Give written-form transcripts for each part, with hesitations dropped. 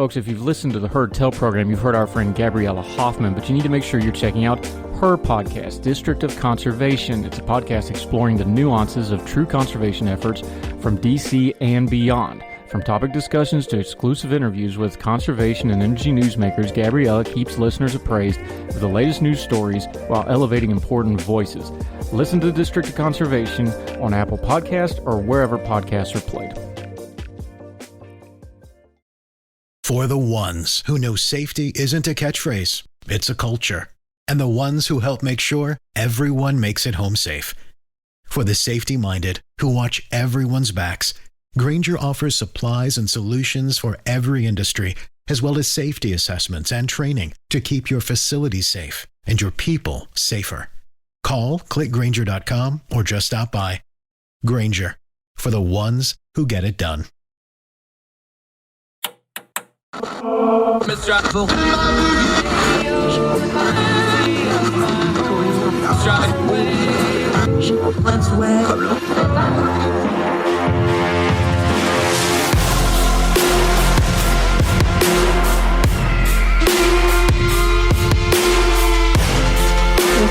Folks, if you've listened to the Heard Tell program, you've heard our friend Gabriella Hoffman, but you need to make sure you're checking out her podcast, District of Conservation. It's a podcast exploring the nuances of true conservation efforts from D.C. and beyond. From topic discussions to exclusive interviews with conservation and energy newsmakers, Gabriella keeps listeners appraised of the latest news stories while elevating important voices. Listen to the District of Conservation on Apple Podcasts or wherever podcasts are played. For the ones who know safety isn't a catchphrase, it's a culture. And the ones who help make sure everyone makes it home safe. For the safety-minded who watch everyone's backs, Grainger offers supplies and solutions for every industry, as well as safety assessments and training to keep your facilities safe and your people safer. Call, click Grainger.com, or just stop by. Grainger, for the ones who get it done. With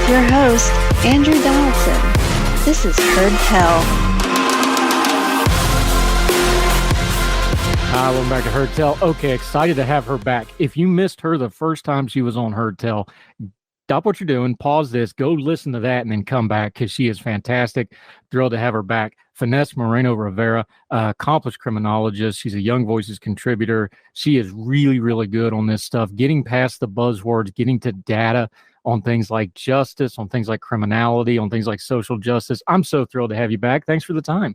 your host, Andrew Donaldson. This is Heard Tell. Hi, welcome back to Heard Tell. Okay, excited to have her back. If you missed her the first time she was on Heard Tell, stop what you're doing, pause this, go listen to that, and then come back because she is fantastic. Thrilled to have her back. Finesse Morena-Rivera, accomplished criminologist. She's a Young Voices contributor. She is really, really good on this stuff, getting past the buzzwords, getting to data on things like justice, on things like criminality, on things like social justice. I'm so thrilled to have you back. Thanks for the time.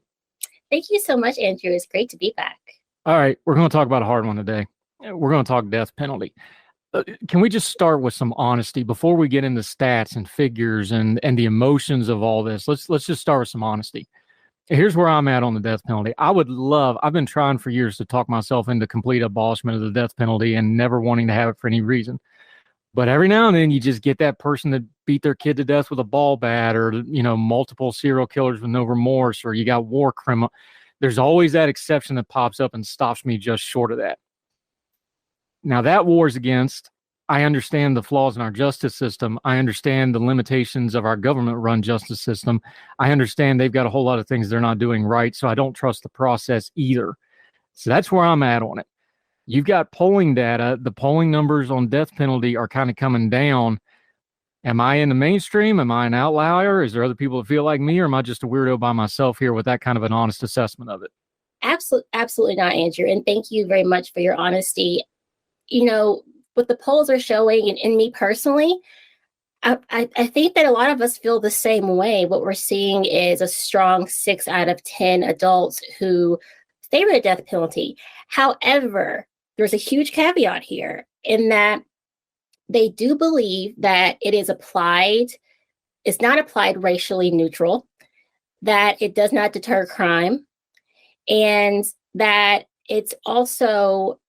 Thank you so much, Andrew. It's great to be back. All right, we're going to talk about a hard one today. We're going to talk death penalty. Can we just start with some honesty before we get into stats and figures and the emotions of all this? Let's just start with some honesty. Here's where I'm at on the death penalty. I've been trying for years to talk myself into complete abolishment of the death penalty and never wanting to have it for any reason. But every now and then you just get that person that beat their kid to death with a ball bat, or, multiple serial killers with no remorse, or you got war criminal. There's always that exception that pops up and stops me just short of that. Now, that war's against. I understand the flaws in our justice system. I understand the limitations of our government-run justice system. I understand they've got a whole lot of things they're not doing right, so I don't trust the process either. So that's where I'm at on it. You've got polling data. The polling numbers on death penalty are kind of coming down. Am I in the mainstream? Am I an outlier? Is there other people that feel like me, or am I just a weirdo by myself here with that kind of an honest assessment of it? Absolutely not, Andrew. And thank you very much for your honesty. What the polls are showing, and me personally, I think that a lot of us feel the same way. What we're seeing is a strong 6 out of 10 adults who favor the death penalty. However, there's a huge caveat here in that they do believe that it's not applied racially neutral, that it does not deter crime, and that it's also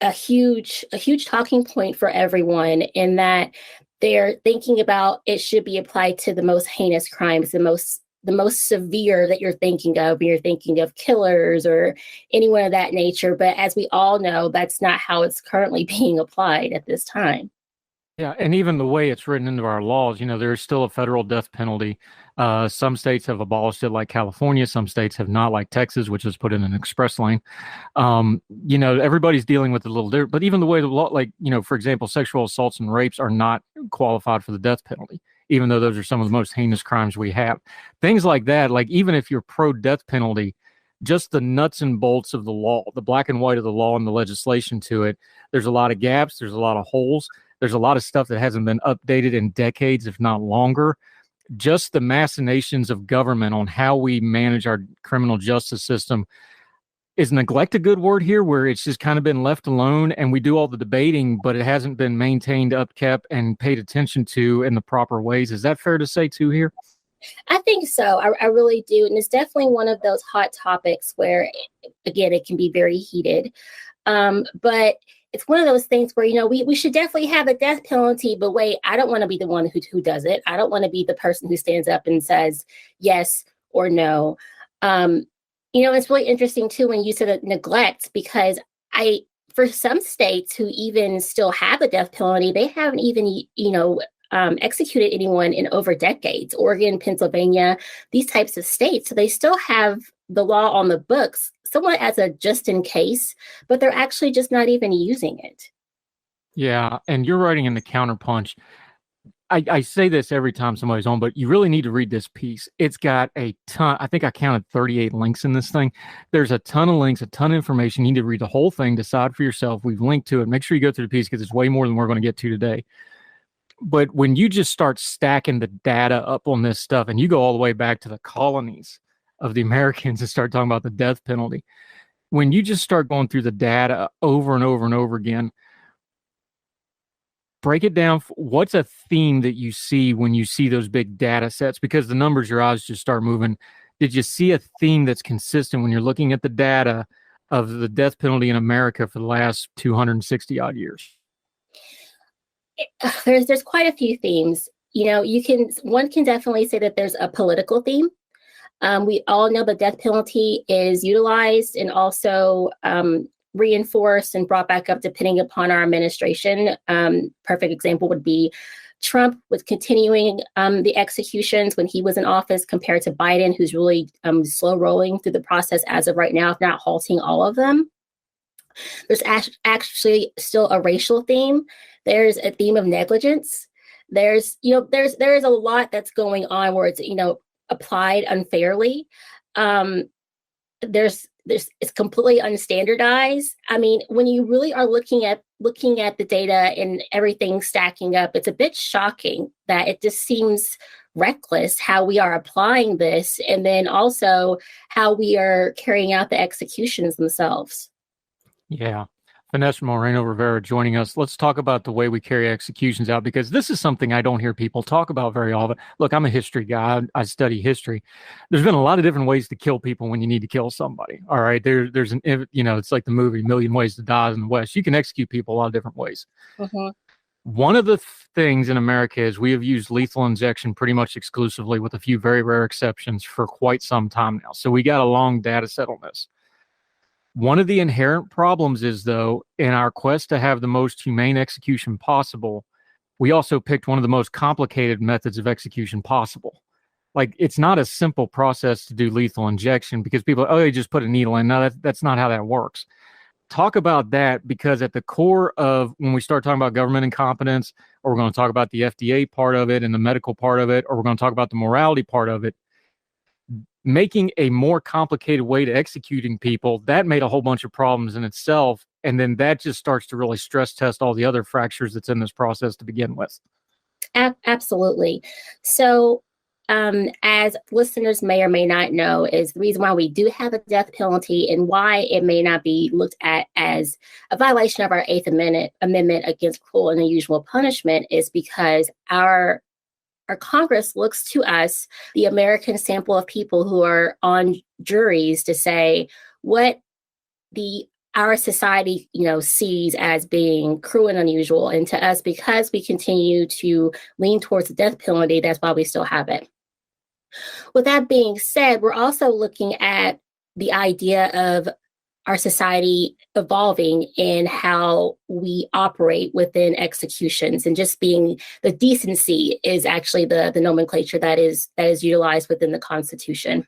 a huge talking point for everyone, in that they're thinking about it should be applied to the most heinous crimes, the most severe that you're thinking of when you're thinking of killers or anyone of that nature. But as we all know, that's not how it's currently being applied at this time. Yeah, and even the way it's written into our laws, there's still a federal death penalty. Some states have abolished it, like California. Some states have not, like Texas, which has put in an express lane. Everybody's dealing with it a little different. But even the way the law, for example, sexual assaults and rapes are not qualified for the death penalty, even though those are some of the most heinous crimes we have. Things like that, like even if you're pro-death penalty, just the nuts and bolts of the law, the black and white of the law and the legislation to it, there's a lot of gaps, there's a lot of holes. There's a lot of stuff that hasn't been updated in decades, if not longer. Just the machinations of government on how we manage our criminal justice system. Is neglect a good word here, where it's just kind of been left alone and we do all the debating, but it hasn't been maintained, upkept, and paid attention to in the proper ways? Is that fair to say too here? I think so. I really do. And it's definitely one of those hot topics where, again, it can be very heated. But it's one of those things where, we should definitely have a death penalty, but wait, I don't want to be the one who does it. I don't want to be the person who stands up and says yes or no. It's really interesting too when you said neglect, because for some states who even still have the death penalty, they haven't even, executed anyone in over decades. Oregon, Pennsylvania, these types of states. So they still have the law on the books, somewhat as a just in case, but they're actually just not even using it. Yeah. And you're writing in the Counterpunch. I say this every time somebody's on, but you really need to read this piece. It's got a ton. I think I counted 38 links in this thing. There's a ton of links, a ton of information. You need to read the whole thing, decide for yourself. We've linked to it. Make sure you go through the piece because it's way more than we're going to get to today. But when you just start stacking the data up on this stuff and you go all the way back to the colonies of the Americans and start talking about the death penalty, when you just start going through the data over and over and over again, break it down. What's a theme that you see when you see those big data sets? Because the numbers, your eyes just start moving. Did you see a theme that's consistent when you're looking at the data of the death penalty in America for the last 260 odd years? There's quite a few themes. One can definitely say that there's a political theme. We all know the death penalty is utilized and also reinforced and brought back up depending upon our administration. Perfect example would be Trump was continuing the executions when he was in office compared to Biden, who's really slow rolling through the process as of right now, if not halting all of them. There's actually still a racial theme. There's a theme of negligence. There is a lot that's going on where it's, applied unfairly. It's completely unstandardized. I mean, when you really are looking at the data and everything stacking up, it's a bit shocking that it just seems reckless how we are applying this, and then also how we are carrying out the executions themselves. Yeah. Finesse Morena-Rivera joining us. Let's talk about the way we carry executions out, because this is something I don't hear people talk about very often. Look, I'm a history guy. I study history. There's been a lot of different ways to kill people when you need to kill somebody. All right. There's it's like the movie Million Ways to Die in the West. You can execute people a lot of different ways. Mm-hmm. One of the things in America is we have used lethal injection pretty much exclusively, with a few very rare exceptions, for quite some time now. So we got a long data set on this. One of the inherent problems is, though, in our quest to have the most humane execution possible, we also picked one of the most complicated methods of execution possible. Like, it's not a simple process to do lethal injection, because people, they just put a needle in. No, that's not how that works. Talk about that, because at the core of when we start talking about government incompetence, or we're going to talk about the FDA part of it and the medical part of it, or we're going to talk about the morality part of it, making a more complicated way to executing people, that made a whole bunch of problems in itself. And then that just starts to really stress test all the other fractures that's in this process to begin with. Absolutely. So as listeners may or may not know, is the reason why we do have a death penalty and why it may not be looked at as a violation of our Eighth Amendment against cruel and unusual punishment is because our Congress looks to us, the American sample of people who are on juries, to say what our society, sees as being cruel and unusual. And to us, because we continue to lean towards the death penalty, that's why we still have it. With that being said, we're also looking at the idea of our society evolving in how we operate within executions, and just being the decency is actually the nomenclature that is utilized within the Constitution.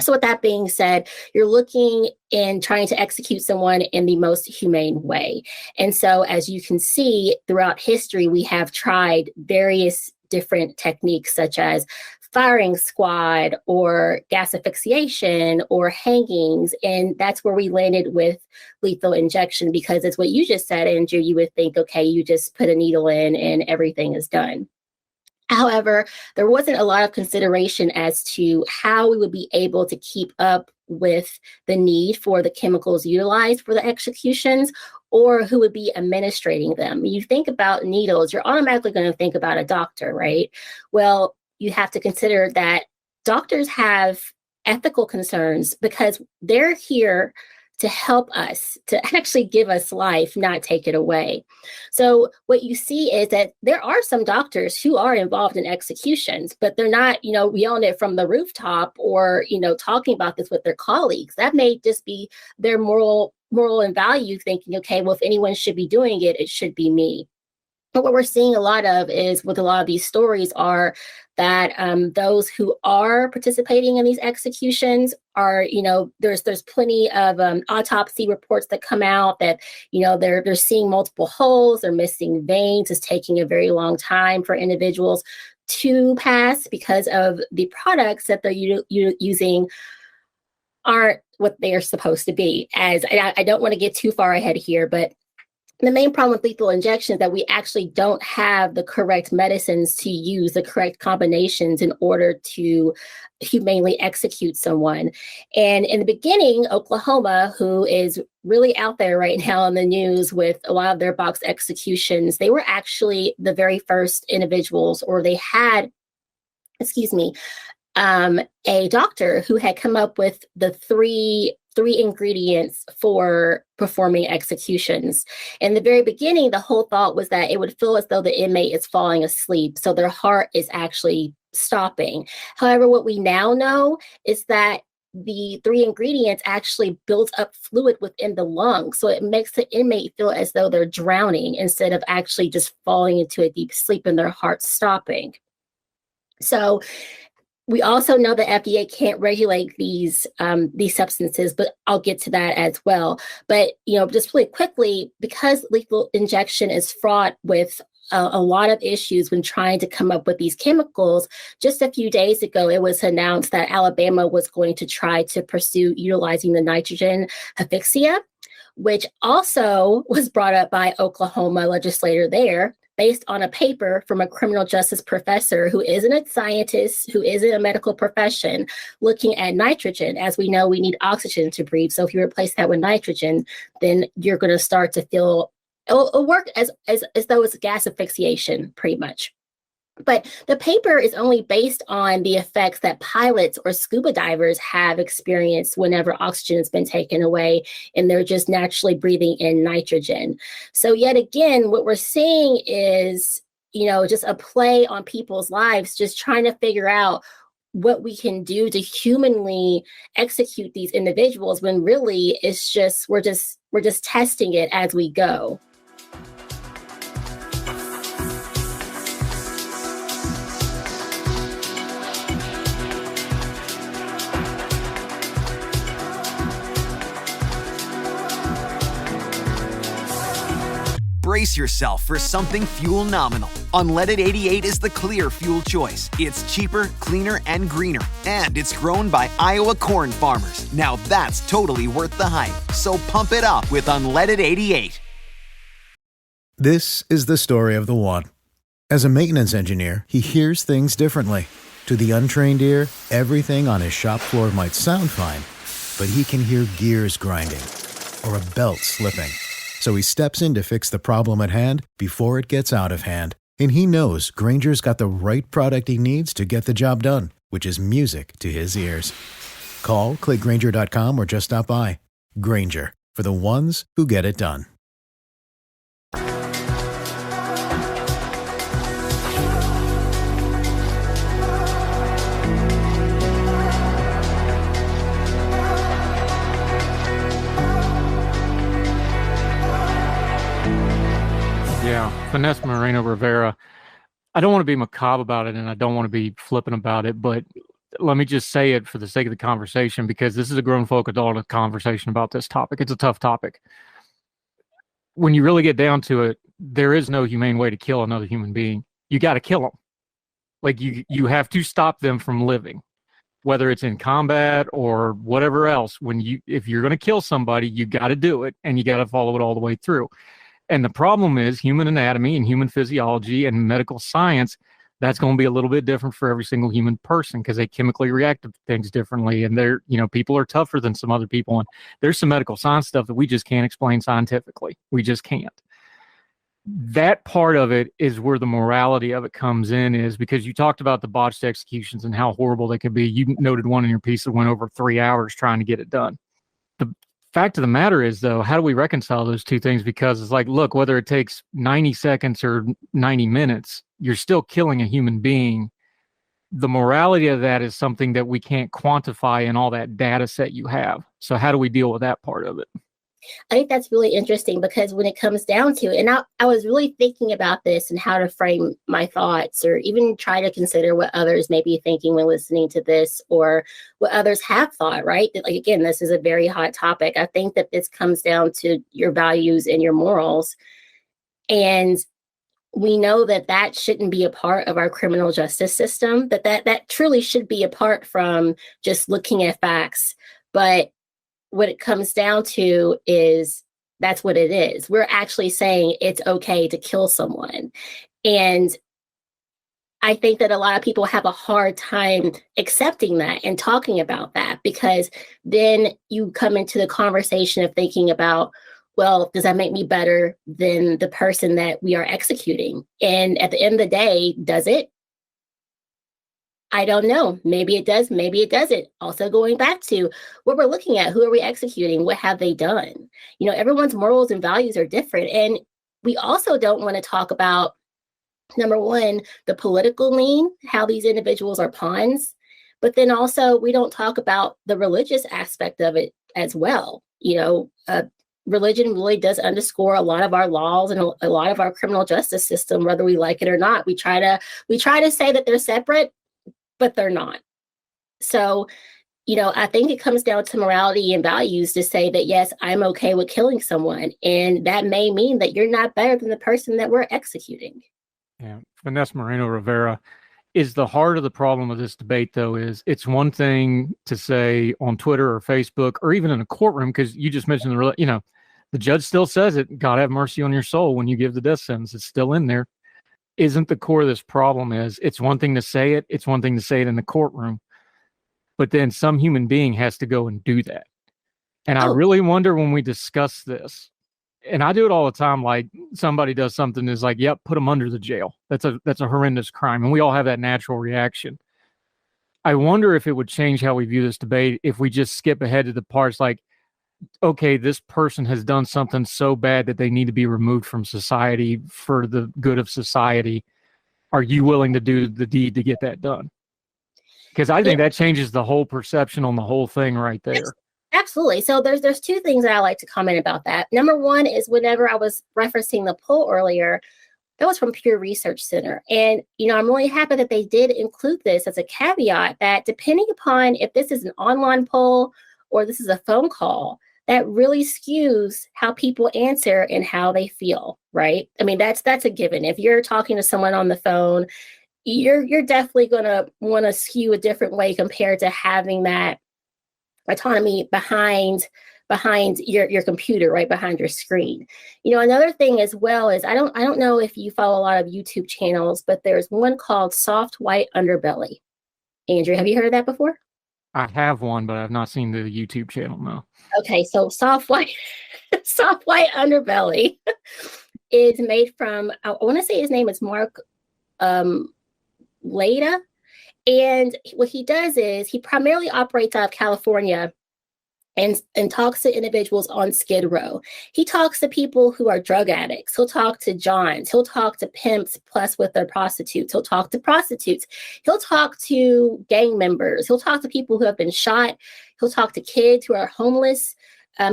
So with that being said, you're looking and trying to execute someone in the most humane way. And so as you can see throughout history, we have tried various different techniques, such as firing squad or gas asphyxiation or hangings. And that's where we landed with lethal injection, because it's what you just said, Andrew. You would think, okay, you just put a needle in and everything is done. However, there wasn't a lot of consideration as to how we would be able to keep up with the need for the chemicals utilized for the executions, or who would be administrating them. You think about needles, you're automatically going to think about a doctor, right? Well, you have to consider that doctors have ethical concerns, because they're here to help us, to actually give us life, not take it away. So what you see is that there are some doctors who are involved in executions, but they're not, yelling it from the rooftop or, talking about this with their colleagues. That may just be their moral moral and value, thinking, okay, well, if anyone should be doing it, it should be me. But what we're seeing a lot of is with a lot of these stories are that those who are participating in these executions are, there's plenty of autopsy reports that come out that, they're seeing multiple holes, they're missing veins. It's taking a very long time for individuals to pass because of the products that they're using aren't what they are supposed to be. As I don't want to get too far ahead here, but the main problem with lethal injection is that we actually don't have the correct medicines to use, the correct combinations in order to humanely execute someone. And in the beginning, Oklahoma, who is really out there right now in the news with a lot of their box executions, they were actually the very first individuals, or they had, a doctor who had come up with the three ingredients for performing executions. In the very beginning, the whole thought was that it would feel as though the inmate is falling asleep, so their heart is actually stopping. However, what we now know is that the three ingredients actually build up fluid within the lungs, so it makes the inmate feel as though they're drowning instead of actually just falling into a deep sleep and their heart stopping. So we also know the FDA can't regulate these substances, but I'll get to that as well. But, just really quickly, because lethal injection is fraught with a lot of issues when trying to come up with these chemicals, just a few days ago, it was announced that Alabama was going to try to pursue utilizing the nitrogen asphyxia, which also was brought up by Oklahoma legislator there, based on a paper from a criminal justice professor who isn't a scientist, who isn't a medical profession, looking at nitrogen. As we know, we need oxygen to breathe. So if you replace that with nitrogen, then you're going to start to feel, it'll work as though it's gas asphyxiation, pretty much. But the paper is only based on the effects that pilots or scuba divers have experienced whenever oxygen has been taken away and they're just naturally breathing in nitrogen. So yet again, what we're seeing is, just a play on people's lives, just trying to figure out what we can do to humanly execute these individuals when really it's just, we're just testing it as we go. Brace yourself for something fuel nominal. Unleaded 88 is the clear fuel choice. It's cheaper, cleaner, and greener. And it's grown by Iowa corn farmers. Now that's totally worth the hype. So pump it up with Unleaded 88. This is the story of the one. As a maintenance engineer, he hears things differently. To the untrained ear, everything on his shop floor might sound fine, but he can hear gears grinding or a belt slipping. So he steps in to fix the problem at hand before it gets out of hand. And he knows Grainger's got the right product he needs to get the job done, which is music to his ears. Call, click Grainger.com, or just stop by. Grainger, for the ones who get it done. Yeah, Finesse Morena-Rivera. I don't want to be macabre about it, and I don't want to be flippant about it, but let me just say it for the sake of the conversation, because this is a grown folk adult conversation about this topic. It's a tough topic. When you really get down to it, there is no humane way to kill another human being. You got to kill them. Like you have to stop them from living, whether it's in combat or whatever else. If you're going to kill somebody, you got to do it, and you got to follow it all the way through. And the problem is human anatomy and human physiology and medical science, that's going to be a little bit different for every single human person because they chemically react to things differently. And people are tougher than some other people. And there's some medical science stuff that we just can't explain scientifically. We just can't. That part of it is where the morality of it comes in, is because you talked about the botched executions and how horrible they could be. You noted one in your piece that went over 3 hours trying to get it done. The fact of the matter is, though, how do we reconcile those two things? Because it's like, look, whether it takes 90 seconds or 90 minutes, you're still killing a human being. The morality of that is something that we can't quantify in all that data set you have. So how do we deal with that part of it? I think that's really interesting because when it comes down to it, and I was really thinking about this and how to frame my thoughts, or even try to consider what others may be thinking when listening to this, or what others have thought, right? That, like, again, this is a very hot topic. I think that this comes down to your values and your morals. And we know that that shouldn't be a part of our criminal justice system, that truly should be apart from just looking at facts. But what it comes down to is that's what it is. We're actually saying it's okay to kill someone. And I think that a lot of people have a hard time accepting that and talking about that, because then you come into the conversation of thinking about, well, does that make me better than the person that we are executing? And at the end of the day, does it? I don't know. Maybe it does. Maybe it doesn't. Also going back to what we're looking at, who are we executing? What have they done? Everyone's morals and values are different. And we also don't want to talk about, number one, the political lean, how these individuals are pawns. But then also we don't talk about the religious aspect of it as well. Religion really does underscore a lot of our laws and a lot of our criminal justice system, whether we like it or not. We try to say that they're separate, but they're not. So, I think it comes down to morality and values to say that, yes, I'm okay with killing someone. And that may mean that you're not better than the person that we're executing. Yeah. Finesse Morena-Rivera, is the heart of the problem of this debate, though, is it's one thing to say on Twitter or Facebook or even in a courtroom, because you just mentioned the judge still says it, God have mercy on your soul when you give the death sentence. It's still in there. Isn't the core of this problem is it's one thing to say it. It's one thing to say it in the courtroom, but then some human being has to go and do that. And I really wonder when we discuss this, and I do it all the time, like somebody does something is like, yep, put them under the jail. That's a horrendous crime. And we all have that natural reaction. I wonder if it would change how we view this debate if we just skip ahead to the parts like, okay, this person has done something so bad that they need to be removed from society for the good of society. Are you willing to do the deed to get that done? Because I think that changes the whole perception on the whole thing right there. Absolutely. So there's two things that I like to comment about that. Number one is whenever I was referencing the poll earlier, that was from Pew Research Center. And, I'm really happy that they did include this as a caveat that depending upon if this is an online poll or this is a phone call, that really skews how people answer and how they feel, right? I mean, that's a given. If you're talking to someone on the phone, you're definitely going to want to skew a different way compared to having that autonomy behind your computer, right behind your screen. Another thing as well is I don't know if you follow a lot of YouTube channels, but there's one called Soft White Underbelly. Andrew, have you heard of that before? I have one, but I've not seen the YouTube channel, no. Okay, so Soft White Underbelly is made from, I want to say his name is Mark Leda. And what he does is he primarily operates out of California and talks to individuals on Skid Row. He talks to people who are drug addicts. He'll talk to Johns. He'll talk to pimps plus with their prostitutes. He'll talk to prostitutes. He'll talk to gang members. He'll talk to people who have been shot. He'll talk to kids who are homeless.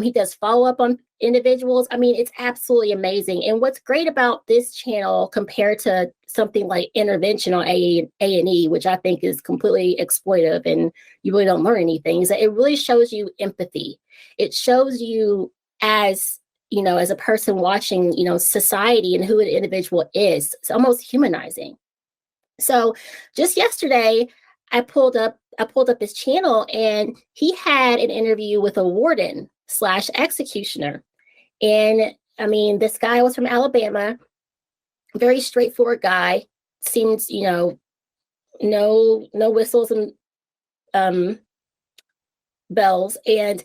He does follow-up on individuals. I mean, it's absolutely amazing. And what's great about this channel compared to something like Intervention on A&E, which I think is completely exploitive and you really don't learn anything, is that it really shows you empathy. It shows you as a person watching, society and who an individual is. It's almost humanizing. So just yesterday, I pulled up his channel and he had an interview with a warden / executioner. And I mean, this guy was from Alabama, very straightforward guy, seems, no whistles and bells. And,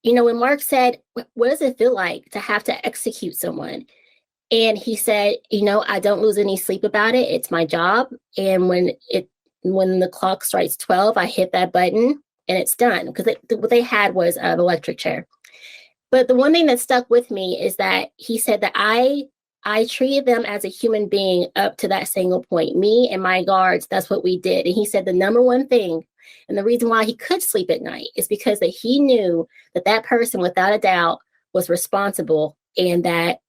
when Mark said, what does it feel like to have to execute someone? And he said, I don't lose any sleep about it. It's my job. And when the clock strikes 12, I hit that button and it's done. Because what they had was an electric chair. But the one thing that stuck with me is that he said that I treated them as a human being up to that single point. Me and my guards, that's what we did. And he said the number one thing, and the reason why he could sleep at night is because that he knew that person, without a doubt, was responsible and that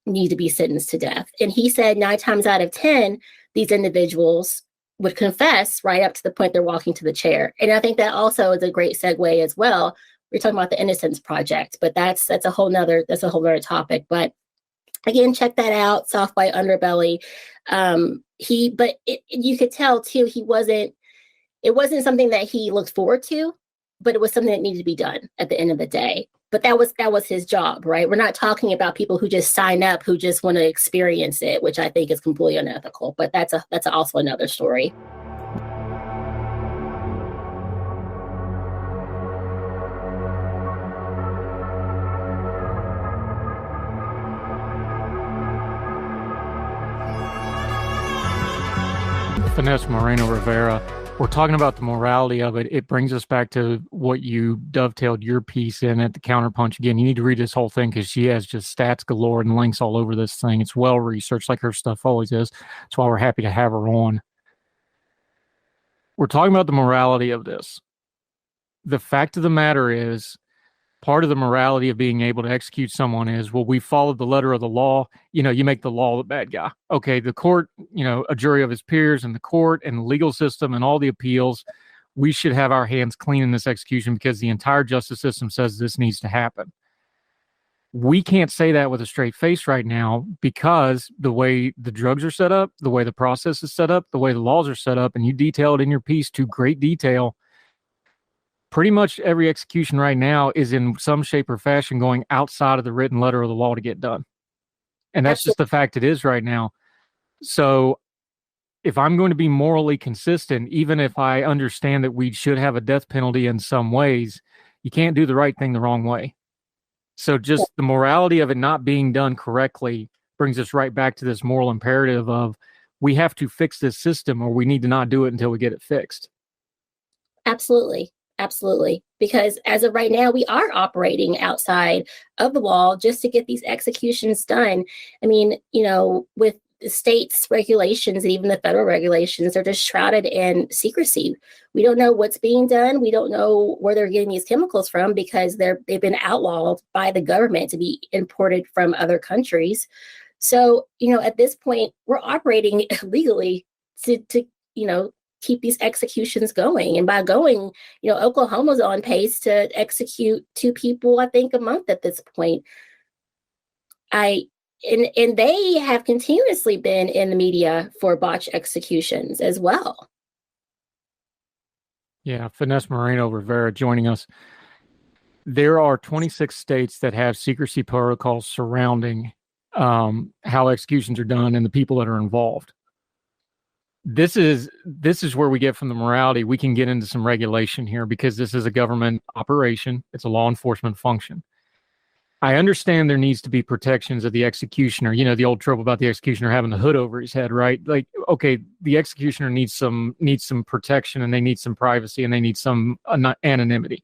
need to be sentenced to death. And he said 9 times out of 10, these individuals would confess right up to the point they're walking to the chair. And I think that also is a great segue as well. We're talking about the Innocence Project, but that's a whole nother topic. But again, check that out, Soft White Underbelly. You could tell too, it wasn't something that he looked forward to, but it was something that needed to be done at the end of the day. But that was his job, right? We're not talking about people who just sign up, who just want to experience it, which I think is completely unethical. But that's also another story. Finesse Morena-Rivera. We're talking about the morality of it. It brings us back to what you dovetailed your piece in at the Counterpunch. Again, you need to read this whole thing because she has just stats galore and links all over this thing. It's well researched, like her stuff always is. That's why we're happy to have her on. We're talking about the morality of this. The fact of the matter is, part of the morality of being able to execute someone is, well, we followed the letter of the law. You make the law the bad guy. Okay, the court, a jury of his peers and the court and the legal system and all the appeals, we should have our hands clean in this execution because the entire justice system says this needs to happen. We can't say that with a straight face right now because the way the drugs are set up, the way the process is set up, the way the laws are set up, and you detailed in your piece to great detail, pretty much every execution right now is in some shape or fashion going outside of the written letter of the law to get done. And that's just the fact it is right now. So if I'm going to be morally consistent, even if I understand that we should have a death penalty in some ways, you can't do the right thing the wrong way. So just the morality of it not being done correctly brings us right back to this moral imperative of we have to fix this system or we need to not do it until we get it fixed. Absolutely. Absolutely. Because as of right now, we are operating outside of the law just to get these executions done. I mean, with the states' regulations and even the federal regulations, they're just shrouded in secrecy. We don't know what's being done. We don't know where they're getting these chemicals from because they've been outlawed by the government to be imported from other countries. So, at this point, we're operating illegally to keep these executions going. And by going, Oklahoma's on pace to execute 2 people, I think, a month at this point. And they have continuously been in the media for botched executions as well. Yeah, Finesse Morena-Rivera joining us. There are 26 states that have secrecy protocols surrounding how executions are done and the people that are involved. This is where we get from the morality. We can get into some regulation here because this is a government operation. It's a law enforcement function. I understand there needs to be protections of the executioner. The old trope about the executioner having the hood over his head, right? Like, okay, the executioner needs some protection and they need some privacy and they need some anonymity.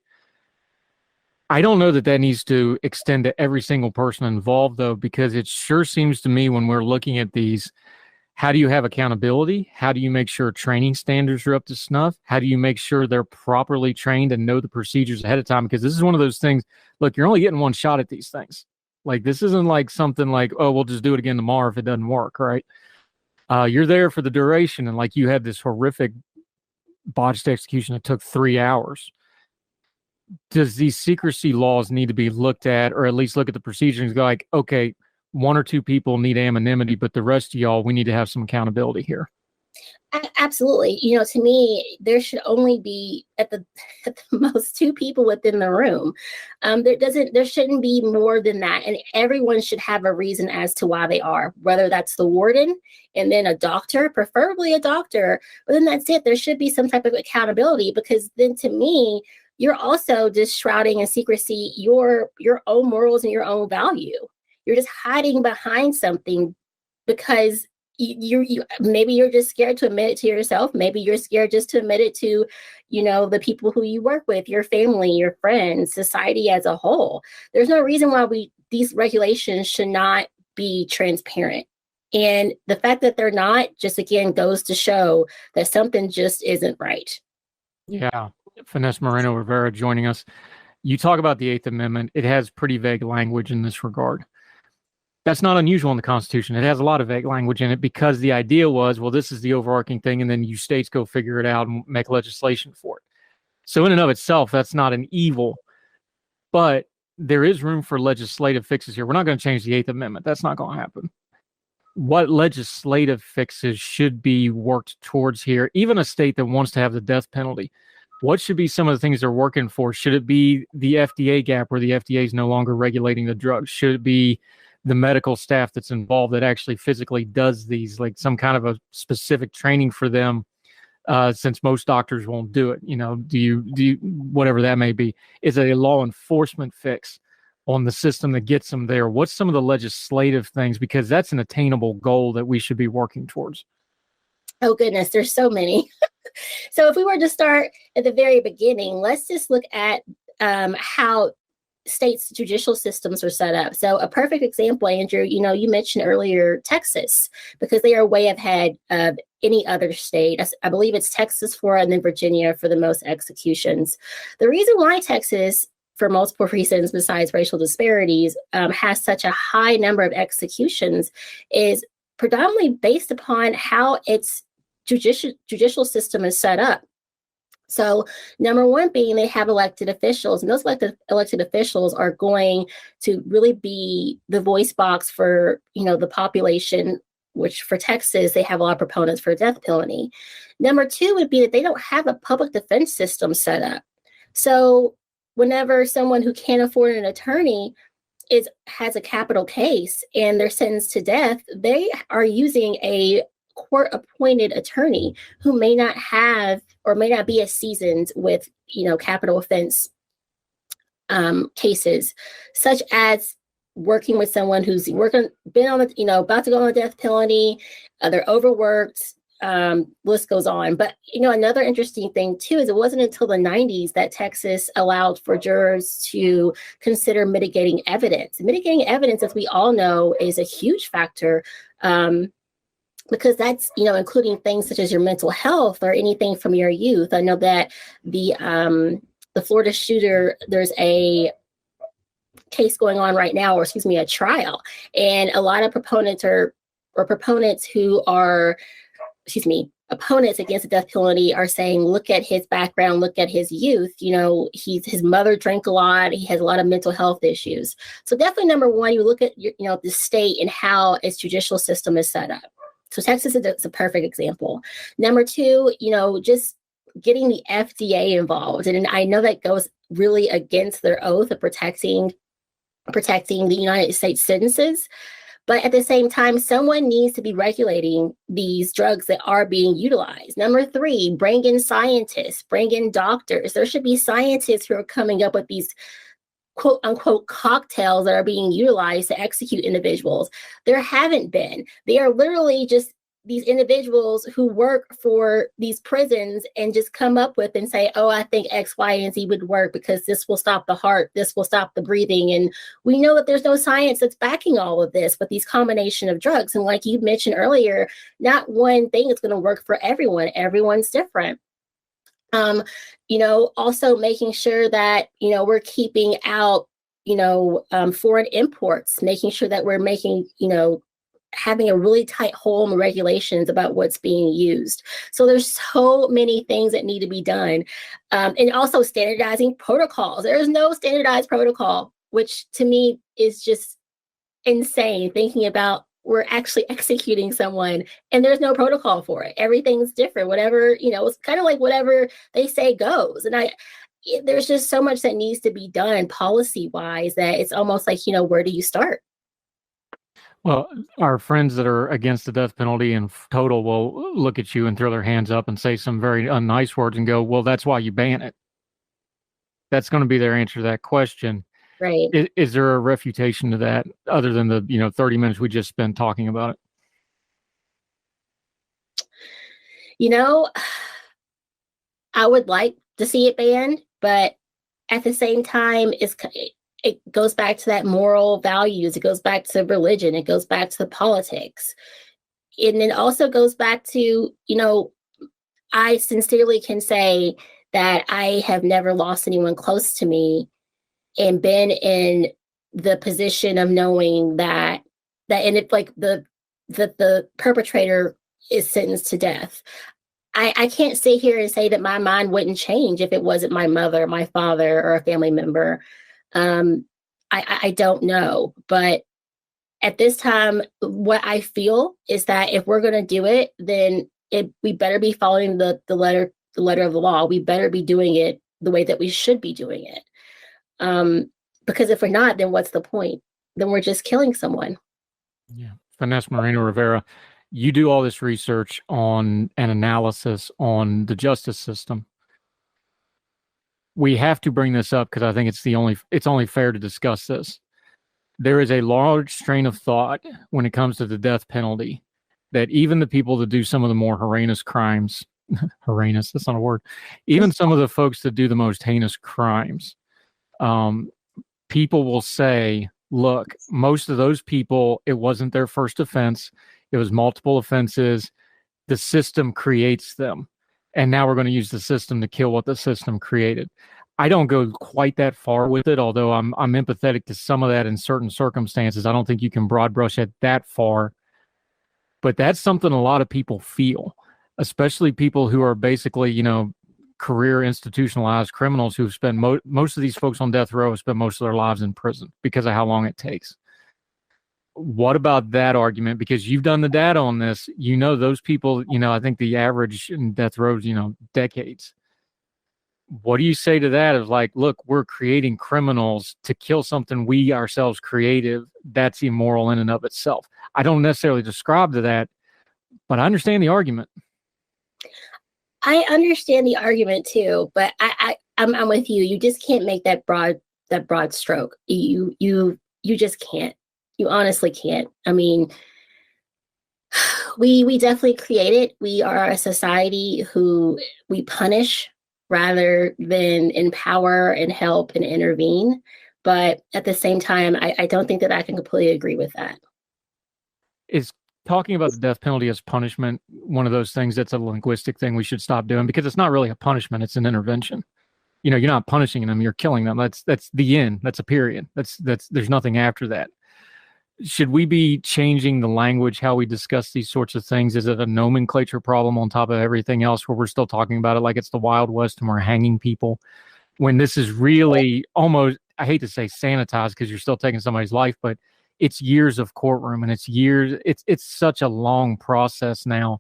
I don't know that needs to extend to every single person involved, though, because it sure seems to me when we're looking at these, how do you have accountability? How do you make sure training standards are up to snuff? How do you make sure they're properly trained and know the procedures ahead of time? Because this is one of those things, look, you're only getting one shot at these things. Like, this isn't like something like, oh, we'll just do it again tomorrow if it doesn't work, right? You're there for the duration. And like you had this horrific botched execution that took 3 hours. Does these secrecy laws need to be looked at, or at least look at the procedures and go like, okay, 1 or 2 people need anonymity, but the rest of y'all, we need to have some accountability here. Absolutely. To me, there should only be at the most 2 people within the room. There shouldn't be more than that. And everyone should have a reason as to why they are, whether that's the warden and then a doctor, preferably a doctor, but then that's it. There should be some type of accountability, because then to me, you're also just shrouding in secrecy your own morals and your own value. You're just hiding behind something because you maybe you're just scared to admit it to yourself. Maybe you're scared just to admit it to, the people who you work with, your family, your friends, society as a whole. There's no reason why these regulations should not be transparent. And the fact that they're not just, again, goes to show that something just isn't right. Yeah. Finesse Morena-Rivera joining us. You talk about the Eighth Amendment. It has pretty vague language in this regard. That's not unusual in the Constitution. It has a lot of vague language in it because the idea was, well, this is the overarching thing, and then you states go figure it out and make legislation for it. So in and of itself, that's not an evil, but there is room for legislative fixes here. We're not going to change the Eighth Amendment. That's not going to happen. What legislative fixes should be worked towards here? Even a state that wants to have the death penalty, what should be some of the things they're working for? Should it be the FDA gap where the FDA is no longer regulating the drugs? Should it be the medical staff that's involved that actually physically does these, like some kind of a specific training for them, since most doctors won't do it? Do you whatever that may be? Is it a law enforcement fix on the system that gets them there? What's some of the legislative things? Because that's an attainable goal that we should be working towards. Oh, goodness, there's so many. So if we were to start at the very beginning, let's just look at how states' judicial systems are set up. So a perfect example, Andrew, you mentioned earlier Texas, because they are way ahead of any other state. I believe it's Texas for, and then Virginia for the most executions. The reason why Texas, for multiple reasons besides racial disparities, has such a high number of executions is predominantly based upon how its judicial system is set up. So number one being they have elected officials, and those elected officials are going to really be the voice box for, the population, which for Texas, they have a lot of proponents for death penalty. Number two would be that they don't have a public defense system set up. So whenever someone who can't afford an attorney has a capital case and they're sentenced to death, they are using a court-appointed attorney who may not have or may not be as seasoned with, capital offense cases, such as working with someone who's been on the, about to go on the death penalty, they're overworked, list goes on. But, another interesting thing too, is it wasn't until the 90s that Texas allowed for jurors to consider mitigating evidence. Mitigating evidence, as we all know, is a huge factor, because that's, including things such as your mental health or anything from your youth. I know that the Florida shooter, there's a case going on right now, or a trial, and a lot of proponents who are, opponents against the death penalty are saying, look at his background, look at his youth. His mother drank a lot. He has a lot of mental health issues. So definitely number one, you look at the state and how its judicial system is set up. So Texas is a perfect example. Number two, just getting the FDA involved. And I know that goes really against their oath of protecting the United States citizens. But at the same time, someone needs to be regulating these drugs that are being utilized. Number three, bring in scientists, bring in doctors. There should be scientists who are coming up with these quote unquote cocktails that are being utilized to execute individuals. There haven't been. They are literally just these individuals who work for these prisons and just come up with and say, oh, I think X, Y, and Z would work because this will stop the heart, this will stop the breathing. And we know that there's no science that's backing all of this, but these combination of drugs. And like you mentioned earlier, not one thing is going to work for everyone. Everyone's different. Also making sure that, we're keeping out, foreign imports, making sure that we're making, having a really tight hold on regulations about what's being used. So there's so many things that need to be done. And also standardizing protocols. There is no standardized protocol, which to me is just insane, thinking about we're actually executing someone and there's no protocol for it. Everything's different. Whatever, it's kind of like whatever they say goes. And there's just so much that needs to be done policy-wise that it's almost like, where do you start? Well, our friends that are against the death penalty in total will look at you and throw their hands up and say some very unnice words and go, well, that's why you ban it. That's going to be their answer to that question. Right. Is there a refutation to that other than the 30 minutes we just spent talking about it? I would like to see it banned, but at the same time, it goes back to that moral values. It goes back to religion. It goes back to politics. And it also goes back to, I sincerely can say that I have never lost anyone close to me and been in the position of knowing that and it's like the perpetrator is sentenced to death. I can't sit here and say that my mind wouldn't change if it wasn't my mother, my father, or a family member. I don't know, but at this time, what I feel is that if we're going to do it, then we better be following the letter of the law. We better be doing it the way that we should be doing it. Because if we're not, then what's the point? Then we're just killing someone. Yeah. Finesse Morena-Rivera, you do all this research on an analysis on the justice system. We have to bring this up because I think it's only fair to discuss this. There is a large strain of thought when it comes to the death penalty that even the people that do some of the more heinous crimes, heinous, that's not a word, even some of the folks that do the most heinous crimes, people will say, look, most of those people, it wasn't their first offense. It was multiple offenses. The system creates them. And now we're going to use the system to kill what the system created. I don't go quite that far with it, although I'm empathetic to some of that in certain circumstances. I don't think you can broad brush it that far. But that's something a lot of people feel, especially people who are basically, career institutionalized criminals who've spent most of these folks on death row have spent most of their lives in prison because of how long it takes. What about that argument? Because you've done the data on this, those people, I think the average in death row is, decades. What do you say to that? Of like, look, we're creating criminals to kill something we ourselves created. That's immoral in and of itself. I don't necessarily describe to that, but I understand the argument. I understand the argument too, but I'm with you. You just can't make that broad stroke. You just can't. You honestly can't. I mean, we definitely create it. We are a society who we punish rather than empower and help and intervene. But at the same time, I don't think that I can completely agree with that. Is talking about the death penalty as punishment one of those things that's a linguistic thing we should stop doing? Because it's not really a punishment, it's an intervention. You're not punishing them, you're killing them. That's the end. That's a period. That's there's nothing after that. Should we be changing the language, how we discuss these sorts of things? Is it a nomenclature problem on top of everything else where we're still talking about it like it's the Wild West and we're hanging people? When this is really almost, I hate to say sanitized because you're still taking somebody's life, but it's years of courtroom and it's such a long process now.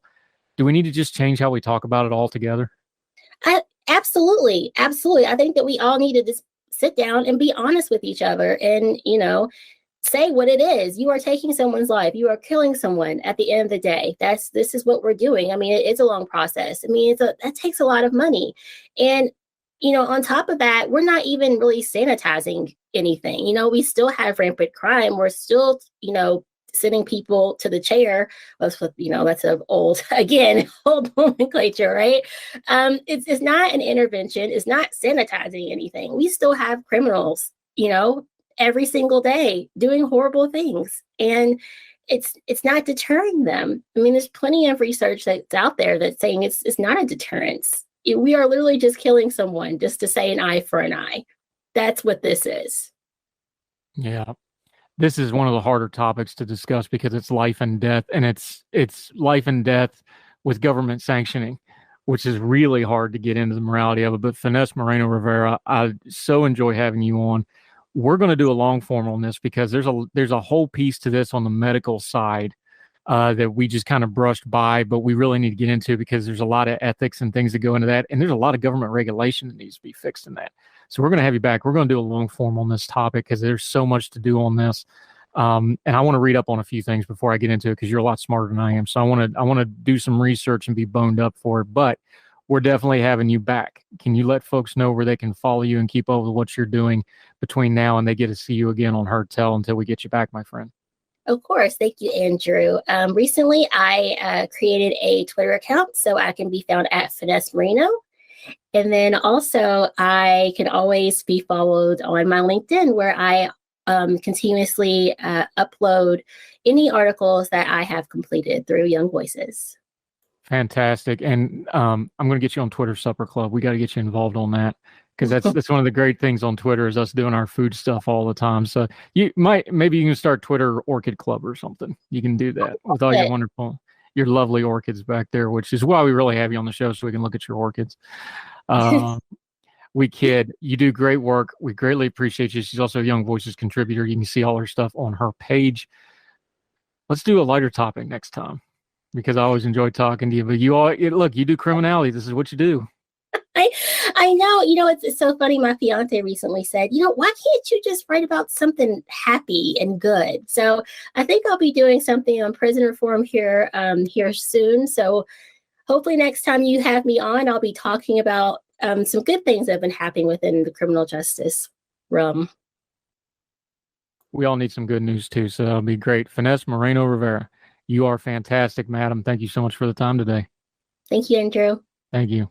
Do we need to just change how we talk about it altogether? Absolutely. Absolutely. I think that we all need to just sit down and be honest with each other and, say what it is. You are taking someone's life. You are killing someone at the end of the day. This is what we're doing. I mean, it's a long process. I mean, that takes a lot of money. And, on top of that, we're not even really sanitizing anything. We still have rampant crime. We're still, sending people to the chair. That's an old nomenclature, right? It's not an intervention. It's not sanitizing anything. We still have criminals, every single day doing horrible things. And it's not deterring them. I mean, there's plenty of research that's out there that's saying it's not a deterrence. We are literally just killing someone just to say an eye for an eye. That's what this is. Yeah. This is one of the harder topics to discuss because it's life and death, and it's life and death with government sanctioning, which is really hard to get into the morality of it. But Finesse Morena-Rivera, I so enjoy having you on. We're going to do a long form on this because there's a whole piece to this on the medical side that we just kind of brushed by, but we really need to get into because there's a lot of ethics and things that go into that. And there's a lot of government regulation that needs to be fixed in that. So we're going to have you back. We're going to do a long form on this topic because there's so much to do on this. And I want to read up on a few things before I get into it because you're a lot smarter than I am. So I want to do some research and be boned up for it. But we're definitely having you back. Can you let folks know where they can follow you and keep up with what you're doing between now and they get to see you again on Heard Tell until we get you back, my friend? Of course. Thank you, Andrew. Recently, I created a Twitter account so I can be found at Finesse Moreno. And then also I can always be followed on my LinkedIn where I continuously upload any articles that I have completed through Young Voices. Fantastic. And I'm going to get you on Twitter Supper Club. We got to get you involved on that because that's one of the great things on Twitter is us doing our food stuff all the time. So maybe you can start Twitter Orchid Club or something. You can do that with all your wonderful, your lovely orchids back there, which is why we really have you on the show, so we can look at your orchids. We kid. You do great work. We greatly appreciate you. She's also a Young Voices contributor. You can see all her stuff on her page. Let's do a lighter topic next time, because I always enjoy talking to you. But you do criminality. This is what you do. I know. It's so funny. My fiance recently said, why can't you just write about something happy and good? So I think I'll be doing something on prison reform here soon. So hopefully next time you have me on, I'll be talking about some good things that have been happening within the criminal justice realm. We all need some good news too, so that'll be great. Finesse Morena-Rivera, you are fantastic, madam. Thank you so much for the time today. Thank you, Andrew. Thank you.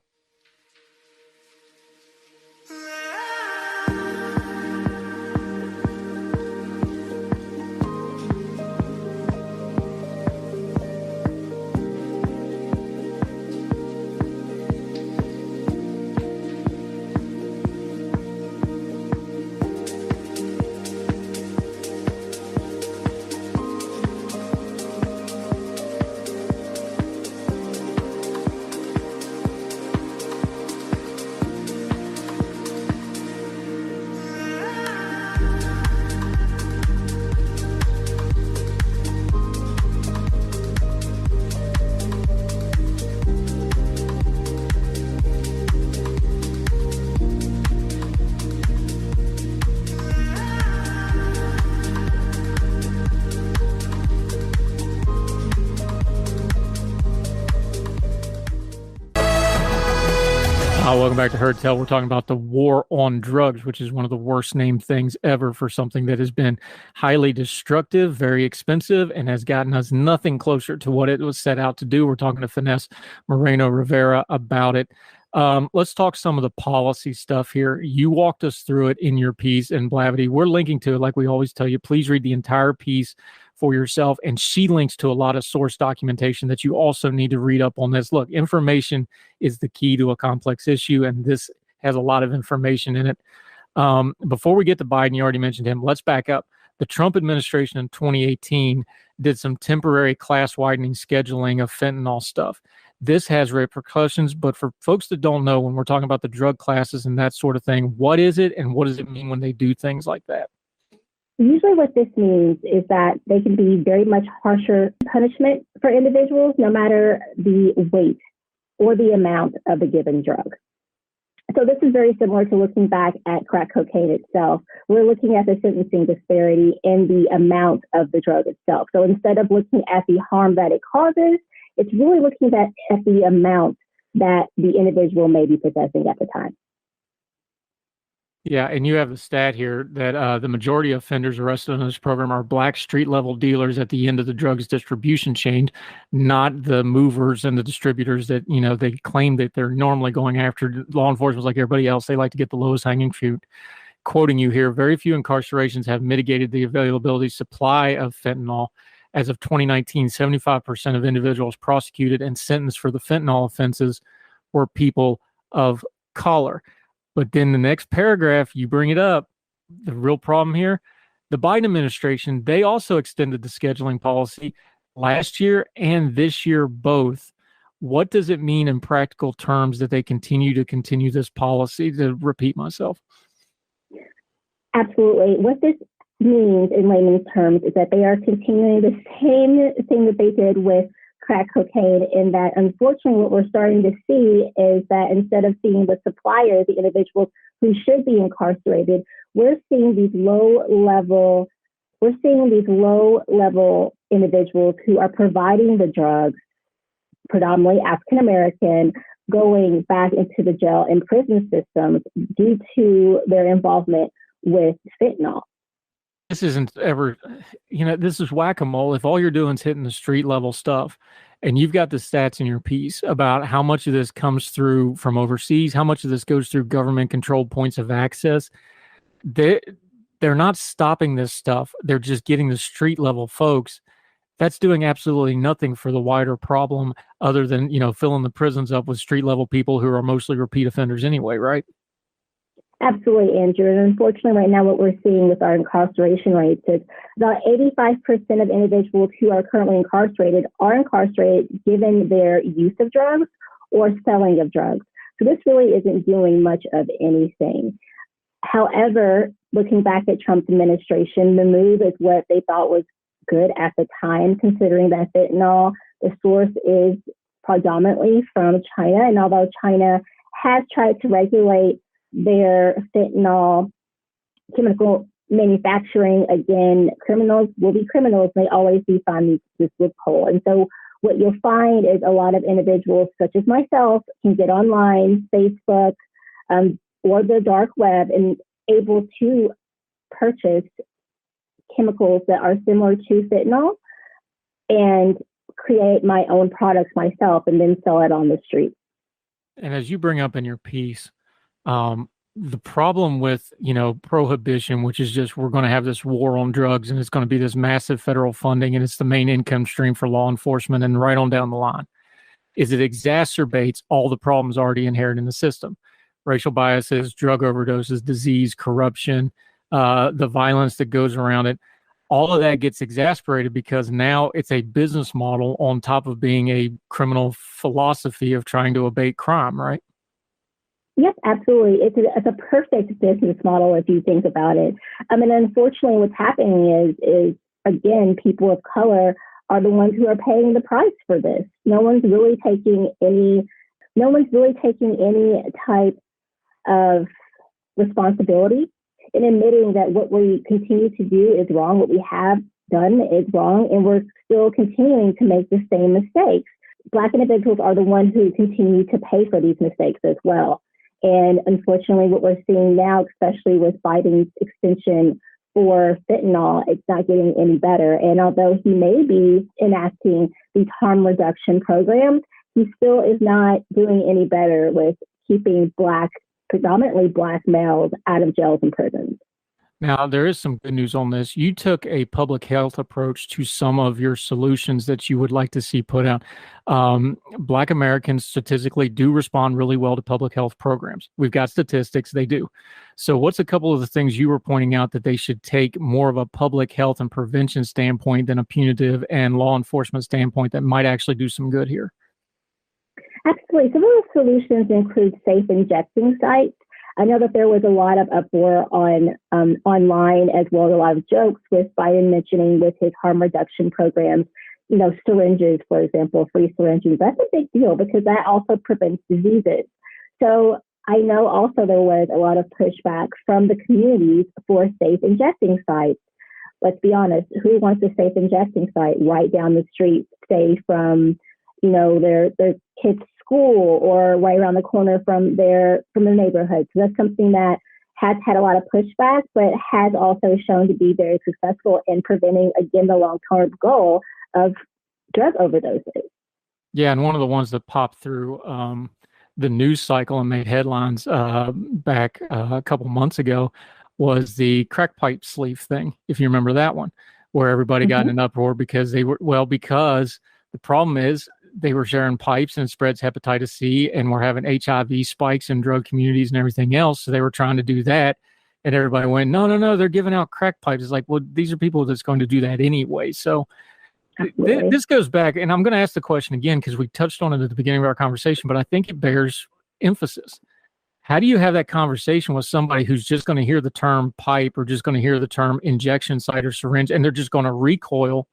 Welcome back to Heard Tell. We're talking about the war on drugs, which is one of the worst named things ever for something that has been highly destructive, very expensive, and has gotten us nothing closer to what it was set out to do. We're talking to Finesse Morena-Rivera about it. Let's talk some of the policy stuff here. You walked us through it in your piece, and Blavity, we're linking to it like we always tell you. Please read the entire piece for yourself, and she links to a lot of source documentation that you also need to read up on this. Look, information is the key to a complex issue, and this has a lot of information in it. Before we get to Biden, you already mentioned him. Let's back up. The Trump administration in 2018 did some temporary class-widening scheduling of fentanyl stuff. This has repercussions, but for folks that don't know, when we're talking about the drug classes and that sort of thing, what is it and what does it mean when they do things like that? Usually what this means is that they can be very much harsher punishment for individuals, no matter the weight or the amount of the given drug. So this is very similar to looking back at crack cocaine itself. We're looking at the sentencing disparity in the amount of the drug itself. So instead of looking at the harm that it causes, it's really looking at the amount that the individual may be possessing at the time. Yeah, and you have the stat here that the majority of offenders arrested in this program are black street-level dealers at the end of the drugs distribution chain, not the movers and the distributors that, they claim that they're normally going after. Law enforcement, like everybody else, they like to get the lowest hanging fruit. Quoting you here, very few incarcerations have mitigated the availability supply of fentanyl. As of 2019, 75% of individuals prosecuted and sentenced for the fentanyl offenses were people of color. But then the next paragraph, you bring it up, the real problem here, the Biden administration, they also extended the scheduling policy last year and this year both. What does it mean in practical terms that they continue this policy, to repeat myself? Absolutely. What this means in layman's terms is that they are continuing the same thing that they did with crack cocaine, in that unfortunately what we're starting to see is that instead of seeing the suppliers, the individuals who should be incarcerated, we're seeing these low level individuals who are providing the drugs, predominantly African American, going back into the jail and prison systems due to their involvement with fentanyl. This isn't ever, this is whack-a-mole. If all you're doing is hitting the street level stuff, and you've got the stats in your piece about how much of this comes through from overseas, how much of this goes through government controlled points of access, they're not stopping this stuff. They're just getting the street level folks. That's doing absolutely nothing for the wider problem other than, filling the prisons up with street level people who are mostly repeat offenders anyway, right? Absolutely, Andrew. And unfortunately, right now, what we're seeing with our incarceration rates is about 85% of individuals who are currently incarcerated are incarcerated given their use of drugs or selling of drugs. So this really isn't doing much of anything. However, looking back at Trump's administration, the move is what they thought was good at the time, considering that fentanyl, the source is predominantly from China. And although China has tried to regulate their fentanyl chemical manufacturing, again, criminals will be criminals. They always do find this loophole. And so what you'll find is a lot of individuals, such as myself, can get online, Facebook, or the dark web, and able to purchase chemicals that are similar to fentanyl and create my own products myself and then sell it on the street. And as you bring up in your piece, the problem with, prohibition, which is just we're going to have this war on drugs and it's going to be this massive federal funding and it's the main income stream for law enforcement and right on down the line, is it exacerbates all the problems already inherent in the system. Racial biases, drug overdoses, disease, corruption, the violence that goes around it. All of that gets exasperated because now it's a business model on top of being a criminal philosophy of trying to abate crime, right? Yes, absolutely. It's a perfect business model if you think about it. And unfortunately, what's happening is again, people of color are the ones who are paying the price for this. No one's really taking any type of responsibility in admitting that what we continue to do is wrong, what we have done is wrong, and we're still continuing to make the same mistakes. Black individuals are the ones who continue to pay for these mistakes as well. And unfortunately, what we're seeing now, especially with Biden's extension for fentanyl, it's not getting any better. And although he may be enacting these harm reduction programs, he still is not doing any better with keeping predominantly Black males out of jails and prisons. Now, there is some good news on this. You took a public health approach to some of your solutions that you would like to see put out. Black Americans statistically do respond really well to public health programs. We've got statistics, they do. So what's a couple of the things you were pointing out that they should take more of a public health and prevention standpoint than a punitive and law enforcement standpoint that might actually do some good here? Absolutely. Some of the solutions include safe injecting sites. I know that there was a lot of uproar online, as well as a lot of jokes with Biden mentioning with his harm reduction programs, syringes, for example, free syringes. That's a big deal because that also prevents diseases. So I know also there was a lot of pushback from the communities for safe injecting sites. Let's be honest, who wants a safe injecting site right down the street, say from, their kids' school or right around the corner from their neighborhood? So that's something that has had a lot of pushback, but has also shown to be very successful in preventing, again, the long-term goal of drug overdoses. Yeah, and one of the ones that popped through the news cycle and made headlines back a couple months ago was the crack pipe sleeve thing, if you remember that one, where everybody got in an uproar because because the problem is they were sharing pipes and it spreads hepatitis C, and we're having HIV spikes in drug communities and everything else. So they were trying to do that. And everybody went, no, they're giving out crack pipes. It's like, well, these are people that's going to do that anyway. So this goes back, and I'm going to ask the question again, because we touched on it at the beginning of our conversation, but I think it bears emphasis. How do you have that conversation with somebody who's just going to hear the term pipe or just going to hear the term injection site or syringe, and they're just going to recoil?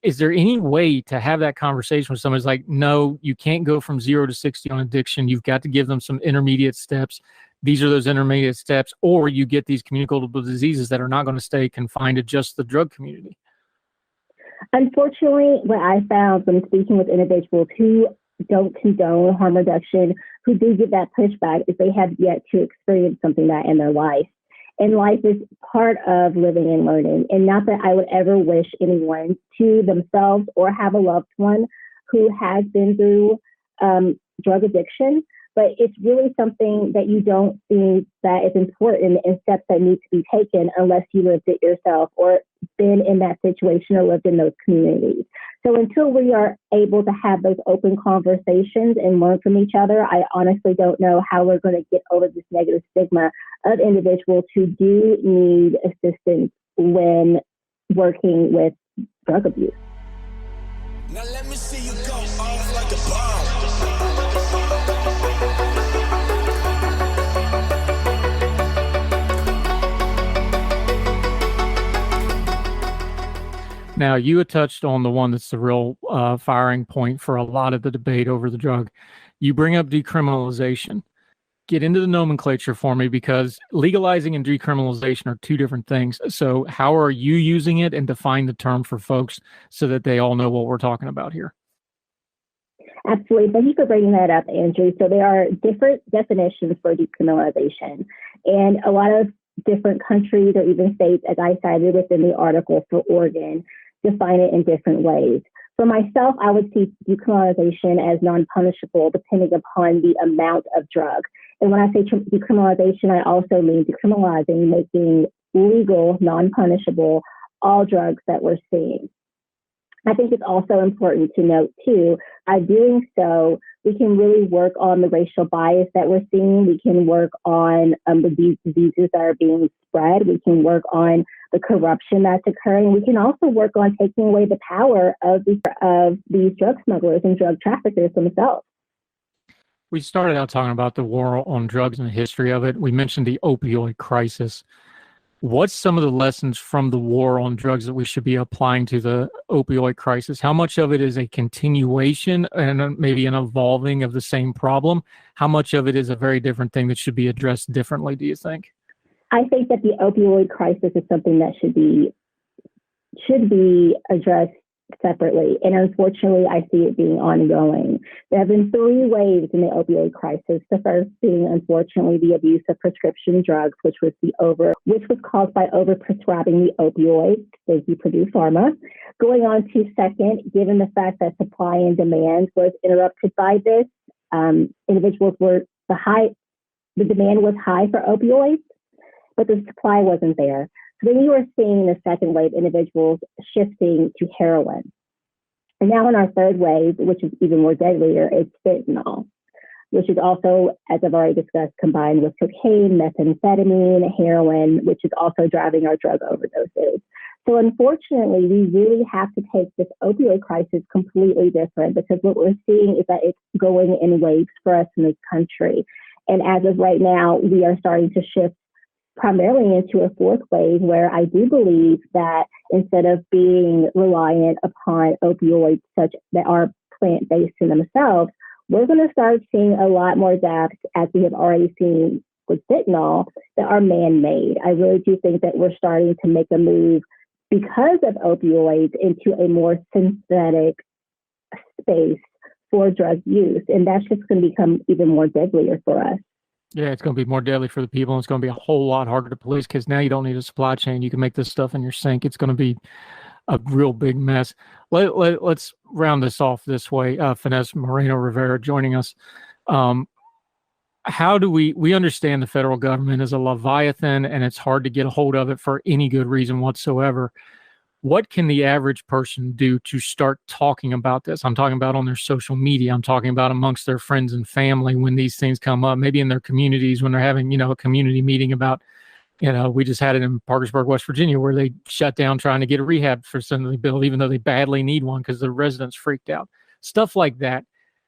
Is there any way to have that conversation with somebody who's like, no, you can't go from 0 to 60 on addiction. You've got to give them some intermediate steps. These are those intermediate steps, or you get these communicable diseases that are not going to stay confined to just the drug community. Unfortunately, what I found when speaking with individuals who don't condone harm reduction, who do get that pushback, is they have yet to experience something that in their life. And life is part of living and learning. And not that I would ever wish anyone to themselves or have a loved one who has been through drug addiction, but it's really something that you don't think that is important and steps that need to be taken unless you lived it yourself or been in that situation or lived in those communities. So until we are able to have those open conversations and learn from each other, I honestly don't know how we're going to get over this negative stigma of individuals who do need assistance when working with drug abuse. Now let me see you go off like a bomb. Now, you had touched on the one that's the real firing point for a lot of the debate over the drug. You bring up decriminalization. Get into the nomenclature for me, because legalizing and decriminalization are two different things. So how are you using it, and define the term for folks so that they all know what we're talking about here? Absolutely. Thank you for bringing that up, Andrew. So there are different definitions for decriminalization, and a lot of different countries or even states, as I cited within the article for Oregon, define it in different ways. For myself, I would see decriminalization as non-punishable depending upon the amount of drug. And when I say decriminalization, I also mean decriminalizing, making legal, non-punishable all drugs that we're seeing. I think it's also important to note, too, by doing so, we can really work on the racial bias that we're seeing. We can work on the diseases that are being spread. We can work on the corruption that's occurring. We can also work on taking away the power of these drug smugglers and drug traffickers themselves. We started out talking about the war on drugs and the history of it. We mentioned the opioid crisis. What's some of the lessons from the war on drugs that we should be applying to the opioid crisis? How much of it is a continuation and maybe an evolving of the same problem? How much of it is a very different thing that should be addressed differently, do you think? I think that the opioid crisis is something that should be addressed separately. And unfortunately, I see it being ongoing. There have been 3 waves in the opioid crisis. The first being, unfortunately, the abuse of prescription drugs, which was caused by overprescribing the opioids. Thank you, Purdue Pharma. Going on to second, given the fact that supply and demand was interrupted by this, the demand was high for opioids, but the supply wasn't there. So then you are seeing the second wave, individuals shifting to heroin. And now in our third wave, which is even more deadlier, it's fentanyl, which is also, as I've already discussed, combined with cocaine, methamphetamine, heroin, which is also driving our drug overdoses. So unfortunately, we really have to take this opioid crisis completely different, because what we're seeing is that it's going in waves for us in this country. And as of right now, we are starting to shift primarily into a fourth wave, where I do believe that instead of being reliant upon opioids such that are plant-based in themselves, we're going to start seeing a lot more deaths, as we have already seen with fentanyl, that are man-made. I really do think that we're starting to make a move because of opioids into a more synthetic space for drug use. And that's just going to become even more deadlier for us. Yeah, it's going to be more deadly for the people, and it's going to be a whole lot harder to police, because now you don't need a supply chain. You can make this stuff in your sink. It's going to be a real big mess. Let's round this off this way. Finesse Morena-Rivera joining us. How do we understand the federal government is a leviathan, and it's hard to get a hold of it for any good reason whatsoever. What can the average person do to start talking about this? I'm talking about on their social media. I'm talking about amongst their friends and family when these things come up, maybe in their communities when they're having, a community meeting about, we just had it in Parkersburg, West Virginia, where they shut down trying to get a rehab facility built, even though they badly need one because the residents freaked out. Stuff like that.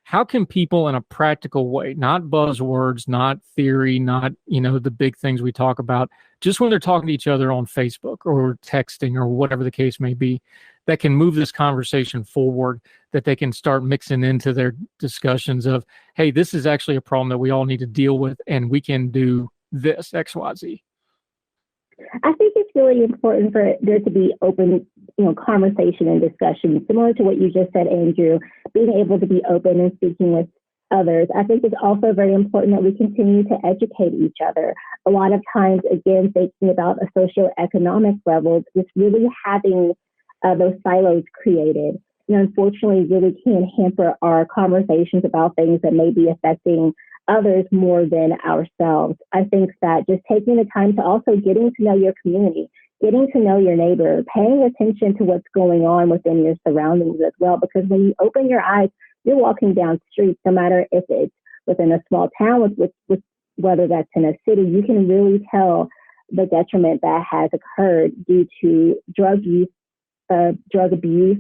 How can people in a practical way, not buzzwords, not theory, not, the big things we talk about, just when they're talking to each other on Facebook or texting or whatever the case may be, that can move this conversation forward, that they can start mixing into their discussions of, hey, this is actually a problem that we all need to deal with, and we can do this, X, Y, Z? I think it's really important for there to be open, conversation and discussion, similar to what you just said, Andrew, being able to be open and speaking with others. I think it's also very important that we continue to educate each other. A lot of times, again, thinking about a socioeconomic level, just really having those silos created, unfortunately really can hamper our conversations about things that may be affecting others more than ourselves. I think that just taking the time to also getting to know your community, getting to know your neighbor, paying attention to what's going on within your surroundings as well. Because when you open your eyes, you're walking down streets, no matter if it's within a small town, with whether that's in a city, you can really tell the detriment that has occurred due to drug use, drug abuse.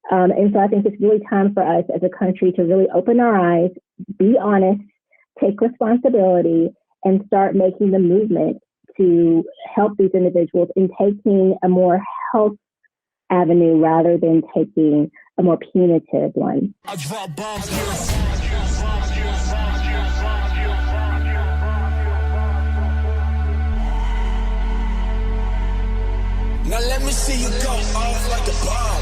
And so I think it's really time for us as a country to really open our eyes, be honest, take responsibility, and start making the movement to help these individuals in taking a more health avenue rather than taking a more punitive one. I drop bombs. Now let me see you go off like a bomb.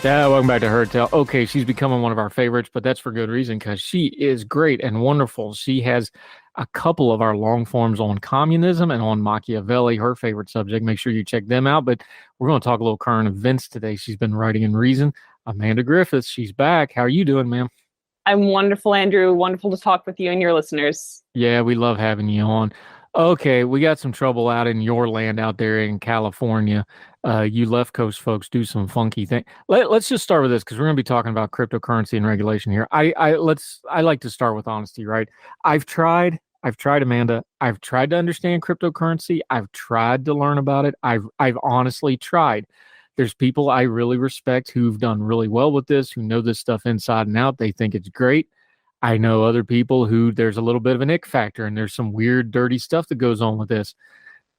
Yeah, welcome back to Her Tell. Okay, she's becoming one of our favorites, but that's for good reason because she is great and wonderful. She has a couple of our long forms on communism and on Machiavelli, her favorite subject. Make sure you check them out. But we're going to talk a little current events today. She's been writing in Reason. Amanda Griffiths, she's back. How are you doing, ma'am? I'm wonderful, Andrew. Wonderful to talk with you and your listeners. Yeah, we love having you on. Okay, we got some trouble out in your land out there in California. You left coast folks do some funky thing. Let's just start with this because we're going to be talking about cryptocurrency and regulation here. I like to start with honesty, right? I've tried, Amanda. I've tried to understand cryptocurrency. I've tried to learn about it. I've honestly tried. There's people I really respect who've done really well with this, who know this stuff inside and out. They think it's great. I know other people who there's a little bit of an ick factor and there's some weird, dirty stuff that goes on with this.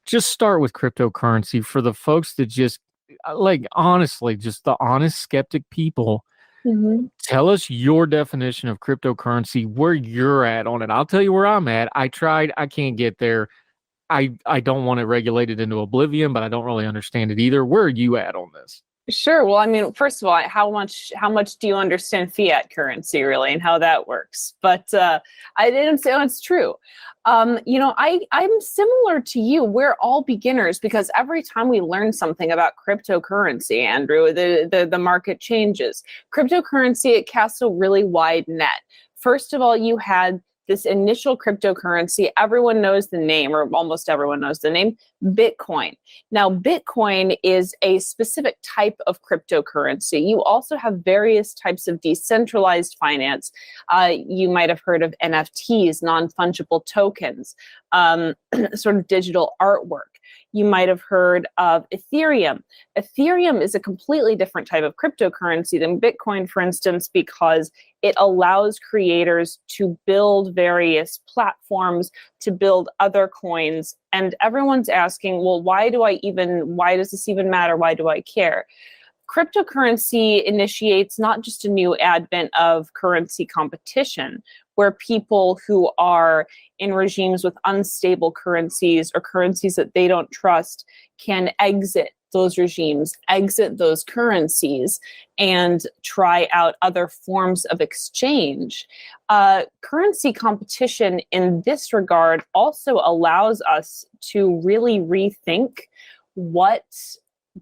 Just start with cryptocurrency for the folks that just, like, honestly, just the honest skeptic people. Mm-hmm. Tell us your definition of cryptocurrency, where you're at on it. I'll tell you where I'm at. I tried. I can't get there. I don't want it regulated into oblivion, but I don't really understand it either. Where are you at on this? Sure. Well, I mean, first of all, how much do you understand fiat currency really and how that works? But I didn't say it's true. I'm similar to you. We're all beginners because every time we learn something about cryptocurrency, Andrew, the market changes. Cryptocurrency, it casts a really wide net. First of all, you had this initial cryptocurrency. Everyone knows the name, or almost everyone knows the name, Bitcoin. Now, Bitcoin is a specific type of cryptocurrency. You also have various types of decentralized finance. You might have heard of NFTs, non-fungible tokens, sort of digital artwork. You might have heard of Ethereum. Ethereum is a completely different type of cryptocurrency than Bitcoin, for instance, because it allows creators to build various platforms, to build other coins. And everyone's asking, well, why does this even matter? Why do I care? Cryptocurrency initiates not just a new advent of currency competition, where people who are in regimes with unstable currencies or currencies that they don't trust can exit those regimes, exit those currencies, and try out other forms of exchange. Currency competition in this regard also allows us to really rethink what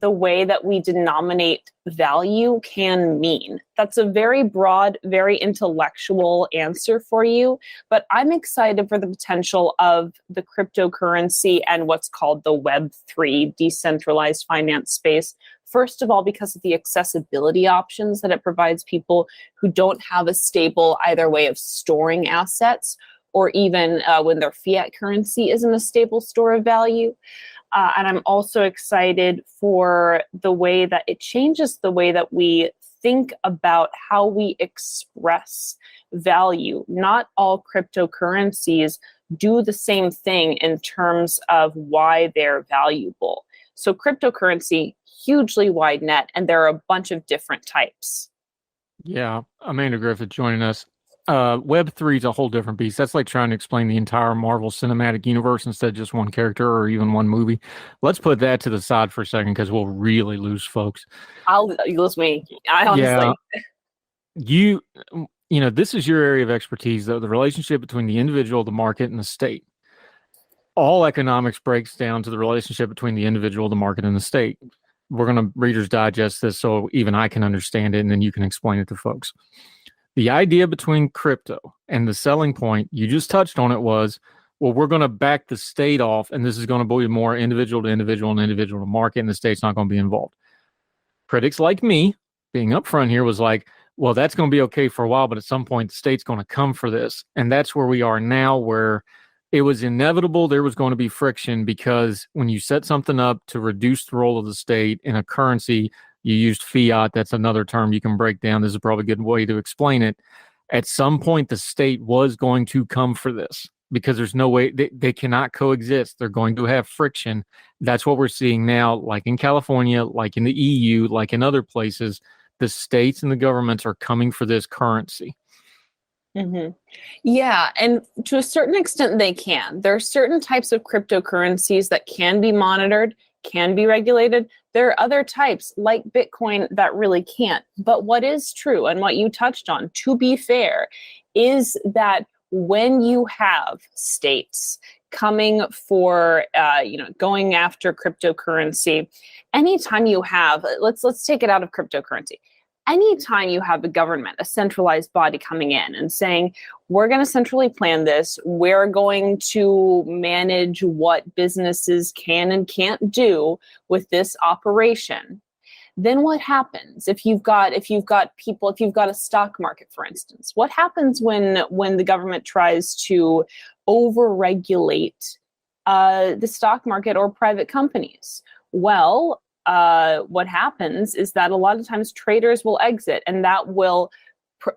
the way that we denominate value can mean. That's a very broad, very intellectual answer for you, but I'm excited for the potential of the cryptocurrency and what's called the Web3 decentralized finance space. First of all, because of the accessibility options that it provides people who don't have a stable either way of storing assets, or even when their fiat currency isn't a stable store of value. And I'm also excited for the way that it changes the way that we think about how we express value. Not all cryptocurrencies do the same thing in terms of why they're valuable. So cryptocurrency, hugely wide net, and there are a bunch of different types. Yeah, Amanda Griffith joining us. Web3 is a whole different beast. That's like trying to explain the entire Marvel Cinematic Universe instead of just one character or even one movie. Let's put that to the side for a second because we'll really lose folks. You lose me. I honestly. Yeah. This is your area of expertise, though, the relationship between the individual, the market, and the state. All economics breaks down to the relationship between the individual, the market, and the state. we're going to Reader's Digest this so even I can understand it, and then you can explain it to folks. The idea between crypto and the selling point, you just touched on it, was, well, we're going to back the state off, and this is going to be more individual to individual and individual to market, and the state's not going to be involved. Critics like me, being upfront here, was like, well, that's going to be okay for a while, but at some point the state's going to come for this. And that's where we are now, where it was inevitable there was going to be friction, because when you set something up to reduce the role of the state in a currency, you used fiat. That's another term you can break down. This is probably a good way to explain it. At some point, the state was going to come for this, because there's no way they cannot coexist. They're going to have friction. That's what we're seeing now, like in California, like in the EU, like in other places. The states and the governments are coming for this currency. Mm-hmm. Yeah, and to a certain extent they can. There are certain types of cryptocurrencies that can be monitored, can be regulated. There are other types, like Bitcoin, that really can't. But what is true, and what you touched on, to be fair, is that when you have states coming for, going after cryptocurrency, anytime you have, let's take it out of cryptocurrency. Anytime you have a government, a centralized body coming in and saying, we're going to centrally plan this, we're going to manage what businesses can and can't do with this operation, then what happens? If you've got people, if you've got a stock market, for instance, what happens when the government tries to overregulate the stock market or private companies? Well, what happens is that a lot of times traders will exit, and that will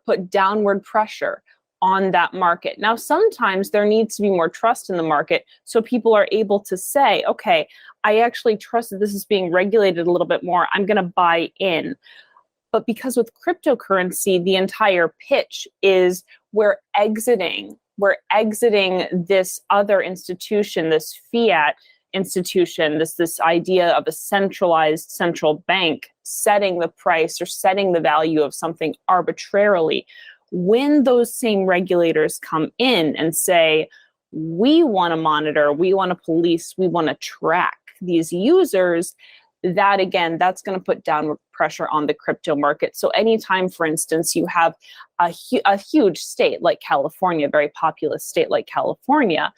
put downward pressure on that market. Now, sometimes there needs to be more trust in the market, so people are able to say, okay, I actually trust that this is being regulated a little bit more. I'm going to buy in. But because with cryptocurrency, the entire pitch is we're exiting this other institution, this fiat institution, this idea of a centralized central bank setting the price or setting the value of something arbitrarily. When those same regulators come in and say, we want to monitor, we want to police, we want to track these users, that again, that's going to put downward pressure on the crypto market. So anytime, for instance, you have a huge state like California, a very populous state like California,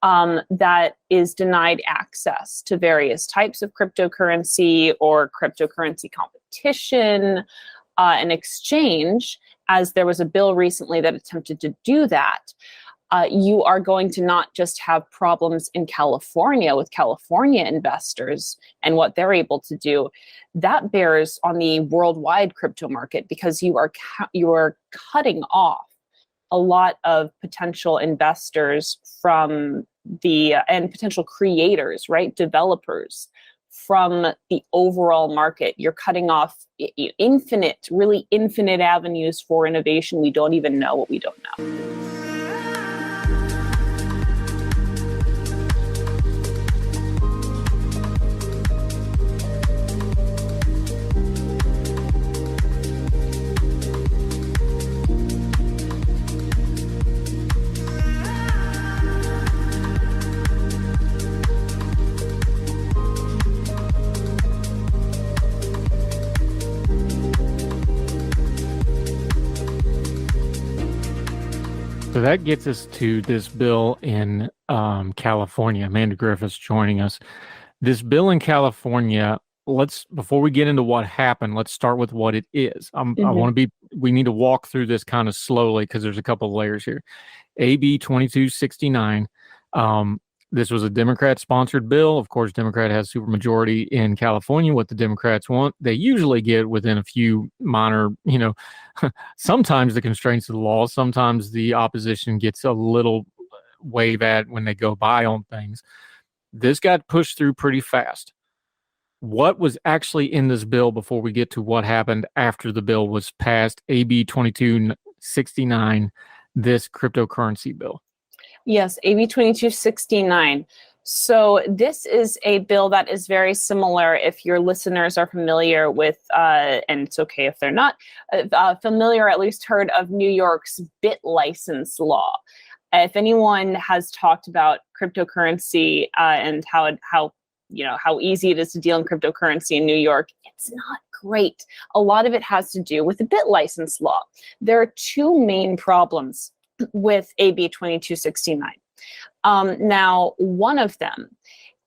that is denied access to various types of cryptocurrency or cryptocurrency competition and exchange, as there was a bill recently that attempted to do that, you are going to not just have problems in California with California investors and what they're able to do. That bears on the worldwide crypto market, because you are cutting off a lot of potential investors from and potential creators, right? Developers from the overall market. You're cutting off infinite avenues for innovation. We don't even know what we don't know. So that gets us to this bill in California. Amanda Griffiths joining us. This bill in California, before we get into what happened, let's start with what it is. We need to walk through this kind of slowly, because there's a couple of layers here. AB 2269. This was a Democrat-sponsored bill. Of course, Democrat has supermajority in California. What the Democrats want, they usually get within a few minor, sometimes the constraints of the law, sometimes the opposition gets a little wave at when they go by on things. This got pushed through pretty fast. What was actually in this bill before we get to what happened after the bill was passed, AB 2269, this cryptocurrency bill? Yes, AB 2269. So this is a bill that is very similar, if your listeners are familiar with, and it's okay if they're not, familiar, or at least heard of New York's bit license law. If anyone has talked about cryptocurrency and how how easy it is to deal in cryptocurrency in New York. It's not great. A lot of it has to do with the bit license law. There are two main problems with AB 2269. Now, one of them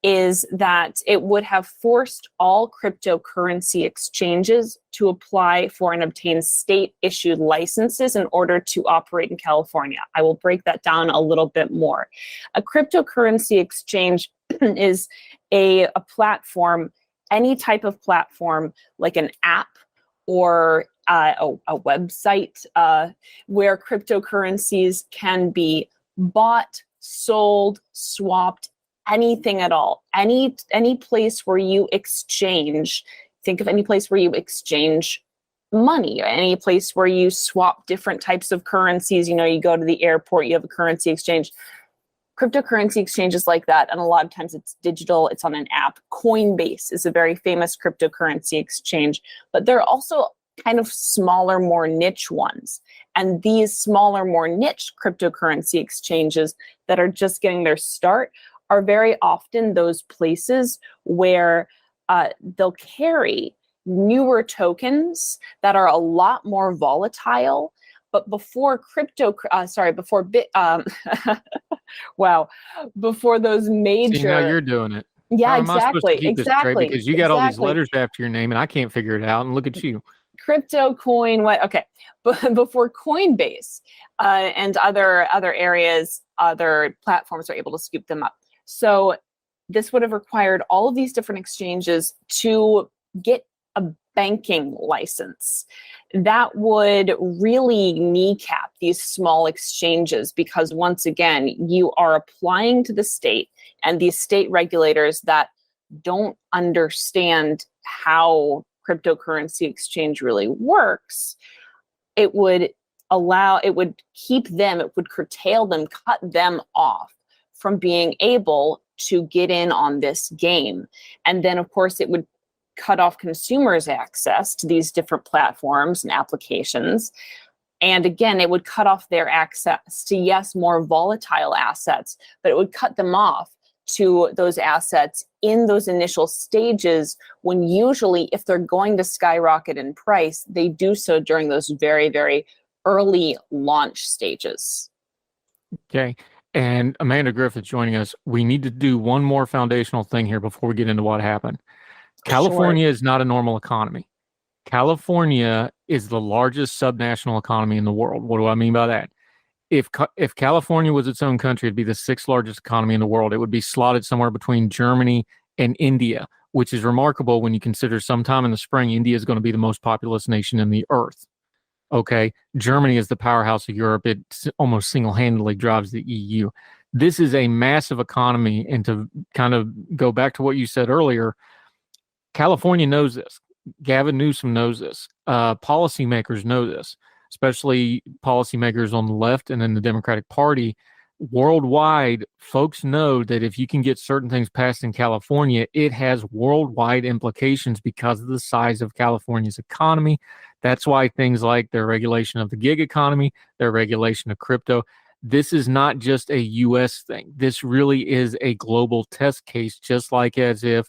is that it would have forced all cryptocurrency exchanges to apply for and obtain state-issued licenses in order to operate in California. I will break that down a little bit more. A cryptocurrency exchange is a platform, any type of platform, like an app or a website where cryptocurrencies can be bought, sold, swapped, anything at all. Any place where you exchange, think of any place where you exchange money, any place where you swap different types of currencies. You go to the airport, you have a currency exchange. Cryptocurrency exchanges like that, and a lot of times it's digital, it's on an app. Coinbase is a very famous cryptocurrency exchange, but there are also kind of smaller, more niche ones. And these smaller, more niche cryptocurrency exchanges that are just getting their start are very often those places where they'll carry newer tokens that are a lot more volatile. But before before those major. See, now you're doing it. Yeah, How am I supposed to exactly. keep this straight? Because you got all these letters after your name, and I can't figure it out. And look at you. Crypto coin, what? Okay, but before Coinbase and other areas, other platforms are able to scoop them up. So this would have required all of these different exchanges to get a banking license. That would really kneecap these small exchanges because, once again, you are applying to the state, and these state regulators that don't understand how cryptocurrency exchange really works, it would curtail them, cut them off from being able to get in on this game. And then, of course, it would cut off consumers' access to these different platforms and applications. And again, it would cut off their access to, yes, more volatile assets, but it would cut them off to those assets in those initial stages when usually, if they're going to skyrocket in price, they do so during those very, very early launch stages. Okay. And Amanda Griffiths joining us. We need to do one more foundational thing here before we get into what happened. California is not a normal economy. California is the largest subnational economy in the world. What do I mean by that? If California was its own country, it'd be the sixth largest economy in the world. It would be slotted somewhere between Germany and India, which is remarkable when you consider sometime in the spring, India is going to be the most populous nation in the earth. Okay, Germany is the powerhouse of Europe. It almost single-handedly drives the EU. This is a massive economy, and to kind of go back to what you said earlier, California knows this. Gavin Newsom knows this. Policymakers know this, especially policymakers on the left and in the Democratic Party. Worldwide, folks know that if you can get certain things passed in California, it has worldwide implications because of the size of California's economy. That's why things like their regulation of the gig economy, their regulation of crypto, this is not just a U.S. thing. This really is a global test case, just like as if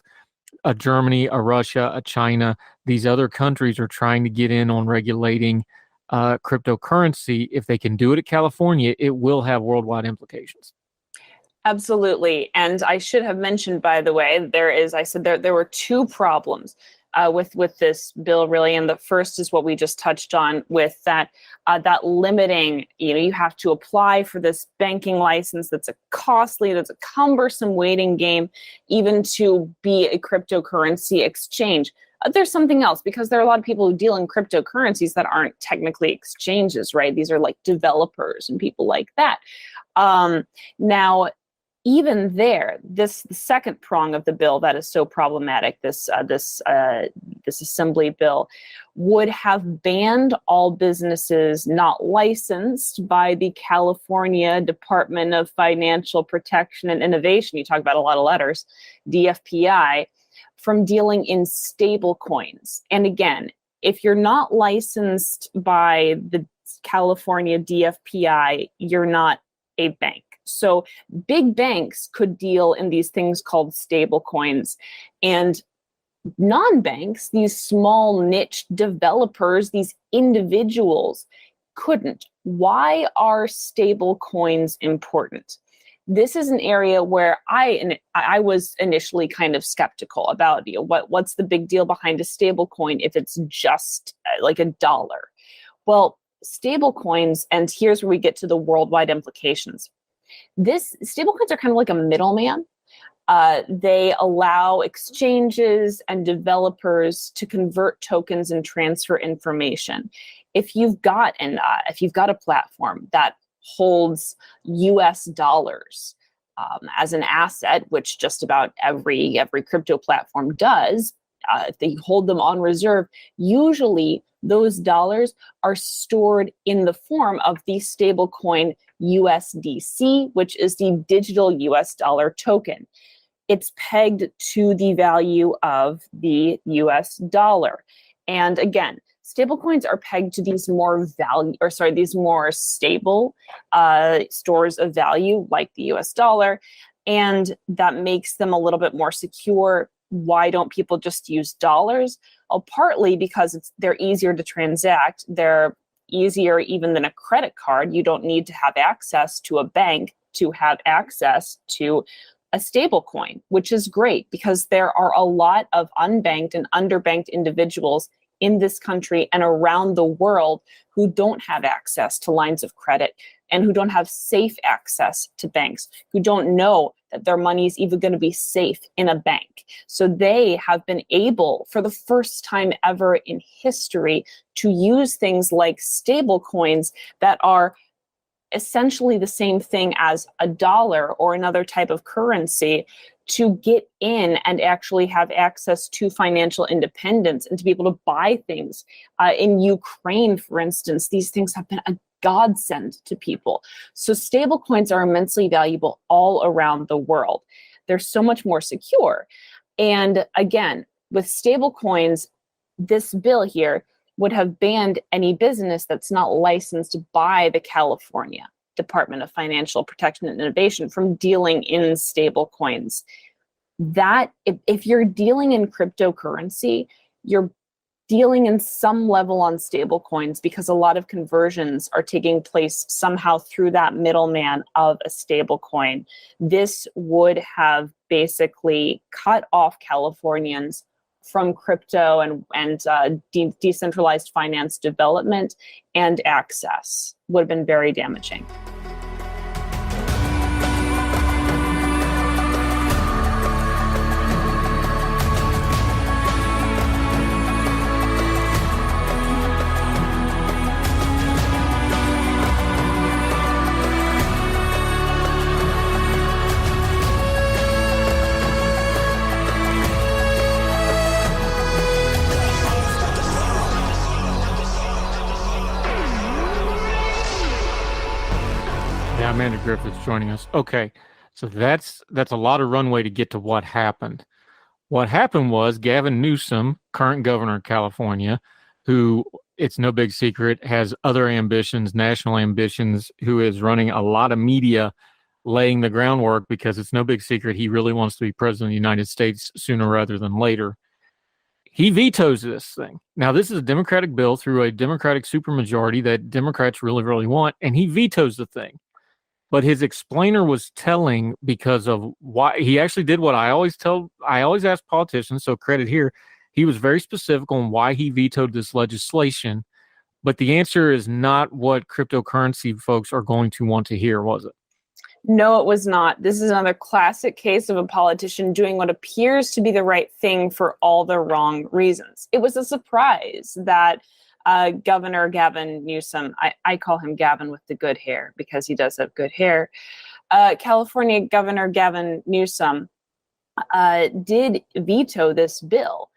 a Germany, a Russia, a China, these other countries are trying to get in on regulating cryptocurrency. If they can do it at California, it will have worldwide implications. Absolutely. And I should have mentioned, by the way, there were two problems with this bill, really. And the first is what we just touched on with that limiting, you have to apply for this banking license that's a cumbersome waiting game, even to be a cryptocurrency exchange. There's something else, because there are a lot of people who deal in cryptocurrencies that aren't technically exchanges, right? These are like developers and people like that. Now, even there, the second prong of the bill that is so problematic, this assembly bill, would have banned all businesses not licensed by the California Department of Financial Protection and Innovation. You talk about a lot of letters, DFPI, from dealing in stable coins. And again, if you're not licensed by the California DFPI, you're not a bank. So big banks could deal in these things called stable coins, and non-banks, these small niche developers, these individuals couldn't. Why are stable coins important? This is an area where I was initially kind of skeptical about, what's the big deal behind a stable coin if it's just like $1. Well, stable coins, and here's where we get to the worldwide implications. Stable coins are kind of like a middleman. They allow exchanges and developers to convert tokens and transfer information. If you've got a platform that holds US dollars as an asset, which just about every crypto platform does, if they hold them on reserve, usually those dollars are stored in the form of the stablecoin USDC, which is the digital US dollar token. It's pegged to the value of the US dollar. And again, stablecoins are pegged to these more stable stores of value like the US dollar, and that makes them a little bit more secure. Why don't people just use dollars? Well, partly because they're easier to transact. They're easier even than a credit card. You don't need to have access to a bank to have access to a stable coin, which is great because there are a lot of unbanked and underbanked individuals in this country and around the world who don't have access to lines of credit and who don't have safe access to banks, who don't know that their money is even going to be safe in a bank. So they have been able, for the first time ever in history, to use things like stable coins that are essentially the same thing as a dollar or another type of currency to get in and actually have access to financial independence and to be able to buy things. In Ukraine, for instance, these things have been a godsend to people. So stable coins are immensely valuable all around the world. They're so much more secure. And again, with stable coins, this bill here would have banned any business that's not licensed by the California Department of Financial Protection and Innovation from dealing in stable coins. That if you're dealing in cryptocurrency, you're dealing in some level on stable coins because a lot of conversions are taking place somehow through that middleman of a stable coin. This would have basically cut off Californians from crypto and decentralized finance development and access. Would have been very damaging. Amanda Griffiths joining us. Okay, so that's a lot of runway to get to what happened. What happened was Gavin Newsom, current governor of California, who, it's no big secret, has other ambitions, national ambitions, who is running a lot of media, laying the groundwork because it's no big secret he really wants to be president of the United States sooner rather than later. He vetoes this thing. Now, this is a Democratic bill through a Democratic supermajority that Democrats really, really want, and he vetoes the thing. But his explainer was telling because of why he actually did what I always ask politicians, so credit here. He was very specific on why he vetoed this legislation, but the answer is not what cryptocurrency folks are going to want to hear, was it? No, it was not. This is another classic case of a politician doing what appears to be the right thing for all the wrong reasons. It was a surprise that Governor Gavin Newsom, I call him Gavin with the good hair because he does have good hair. California Governor Gavin Newsom did veto this bill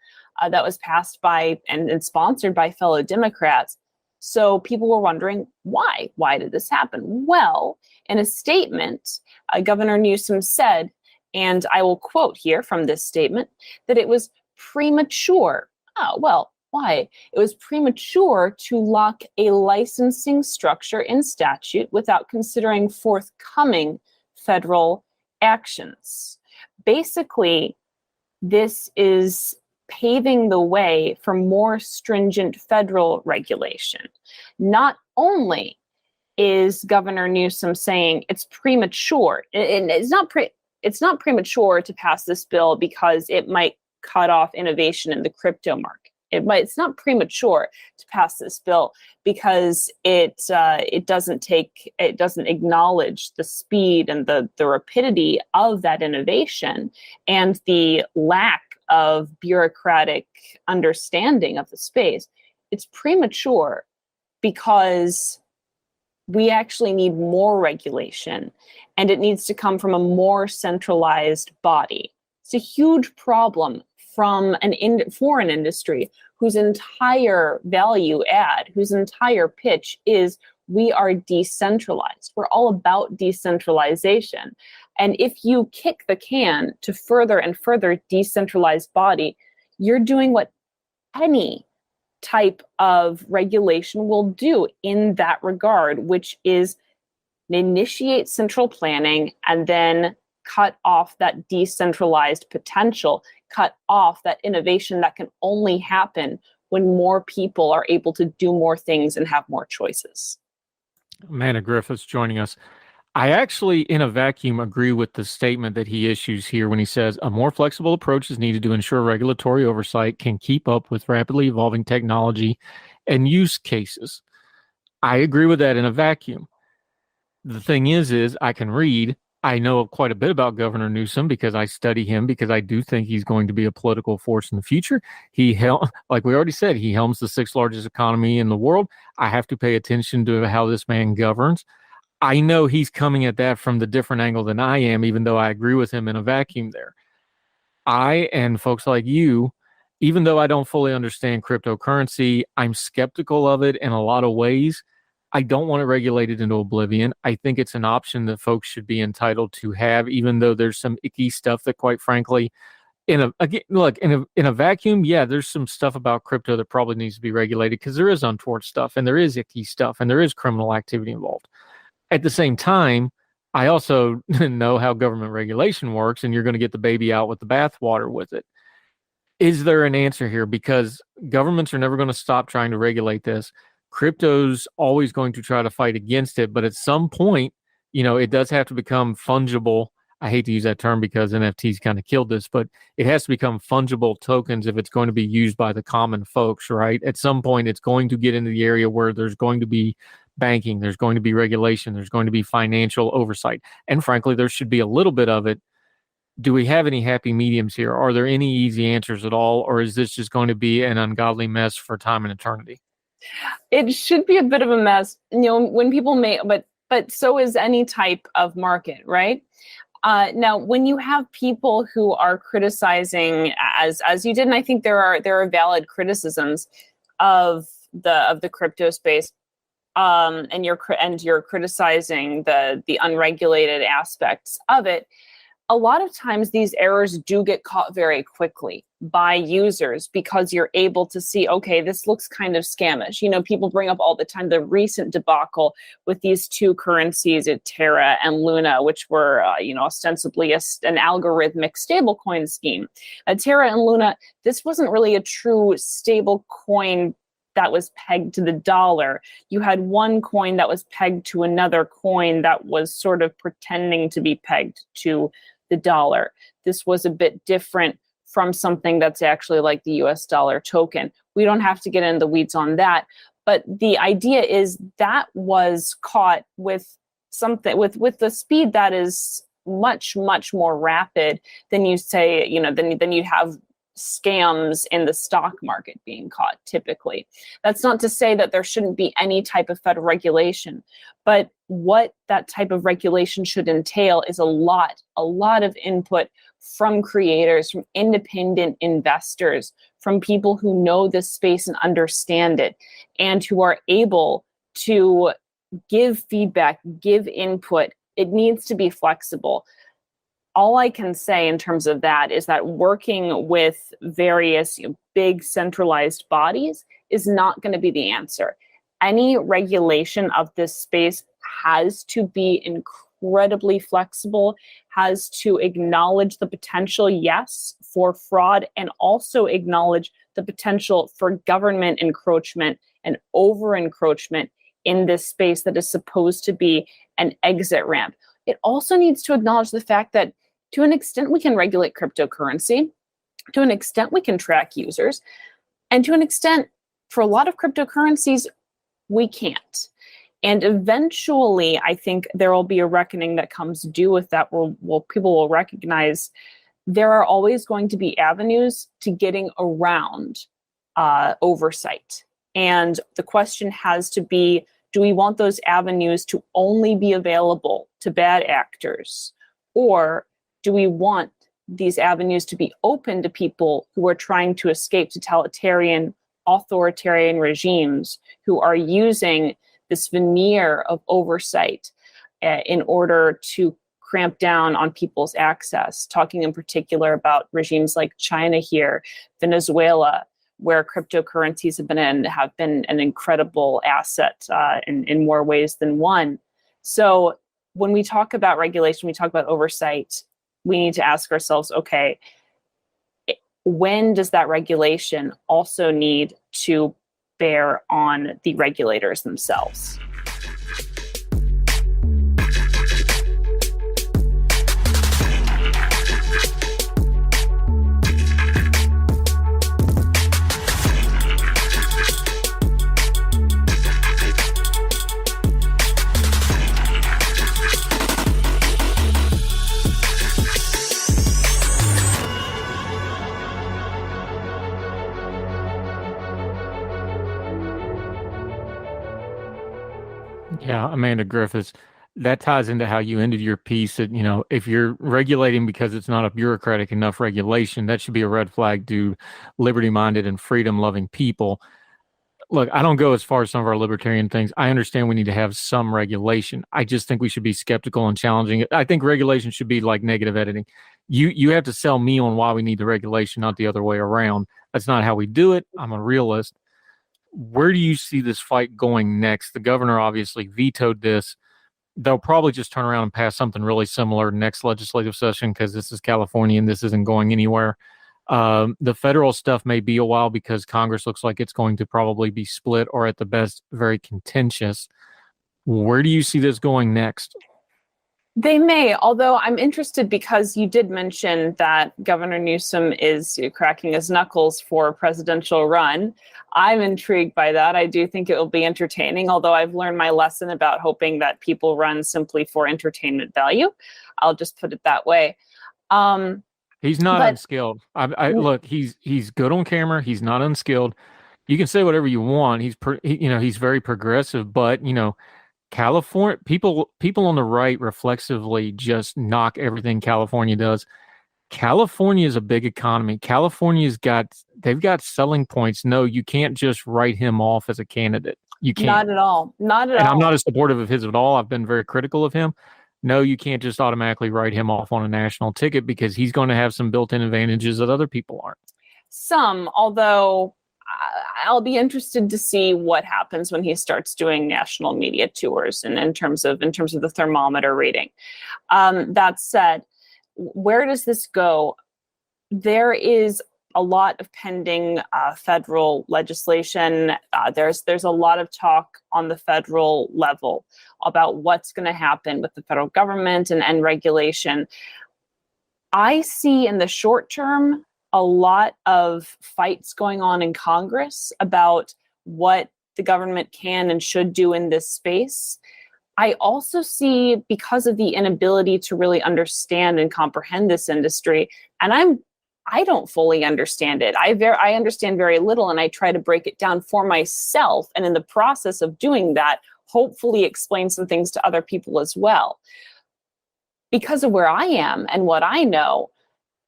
that was passed by and sponsored by fellow Democrats. So people were wondering why? Why did this happen? Well, in a statement, Governor Newsom said, and I will quote here from this statement, that it was premature. Oh, well, why? It was premature to lock a licensing structure in statute without considering forthcoming federal actions. Basically, this is paving the way for more stringent federal regulation. Not only is Governor Newsom saying it's premature, and it's not premature to pass this bill because it might cut off innovation in the crypto market. It's not premature to pass this bill because it doesn't acknowledge the speed and the rapidity of that innovation and the lack of bureaucratic understanding of the space. It's premature because we actually need more regulation, and it needs to come from a more centralized body. It's a huge problem from for an industry whose entire value add, whose entire pitch is we are decentralized. We're all about decentralization. And if you kick the can to further and further decentralized body, you're doing what any type of regulation will do in that regard, which is initiate central planning and then cut off that decentralized potential, cut off that innovation that can only happen when more people are able to do more things and have more choices. Amanda Griffiths joining us. I actually, in a vacuum, agree with the statement that he issues here when he says a more flexible approach is needed to ensure regulatory oversight can keep up with rapidly evolving technology and use cases. I agree with that in a vacuum. The thing is I can read. I know quite a bit about Governor Newsom because I study him, because I do think he's going to be a political force in the future. Like we already said, he helms the 6th largest economy in the world. I have to pay attention to how this man governs. I know he's coming at that from the different angle than I am, even though I agree with him in a vacuum there. I and folks like you, even though I don't fully understand cryptocurrency, I'm skeptical of it in a lot of ways. I don't want it regulated into oblivion. I think it's an option that folks should be entitled to have, even though there's some icky stuff that, quite frankly, in a vacuum, yeah, there's some stuff about crypto that probably needs to be regulated because there is untoward stuff and there is icky stuff and there is criminal activity involved. At the same time, I also know how government regulation works, and you're going to get the baby out with the bathwater with it. Is there an answer here? Because governments are never going to stop trying to regulate this. Crypto's always going to try to fight against it, but at some point, it does have to become fungible. I hate to use that term because NFTs kind of killed this, but it has to become fungible tokens if it's going to be used by the common folks, right? At some point, it's going to get into the area where there's going to be banking, there's going to be regulation, there's going to be financial oversight. And frankly, there should be a little bit of it. Do we have any happy mediums here? Are there any easy answers at all? Or is this just going to be an ungodly mess for time and eternity? It should be a bit of a mess, when people but so is any type of market, right? Now, when you have people who are criticizing, as you did, and I think there are valid criticisms of the crypto space, and you're criticizing the unregulated aspects of it. A lot of times these errors do get caught very quickly by users because you're able to see, okay, this looks kind of scamish. People bring up all the time the recent debacle with these two currencies, Terra and Luna, which were, ostensibly an algorithmic stablecoin scheme. Terra and Luna, this wasn't really a true stablecoin that was pegged to the dollar. You had one coin that was pegged to another coin that was sort of pretending to be pegged to the dollar. This was a bit different from something that's actually like the US dollar token. We don't have to get into the weeds on that, but the idea is that was caught with something with the speed that is much, much more rapid than you say, than you'd have scams in the stock market being caught typically. That's not to say that there shouldn't be any type of federal regulation, but what that type of regulation should entail is a lot of input from creators, from independent investors, from people who know this space and understand it, and who are able to give feedback, give input. It needs to be flexible. All I can say in terms of that is that working with various big centralized bodies is not going to be the answer. Any regulation of this space has to be incredibly flexible, has to acknowledge the potential, yes, for fraud, and also acknowledge the potential for government encroachment and over encroachment in this space that is supposed to be an exit ramp. It also needs to acknowledge the fact that to an extent we can regulate cryptocurrency, to an extent we can track users, and to an extent, for a lot of cryptocurrencies, we can't. And eventually, I think there will be a reckoning that comes due with that, where people will recognize there are always going to be avenues to getting around oversight. And the question has to be, do we want those avenues to only be available to bad actors? Or do we want these avenues to be open to people who are trying to escape totalitarian, authoritarian regimes who are using this veneer of oversight in order to cramp down on people's access, talking in particular about regimes like China here, Venezuela, where cryptocurrencies have been an incredible asset in more ways than one. So when we talk about regulation, we talk about oversight, we need to ask ourselves, okay, when does that regulation also need to bear on the regulators themselves? Yeah, Amanda Griffiths, that ties into how you ended your piece that, if you're regulating because it's not a bureaucratic enough regulation, that should be a red flag to liberty-minded and freedom-loving people. Look, I don't go as far as some of our libertarian things. I understand we need to have some regulation. I just think we should be skeptical and challenging it. I think regulation should be like negative editing. You have to sell me on why we need the regulation, not the other way around. That's not how we do it. I'm a realist. Where do you see this fight going next? The governor obviously vetoed this. They'll probably just turn around and pass something really similar next legislative session because this is California and this isn't going anywhere. The federal stuff may be a while because Congress looks like it's going to probably be split or at the best very contentious. Where do you see this going next? They may, although I'm interested because you did mention that Governor Newsom is cracking his knuckles for a presidential run. I'm intrigued by that. I do think it will be entertaining, although I've learned my lesson about hoping that people run simply for entertainment value. I'll just put it that way. He's not unskilled. Look, he's good on camera. He's not unskilled. You can say whatever you want. He's very progressive, but California people on the right reflexively just knock everything California does. California is a big economy. They've got selling points. No, you can't just write him off as a candidate. You can't. Not at all. Not at all. And I'm not as supportive of his at all. I've been very critical of him. No, you can't just automatically write him off on a national ticket because he's going to have some built-in advantages that other people aren't. Some, although I'll be interested to see what happens when he starts doing national media tours and in terms of the thermometer reading. That said, where does this go? There is a lot of pending federal legislation. There's a lot of talk on the federal level about what's going to happen with the federal government and regulation. I see in the short term a lot of fights going on in Congress about what the government can and should do in this space. I also see, because of the inability to really understand and comprehend this industry, and I don't fully understand it. I understand very little, and I try to break it down for myself, and in the process of doing that, hopefully explain some things to other people as well. Because of where I am and what I know,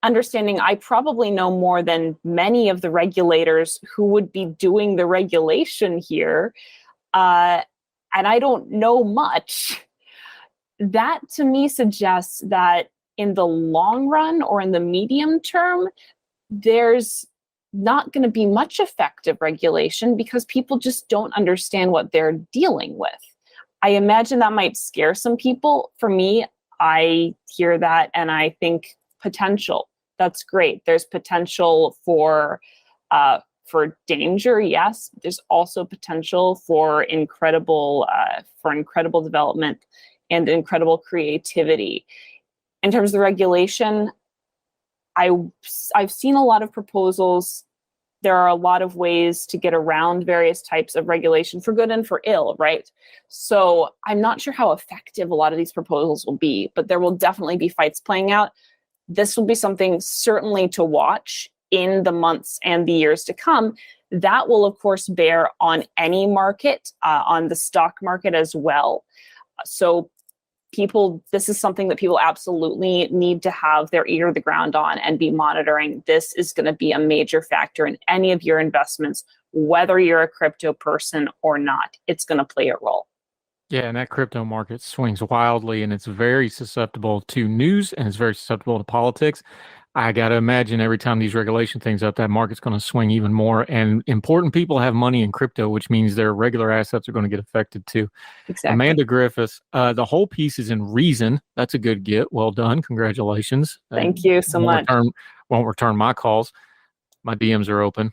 understanding I probably know more than many of the regulators who would be doing the regulation here, and I don't know much. That to me suggests that in the long run or in the medium term, there's not going to be much effective regulation because people just don't understand what they're dealing with. I imagine that might scare some people. For me, I hear that and I think potential. That's great. There's potential for danger, yes. There's also potential for incredible development and incredible creativity. In terms of the regulation, I've seen a lot of proposals. There are a lot of ways to get around various types of regulation for good and for ill, right? So I'm not sure how effective a lot of these proposals will be, but there will definitely be fights playing out. This will be something certainly to watch in the months and the years to come. That will, of course, bear on any market, on the stock market as well. So this is something that people absolutely need to have their ear to the ground on and be monitoring. This is going to be a major factor in any of your investments, whether you're a crypto person or not. It's going to play a role. Yeah, and that crypto market swings wildly, and it's very susceptible to news, and it's very susceptible to politics. I got to imagine every time these regulation things up, that market's going to swing even more. And important people have money in crypto, which means their regular assets are going to get affected too. Exactly. Amanda Griffiths, the whole piece is in Reason. That's a good get. Well done. Congratulations. Thank you so much. Won't return my calls. My DMs are open.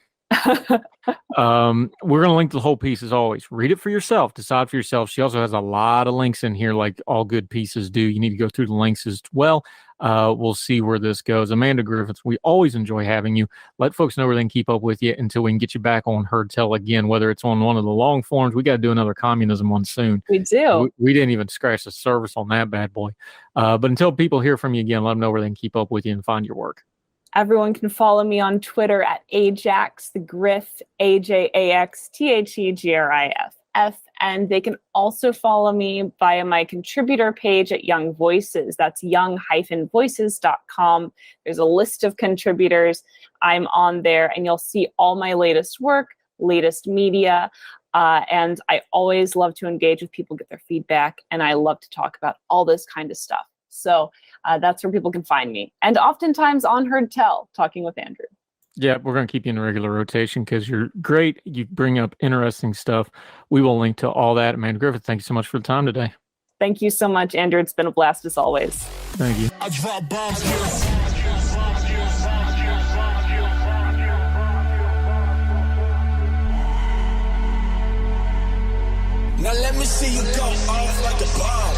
We're going to link the whole piece as always. Read it for yourself. Decide for yourself. She also has a lot of links in here, like all good pieces do. You need to go through the links as well. We'll see where this goes. Amanda Griffiths, we always enjoy having you. Let folks know where they can keep up with you until we can get you back on Heard Tell again, whether it's on one of the long forms. We got to do another communism one soon. We do. We didn't even scratch the surface on that bad boy. But until people hear from you again, let them know where they can keep up with you and find your work. Everyone can follow me on Twitter at Ajax the Griff, AJAXTHEGRIFF. And they can also follow me via my contributor page at Young Voices. That's young-voices.com. There's a list of contributors. I'm on there, and you'll see all my latest work, latest media. And I always love to engage with people, get their feedback, and I love to talk about all this kind of stuff. So that's where people can find me. And oftentimes on Heard Tell, talking with Andrew. Yeah, we're going to keep you in a regular rotation because you're great. You bring up interesting stuff. We will link to all that. Amanda Griffith, thank you so much for the time today. Thank you so much, Andrew. It's been a blast as always. Thank you. I drop bombs here. Now let me see you go off like a bomb.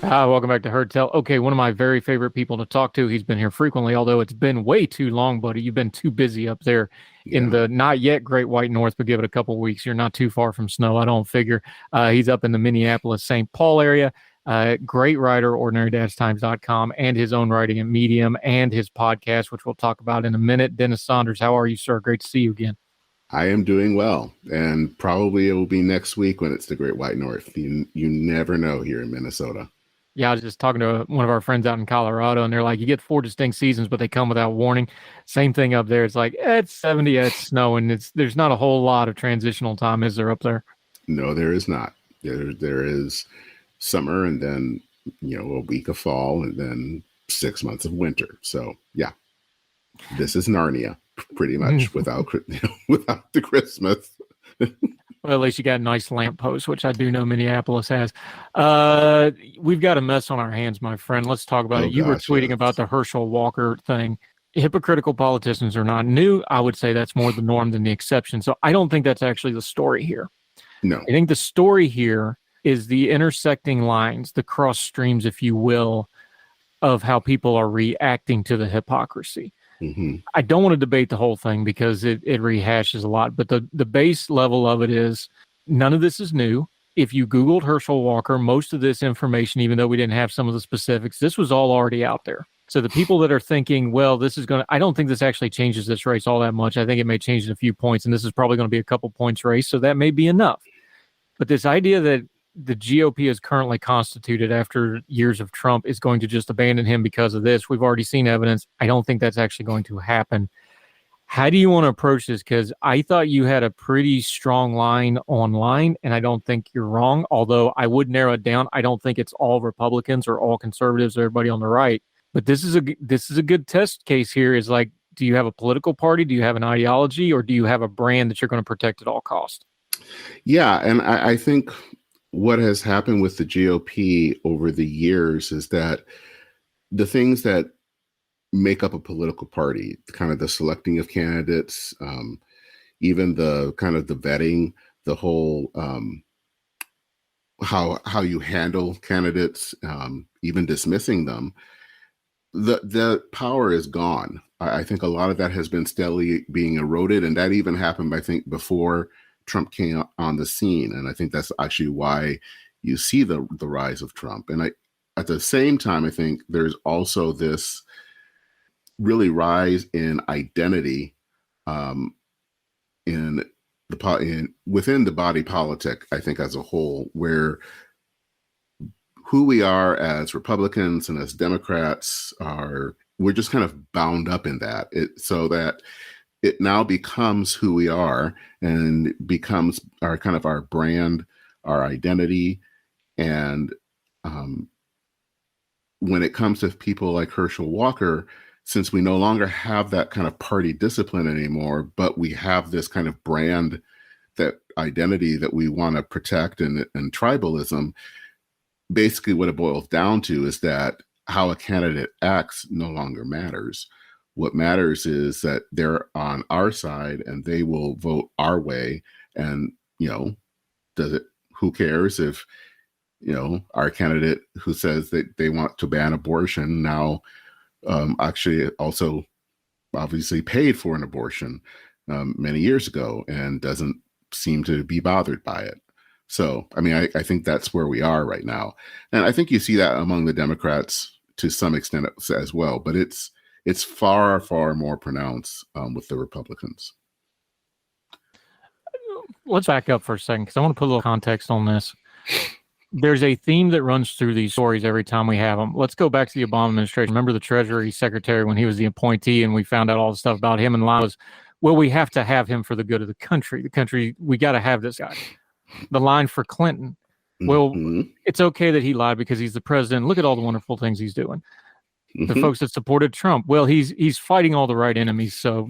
Welcome back to Heard Tell. Okay, one of my very favorite people to talk to. He's been here frequently, although it's been way too long, buddy. You've been too busy up there in the not yet Great White North, but give it a couple of weeks. You're not too far from snow, I don't figure. He's up in the Minneapolis, St. Paul area. Great writer, OrdinaryDadsTimes.com, and his own writing at Medium, and his podcast, which we'll talk about in a minute. Dennis Saunders, how are you, sir? Great to see you again. I am doing well, and probably it will be next week when it's the Great White North. You never know here in Minnesota. Yeah, I was just talking to one of our friends out in Colorado, and they're like, you get 4 distinct seasons, but they come without warning. Same thing up there. It's like, it's 70, it's snowing. There's not a whole lot of transitional time, is there, up there? No, there is not. There is summer, and then, a week of fall, and then 6 months of winter. So, yeah, this is Narnia, pretty much, without the Christmas. Well, at least you got a nice lamppost, which I do know Minneapolis has. We've got a mess on our hands, my friend. Let's talk about it. You were tweeting about the Herschel Walker thing. Hypocritical politicians are not new. I would say that's more the norm than the exception. So I don't think that's actually the story here. No. I think the story here is the intersecting lines, the cross streams, if you will, of how people are reacting to the hypocrisy. Mm-hmm. I don't want to debate the whole thing because it rehashes a lot, but the base level of it is none of this is new. If you Googled Herschel Walker, most of this information, even though we didn't have some of the specifics, this was all already out there. So the people that are thinking, well, this is going to, I don't think this actually changes this race all that much. I think it may change it a few points, and this is probably going to be a couple points race, so that may be enough. But this idea that the GOP is currently constituted after years of Trump is going to just abandon him because of this. We've already seen evidence. I don't think that's actually going to happen. How do you want to approach this? Because I thought you had a pretty strong line online, and I don't think you're wrong. Although I would narrow it down. I don't think it's all Republicans or all conservatives or everybody on the right. But this is a good test case here. Is like, do you have a political party? Do you have an ideology? Or do you have a brand that you're going to protect at all costs? Yeah, and I think what has happened with the GOP over the years is that the things that make up a political party, kind of the selecting of candidates, even the kind of the vetting, the whole how you handle candidates, even dismissing them, the power is gone. I think a lot of that has been steadily being eroded, and that even happened, I think, before Trump came on the scene. And I think that's actually why you see the rise of Trump. And at the same time, I think there's also this really rise in identity within the body politic, I think, as a whole, where who we are as Republicans and as Democrats we're just kind of bound up in that, so that it now becomes who we are and becomes our kind of our brand, our identity. And when it comes to people like Herschel Walker, since we no longer have that kind of party discipline anymore, but we have this kind of brand, that identity that we want to protect, and tribalism, basically what it boils down to is that how a candidate acts no longer matters. What matters is that they're on our side and they will vote our way. And, who cares if, our candidate who says that they want to ban abortion now actually also obviously paid for an abortion many years ago and doesn't seem to be bothered by it. So, I mean, I think that's where we are right now. And I think you see that among the Democrats to some extent as well, but it's far, far more pronounced with the Republicans. Let's back up for a second, because I want to put a little context on this. There's a theme that runs through these stories every time we have them. Let's go back to the Obama administration. Remember the Treasury Secretary when he was the appointee and we found out all the stuff about him, and the line was, well, we have to have him for the good of the country. We got to have this guy. The line for Clinton, well, it's okay that he lied because he's the president. Look at all the wonderful things he's doing. The folks that supported Trump, well, he's fighting all the right enemies. So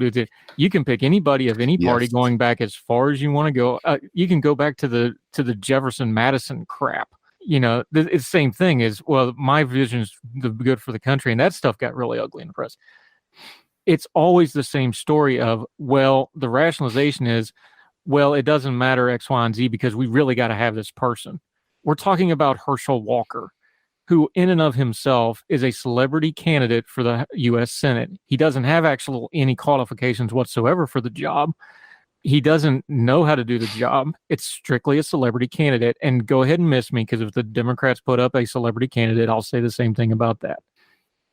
you can pick anybody of any party, going back as far as you want to go. You can go back to the Jefferson Madison crap. It's the same thing as, well, my vision is the good for the country, and that stuff got really ugly in the press. It's always the same story of, well, the rationalization is, well, it doesn't matter X, Y, and Z because we really got to have this person. We're talking about Herschel Walker, who in and of himself is a celebrity candidate for the U.S. Senate. He doesn't have any qualifications whatsoever for the job. He doesn't know how to do the job. It's strictly a celebrity candidate. And go ahead and miss me, because if the Democrats put up a celebrity candidate, I'll say the same thing about that.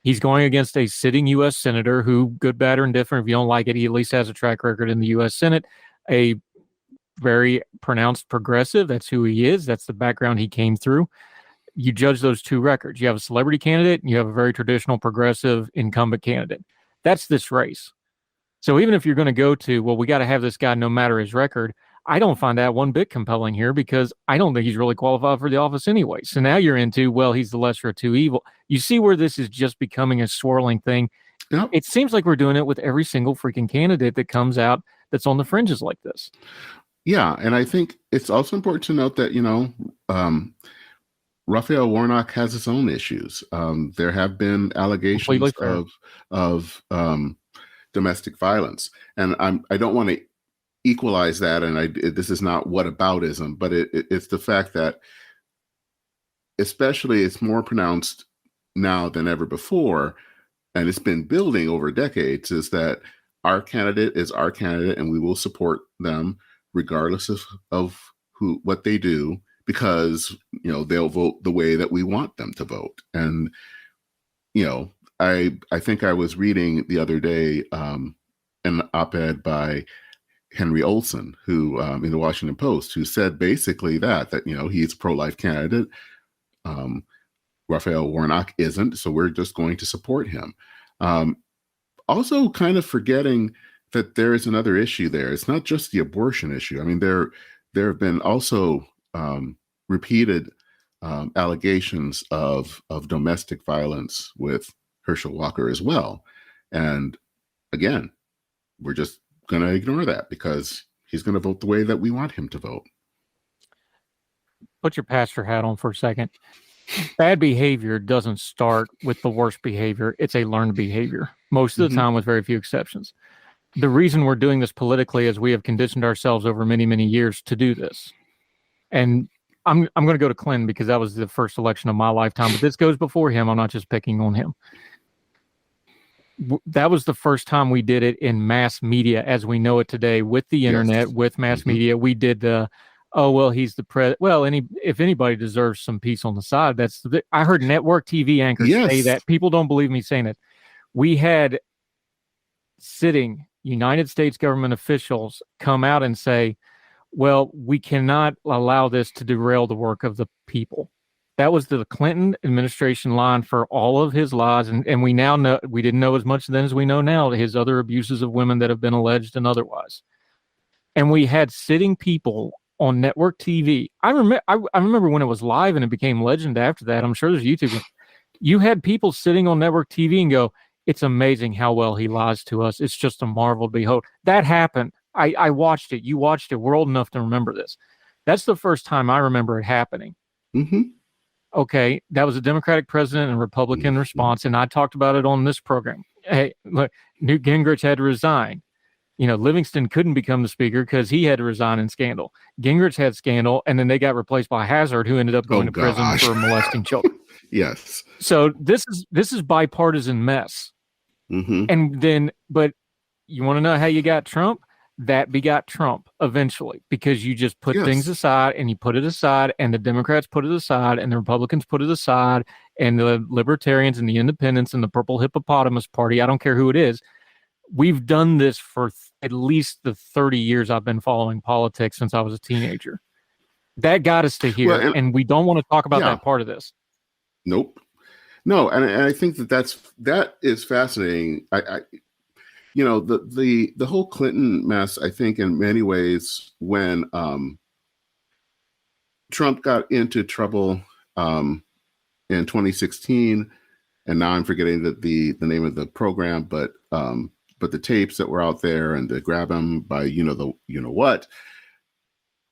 He's going against a sitting U.S. senator who, good, bad, or indifferent, if you don't like it, he at least has a track record in the U.S. Senate, a very pronounced progressive. That's who he is. That's the background he came through. You judge those two records. You have a celebrity candidate and you have a very traditional progressive incumbent candidate. That's this race. So even if you're going to go to, well, we got to have this guy no matter his record, I don't find that one bit compelling here, because I don't think he's really qualified for the office anyway. So now you're into, well, he's the lesser of two evil. You see where this is just becoming a swirling thing. Yep. It seems like we're doing it with every single freaking candidate that comes out that's on the fringes like this. Yeah, and I think it's also important to note that, Raphael Warnock has his own issues. There have been allegations of domestic violence, and I don't want to equalize that. And this is not whataboutism, but it's the fact that, especially, it's more pronounced now than ever before, and it's been building over decades, is that our candidate is our candidate, and we will support them regardless of what they do, because they'll vote the way that we want them to vote. And I think I was reading the other day an op-ed by Henry Olson, who in the Washington Post, who said basically that he's a pro-life candidate. Raphael Warnock isn't, so we're just going to support him. Also kind of forgetting that there is another issue there. It's not just the abortion issue. I mean, there have been also repeated allegations of domestic violence with Herschel Walker as well. And again, we're just going to ignore that because he's going to vote the way that we want him to vote. Put your pastor hat on for a second. Bad behavior doesn't start with the worst behavior. It's a learned behavior, most of the time, with very few exceptions. The reason we're doing this politically is we have conditioned ourselves over many, many years to do this. And I'm going to go to Clinton because that was the first election of my lifetime, but this goes before him. I'm not just picking on him. That was the first time we did it in mass media as we know it today, with the internet, with mass media. We did the, oh, well, he's the president. Well, if anybody deserves some peace on the side, I heard network TV anchors say that. People don't believe me saying it. We had sitting United States government officials come out and say, well, we cannot allow this to derail the work of the people. That was the Clinton administration line for all of his lies. And we now know, we didn't know as much then as we know now, his other abuses of women that have been alleged and otherwise. And we had sitting people on network TV. I remember when it was live and it became legend after that. I'm sure there's YouTube. You had people sitting on network TV and go, it's amazing how well he lies to us. It's just a marvel to behold. That happened. I watched it. You watched it. We're old enough to remember this. That's the first time I remember it happening. Okay, that was a Democratic president and Republican response, and I talked about it on this program. Hey, look, Newt Gingrich had to resign. You know, Livingston couldn't become the speaker because he had to resign in scandal. Gingrich had scandal, and then they got replaced by Hazard, who ended up going to prison for molesting children. Yes. So this is bipartisan mess. And then, but you want to know how you got Trump? That begot Trump eventually, because you just put things aside and you put it aside, and the Democrats put it aside and the Republicans put it aside, and the libertarians and the independents and the purple hippopotamus party, I don't care who it is. We've done this for at least the 30 years I've been following politics since I was a teenager. That got us to here, well, and we don't want to talk about that part of this. Nope. No, and I think that is fascinating. You know, the whole Clinton mess, I think in many ways, when Trump got into trouble in 2016, and now I'm forgetting the name of the program, but the tapes that were out there and the grab him by you know what,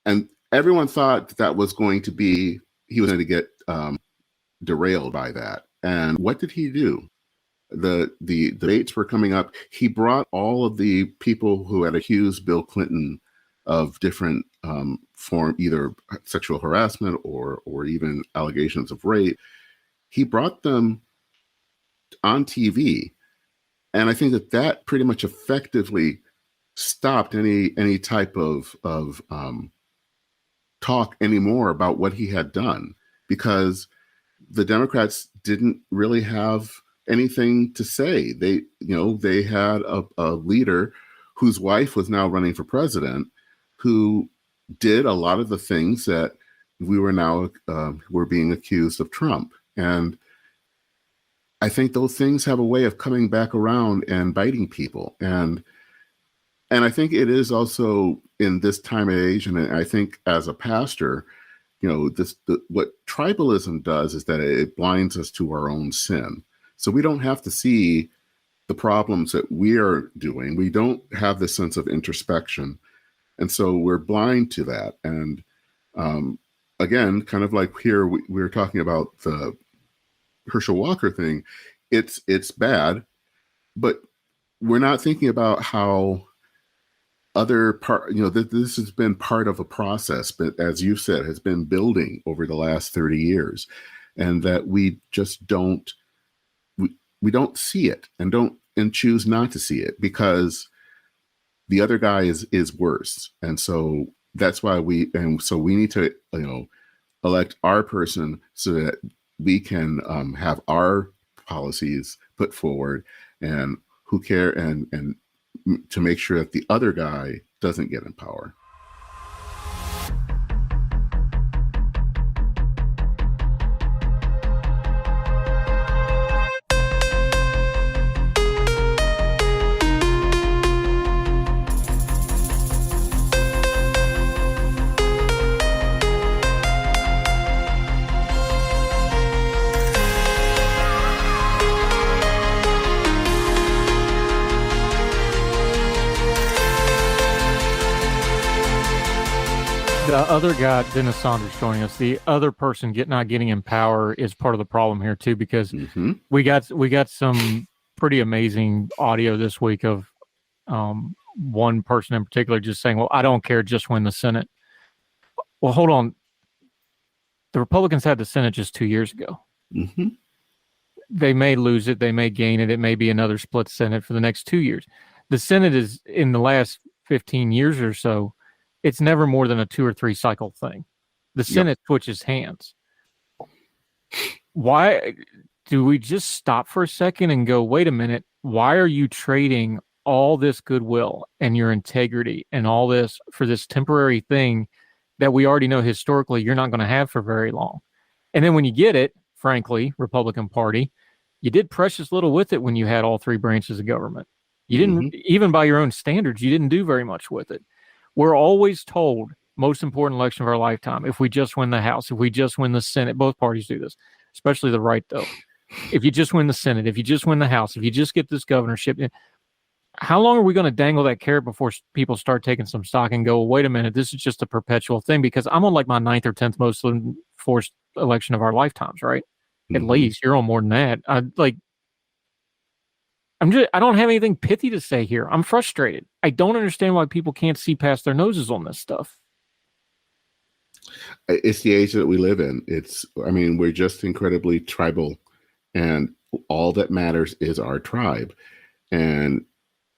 and everyone thought that was going to be, he was going to get derailed by that. And what did he do? The debates were coming up. He brought all of the people who had accused Bill Clinton of different form, either sexual harassment or even allegations of rape. He brought them on TV, and I think that pretty much effectively stopped any type of talk anymore about what he had done, because the Democrats didn't really have anything to say. They had a leader whose wife was now running for president, who did a lot of the things that we were now were being accused of Trump. And I think those things have a way of coming back around and biting people. And I think it is also in this time of age, and I think as a pastor, you know, what tribalism does is that it blinds us to our own sin. So we don't have to see the problems that we are doing. We don't have this sense of introspection. And so we're blind to that. And again, kind of like here, we were talking about the Herschel Walker thing. It's bad, but we're not thinking about how other part, this has been part of a process, but as you said, has been building over the last 30 years, and that we just don't see it and choose not to see it because the other guy is worse. And so that's why we need to, elect our person so that we can have our policies put forward and who care and to make sure that the other guy doesn't get in power. the other guy, Dennis Saunders, joining us. The other person not getting in power is part of the problem here too, because we got some pretty amazing audio this week of one person in particular just saying, "Well, I don't care, just win the Senate." Well, hold on. The Republicans had the Senate just 2 years ago. They may lose it, they may gain it. It may be another split Senate for the next 2 years. The Senate is, in the last 15 years or so, it's never more than a 2 or 3 cycle thing. The Senate switches hands. Why do we just stop for a second and go, wait a minute, why are you trading all this goodwill and your integrity and all this for this temporary thing that we already know historically you're not going to have for very long? And then when you get it, frankly, Republican Party, you did precious little with it when you had all 3 branches of government. You didn't, even by your own standards, you didn't do very much with it. We're always told, most important election of our lifetime, if we just win the House, if we just win the Senate, both parties do this, especially the right, though. If you just win the Senate, if you just win the House, if you just get this governorship, how long are we going to dangle that carrot before people start taking some stock and go, well, wait a minute, this is just a perpetual thing? Because I'm on like my 9th or 10th most forced election of our lifetimes, right? At least you're on more than that. I don't have anything pithy to say here. I'm frustrated. I don't understand why people can't see past their noses on this stuff. It's the age that we live in. We're just incredibly tribal, and all that matters is our tribe. And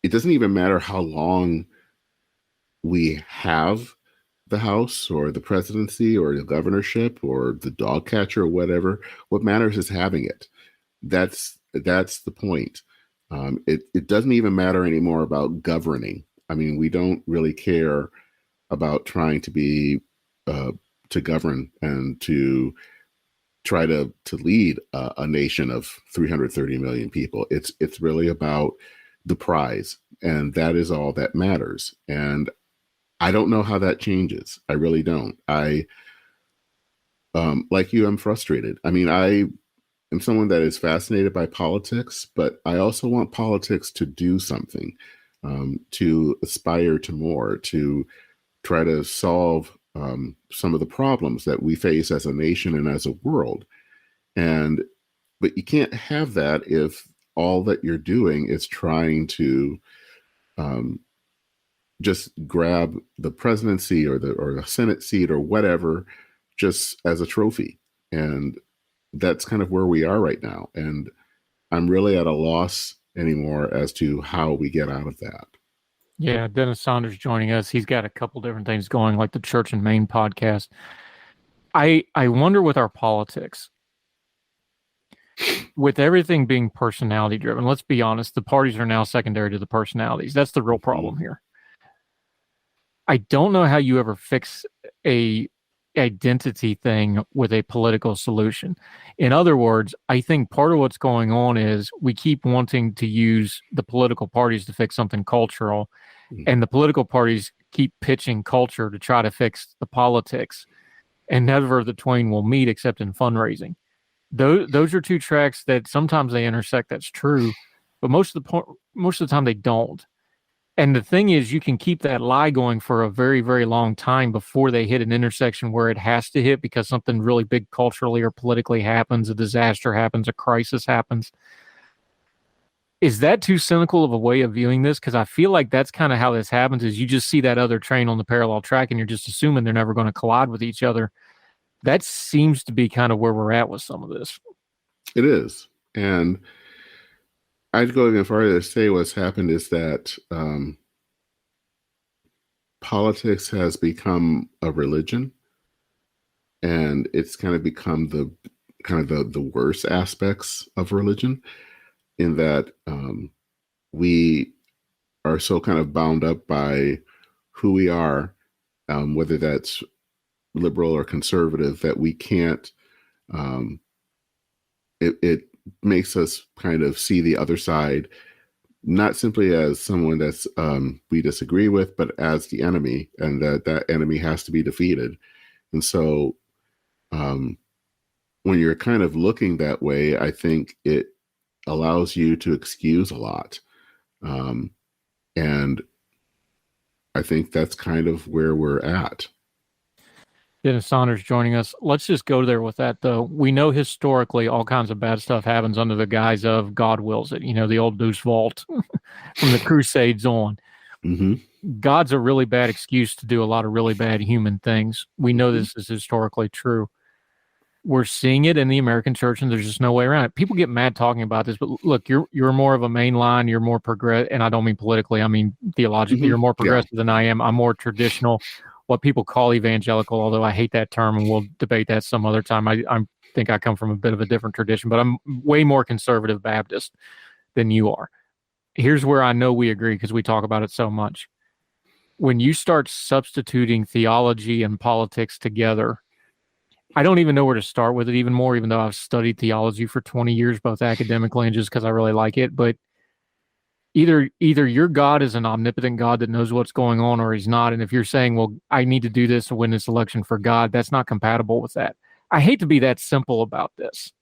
it doesn't even matter how long we have the House or the presidency or the governorship or the dog catcher or whatever. What matters is having it. That's the point. It doesn't even matter anymore about governing. We don't really care about trying to be to govern and to try to lead a nation of 330 million people. It's really about the prize, and that is all that matters. And I don't know how that changes. I really don't. Like you, I'm frustrated. I am someone that is fascinated by politics, but I also want politics to do something, to aspire to more, to try to solve some of the problems that we face as a nation and as a world. But you can't have that if all that you're doing is trying to just grab the presidency or the Senate seat or whatever just as a trophy. And that's kind of where we are right now. And I'm really at a loss anymore as to how we get out of that. Yeah, Dennis Saunders joining us. He's got a couple different things going, like the Church and Maine podcast. I wonder with our politics, with everything being personality driven, let's be honest, the parties are now secondary to the personalities. That's the real problem here. I don't know how you ever fix a identity thing with a political solution. In other words, I think part of what's going on is we keep wanting to use the political parties to fix something cultural, and the political parties keep pitching culture to try to fix the politics, and never the twain will meet except in fundraising. Those are two tracks that sometimes they intersect. That's true, but most of the time they don't. And the thing is, you can keep that lie going for a very, very long time before they hit an intersection where it has to hit because something really big culturally or politically happens, a disaster happens, a crisis happens. Is that too cynical of a way of viewing this? Because I feel like that's kind of how this happens, is you just see that other train on the parallel track and you're just assuming they're never going to collide with each other. That seems to be kind of where we're at with some of this. It is. And I'd go even farther to say what's happened is that politics has become a religion, and it's kind of become the worst aspects of religion, in that we are so kind of bound up by who we are, whether that's liberal or conservative, that we can't. It makes us kind of see the other side, not simply as someone that's we disagree with, but as the enemy, and that enemy has to be defeated. And so when you're kind of looking that way, I think it allows you to excuse a lot. And I think that's kind of where we're at. Dennis Saunders joining us. Let's just go there with that, though. We know historically all kinds of bad stuff happens under the guise of God wills it. The old Deuce Vault from the Crusades on. Mm-hmm. God's a really bad excuse to do a lot of really bad human things. We know this is historically true. We're seeing it in the American church, and there's just no way around it. People get mad talking about this, but look, you're more of a mainline, you're more progressive, and I don't mean politically, I mean theologically. You're more progressive than I am. I'm more traditional, what people call evangelical, although I hate that term, and we'll debate that some other time. I think I come from a bit of a different tradition, but I'm way more conservative Baptist than you are. Here's where I know we agree because we talk about it so much. When you start substituting theology and politics together, I don't even know where to start with it even more, even though I've studied theology for 20 years, both academically and just because I really like it. But either your God is an omnipotent God that knows what's going on, or he's not. And if you're saying, well, I need to do this to win this election for God, that's not compatible with that. I hate to be that simple about this,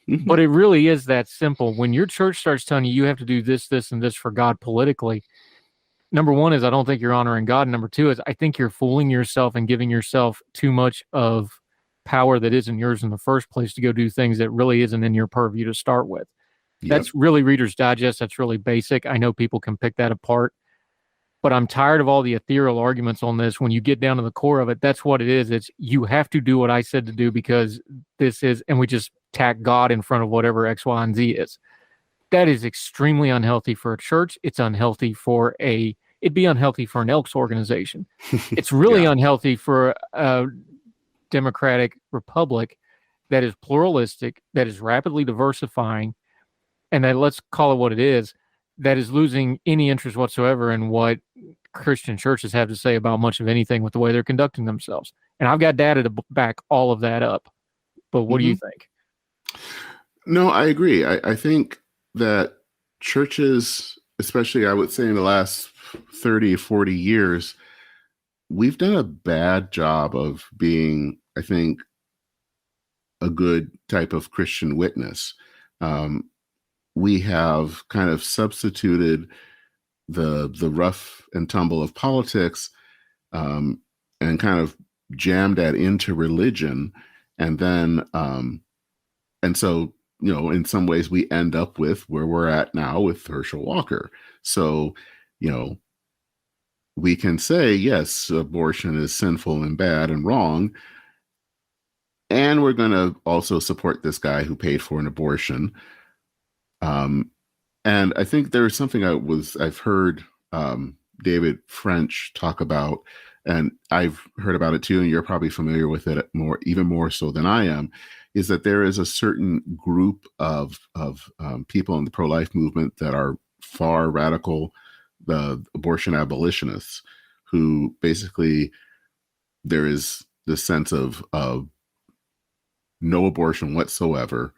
but it really is that simple. When your church starts telling you have to do this, this, and this for God politically, number one is I don't think you're honoring God. Number two is I think you're fooling yourself and giving yourself too much of power that isn't yours in the first place to go do things that really isn't in your purview to start with. Yep. That's really Reader's Digest. That's really basic. I know people can pick that apart, but I'm tired of all the ethereal arguments on this. When you get down to the core of it, that's what it is. It's you have to do what I said to do because this is, and we just tack God in front of whatever X, Y, and Z is. That is extremely unhealthy for a church. It's unhealthy for it'd be unhealthy for an Elks organization. It's really unhealthy for a democratic republic that is pluralistic, that is rapidly diversifying, and that, let's call it what it is, that is losing any interest whatsoever in what Christian churches have to say about much of anything with the way they're conducting themselves. And I've got data to back all of that up. But what do you think? No, I agree. I think that churches, especially I would say in the last 30, 40 years, we've done a bad job of being, I think, a good type of Christian witness. We have kind of substituted the rough and tumble of politics and kind of jammed that into religion. And then, and so, in some ways we end up with where we're at now with Herschel Walker. So, we can say, yes, abortion is sinful and bad and wrong. And we're going to also support this guy who paid for an abortion. And I think there's something I've heard David French talk about, and I've heard about it too, and you're probably familiar with it even more so than I am, is that there is a certain group of people in the pro-life movement that are far radical, the abortion abolitionists, who basically there is this sense of no abortion whatsoever,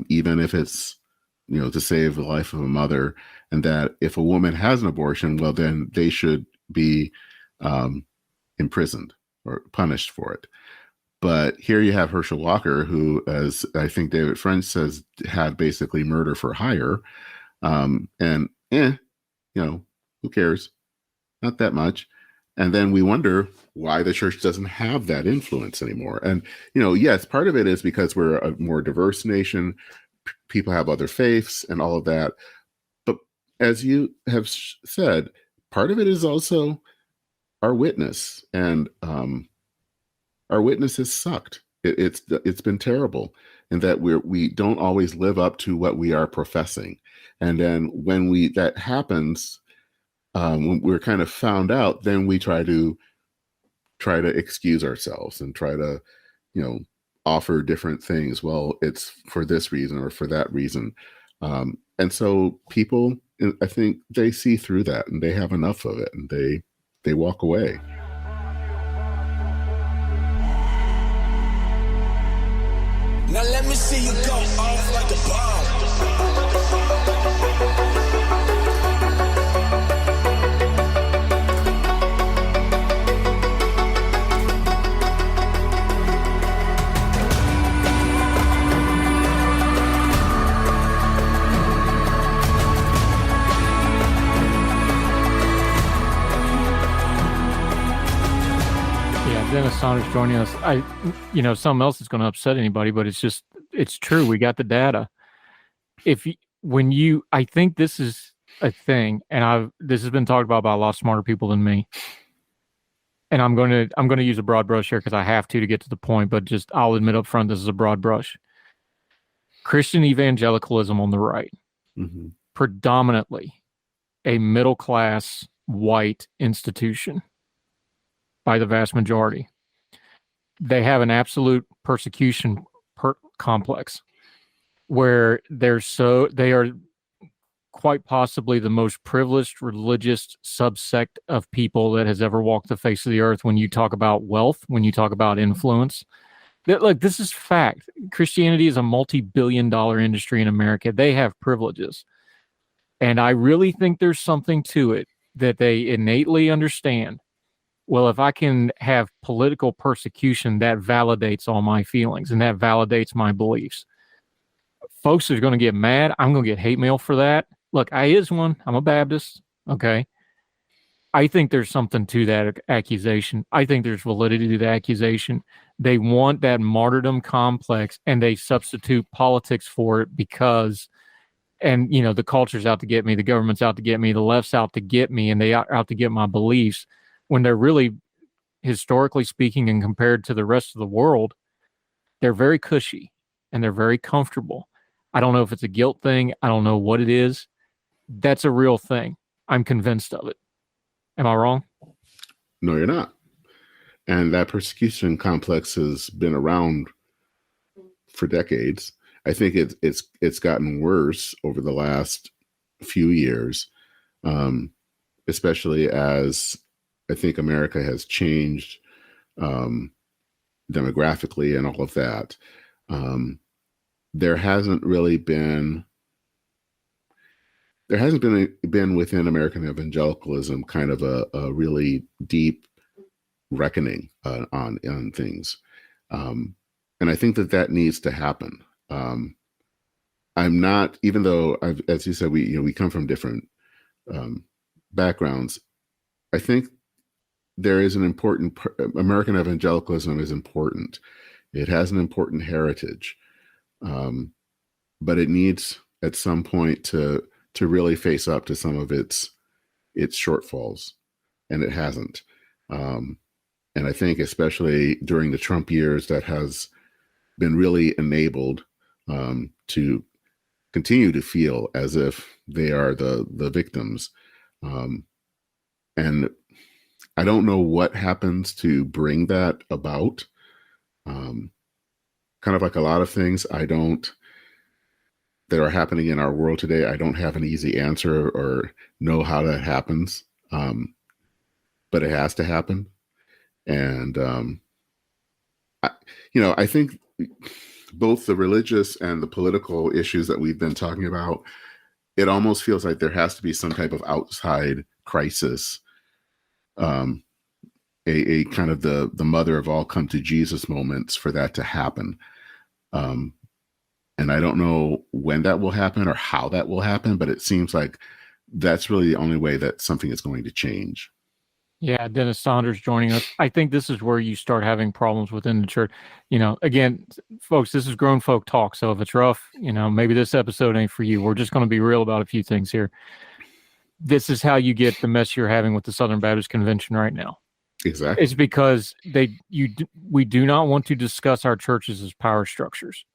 even if it's to save the life of a mother, and that if a woman has an abortion, well, then they should be imprisoned or punished for it. But here you have Herschel Walker, who, as I think David French says, had basically murder for hire. And who cares? Not that much. And then we wonder why the church doesn't have that influence anymore. And, yes, part of it is because we're a more diverse nation. People have other faiths and all of that. But as you have said, part of it is also our witness. And our witness has sucked. It's been terrible in that we don't always live up to what we are professing. And then when that happens, when we're kind of found out, then we try to excuse ourselves and try to, offer different things. Well, it's for this reason or for that reason. And so people, I think they see through that and they have enough of it and they walk away. Now let me see you go off like a bomb. Dennis Dennis Saunders joining us. Something else that's going to upset anybody, but it's true. We got the data. I think this is a thing, and this has been talked about by a lot smarter people than me. And I'm going to use a broad brush here because I have to get to the point, but I'll admit up front, this is a broad brush. Christian evangelicalism on the right, predominantly a middle-class white institution by the vast majority. They have an absolute persecution complex where they are quite possibly the most privileged religious subsect of people that has ever walked the face of the earth. When you talk about wealth, when you talk about influence, this is fact. Christianity is a multi-billion-dollar industry in America. They have privileges. And I really think there's something to it that they innately understand. Well, if I can have political persecution, that validates all my feelings and that validates my beliefs. Folks are going to get mad. I'm going to get hate mail for that. Look, I is one. I'm a Baptist. Okay. I think there's something to that accusation. I think there's validity to the accusation. They want that martyrdom complex and they substitute politics for it because, the culture's out to get me, the government's out to get me, the left's out to get me, and they are out to get my beliefs when they're really, historically speaking, and compared to the rest of the world, they're very cushy and they're very comfortable. I don't know if it's a guilt thing. I don't know what it is. That's a real thing. I'm convinced of it. Am I wrong? No, you're not. And that persecution complex has been around for decades. I think it's gotten worse over the last few years, especially as I think America has changed demographically and all of that. There hasn't been within American evangelicalism kind of a really deep reckoning on things, and I think that needs to happen. I'm not, even though as you said, we come from different backgrounds. I think there is an important American evangelicalism is important. It has an important heritage, but it needs at some point to really face up to some of its shortfalls, and it hasn't. And I think especially during the Trump years, that has been really enabled to continue to feel as if they are the victims. And I don't know what happens to bring that about. Kind of like a lot of things that are happening in our world today, I don't have an easy answer or know how that happens. But it has to happen. And, I think both the religious and the political issues that we've been talking about, it almost feels like there has to be some type of outside crisis, a kind of the mother of all come to Jesus moments for that to happen. And I don't know when that will happen or how that will happen, but it seems like that's really the only way that something is going to change. Yeah, Dennis Saunders joining us. I think this is where you start having problems within the church. Again, folks, this is grown folk talk. So if it's rough, maybe this episode ain't for you. We're just going to be real about a few things here. This is how you get the mess you're having with the Southern Baptist Convention right now. Exactly. It's because we do not want to discuss our churches as power structures.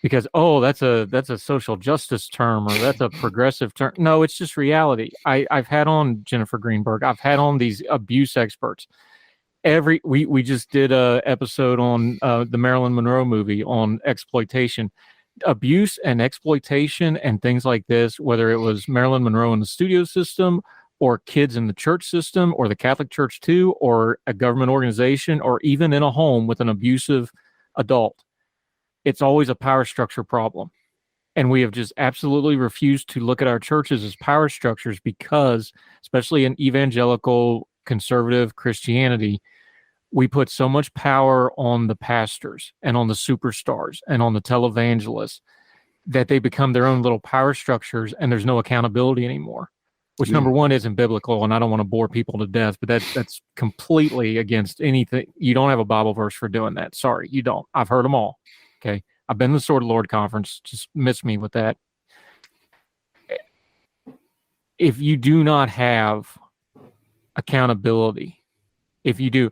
Because that's a social justice term or that's a progressive term. No, it's just reality. I've had on Jennifer Greenberg. I've had on these abuse experts. We just did a episode on the Marilyn Monroe movie on exploitation, abuse and exploitation and things like this. Whether it was Marilyn Monroe in the studio system, or kids in the church system, or the Catholic Church too, or a government organization, or even in a home with an abusive adult. It's always a power structure problem. And we have just absolutely refused to look at our churches as power structures because, especially in evangelical conservative Christianity, we put so much power on the pastors and on the superstars and on the televangelists that they become their own little power structures and there's no accountability anymore. which Yeah. number one isn't biblical, and I don't want to bore people to death, but that's completely against anything. You don't have a Bible verse for doing that. Sorry, you don't. I've heard them all. Okay. I've been to the Sword of the Lord conference. Just miss me with that. If you do not have accountability, if you do,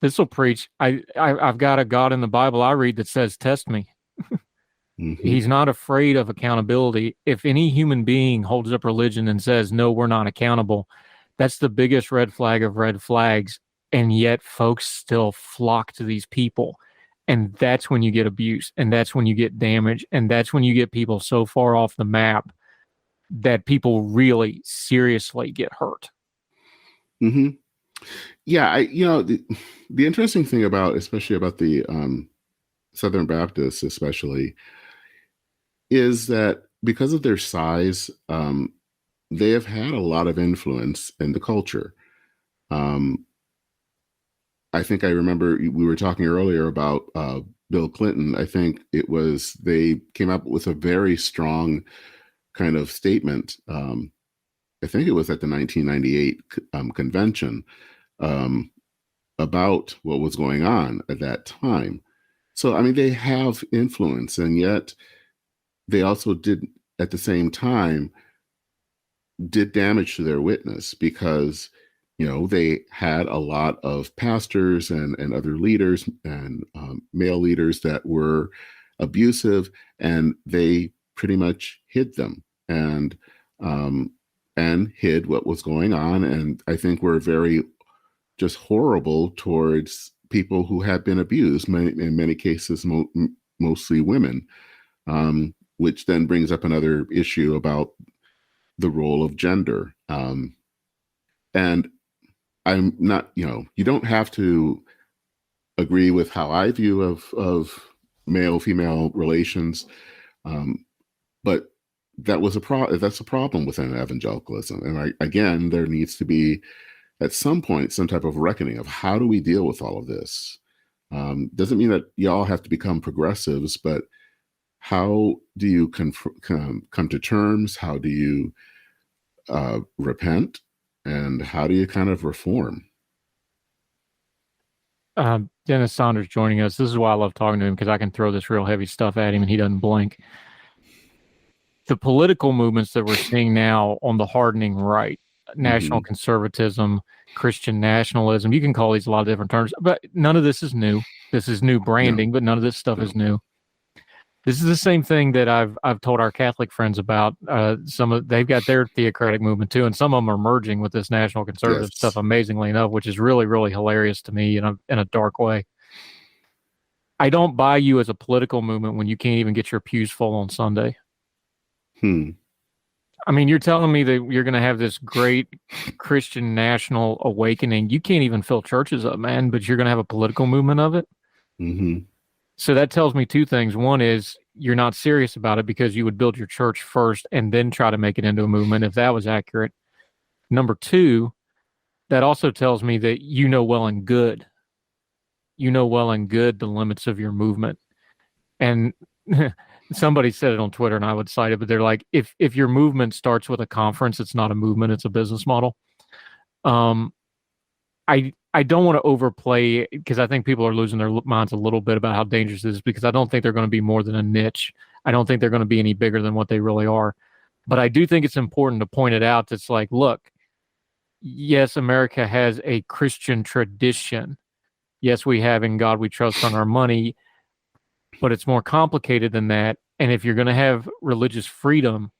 this will preach. I've got a God in the Bible I read that says, test me. Mm-hmm. He's not afraid of accountability. If any human being holds up religion and says, no, we're not accountable, that's the biggest red flag of red flags. And yet folks still flock to these people. And that's when you get abuse, and that's when you get damage, and that's when you get people so far off the map that people really seriously get hurt. Mm-hmm. Yeah, the interesting thing especially about the Southern Baptists, especially, is that because of their size, they have had a lot of influence in the culture. I think I remember we were talking earlier about Bill Clinton. I think they came up with a very strong kind of statement. I think it was at the 1998 convention about what was going on at that time. So, I mean, they have influence, and yet they also did, at the same time, did damage to their witness because, they had a lot of pastors and other leaders and male leaders that were abusive, and they pretty much hid them and hid what was going on. And I think were very just horrible towards people who had been abused, in many cases, mostly women, which then brings up another issue about the role of gender. And I'm not, you don't have to agree with how I view of male-female relations, but that's a problem within evangelicalism. And again, there needs to be, at some point, some type of reckoning of how do we deal with all of this. Doesn't mean that y'all have to become progressives, but how do you come to terms? How do you repent? And how do you kind of reform? Dennis Saunders joining us. This is why I love talking to him, because I can throw this real heavy stuff at him and he doesn't blink. The political movements that we're seeing now on the hardening right, national conservatism, Christian nationalism, you can call these a lot of different terms, but none of this is new. This is new branding, but none of this stuff is new. This is the same thing that I've told our Catholic friends about. They've got their theocratic movement too, and some of them are merging with this national conservative stuff, amazingly enough, which is really, really hilarious to me in a dark way. I don't buy you as a political movement when you can't even get your pews full on Sunday. I mean, you're telling me that you're going to have this great Christian national awakening. You can't even fill churches up, man, but you're going to have a political movement of it. Mm-hmm. So that tells me two things. One is you're not serious about it because you would build your church first and then try to make it into a movement, if that was accurate. Number two, that also tells me that you know well and good the limits of your movement. And somebody said it on Twitter, and I would cite it, but they're like, if your movement starts with a conference, it's not a movement, it's a business model. I don't want to overplay, because I think people are losing their minds a little bit about how dangerous it is, because I don't think they're going to be more than a niche. I don't think they're going to be any bigger than what they really are. But I do think it's important to point it out. It's like, look, yes, America has a Christian tradition. Yes, we have In God We Trust on our money, but it's more complicated than that. And if you're going to have religious freedom,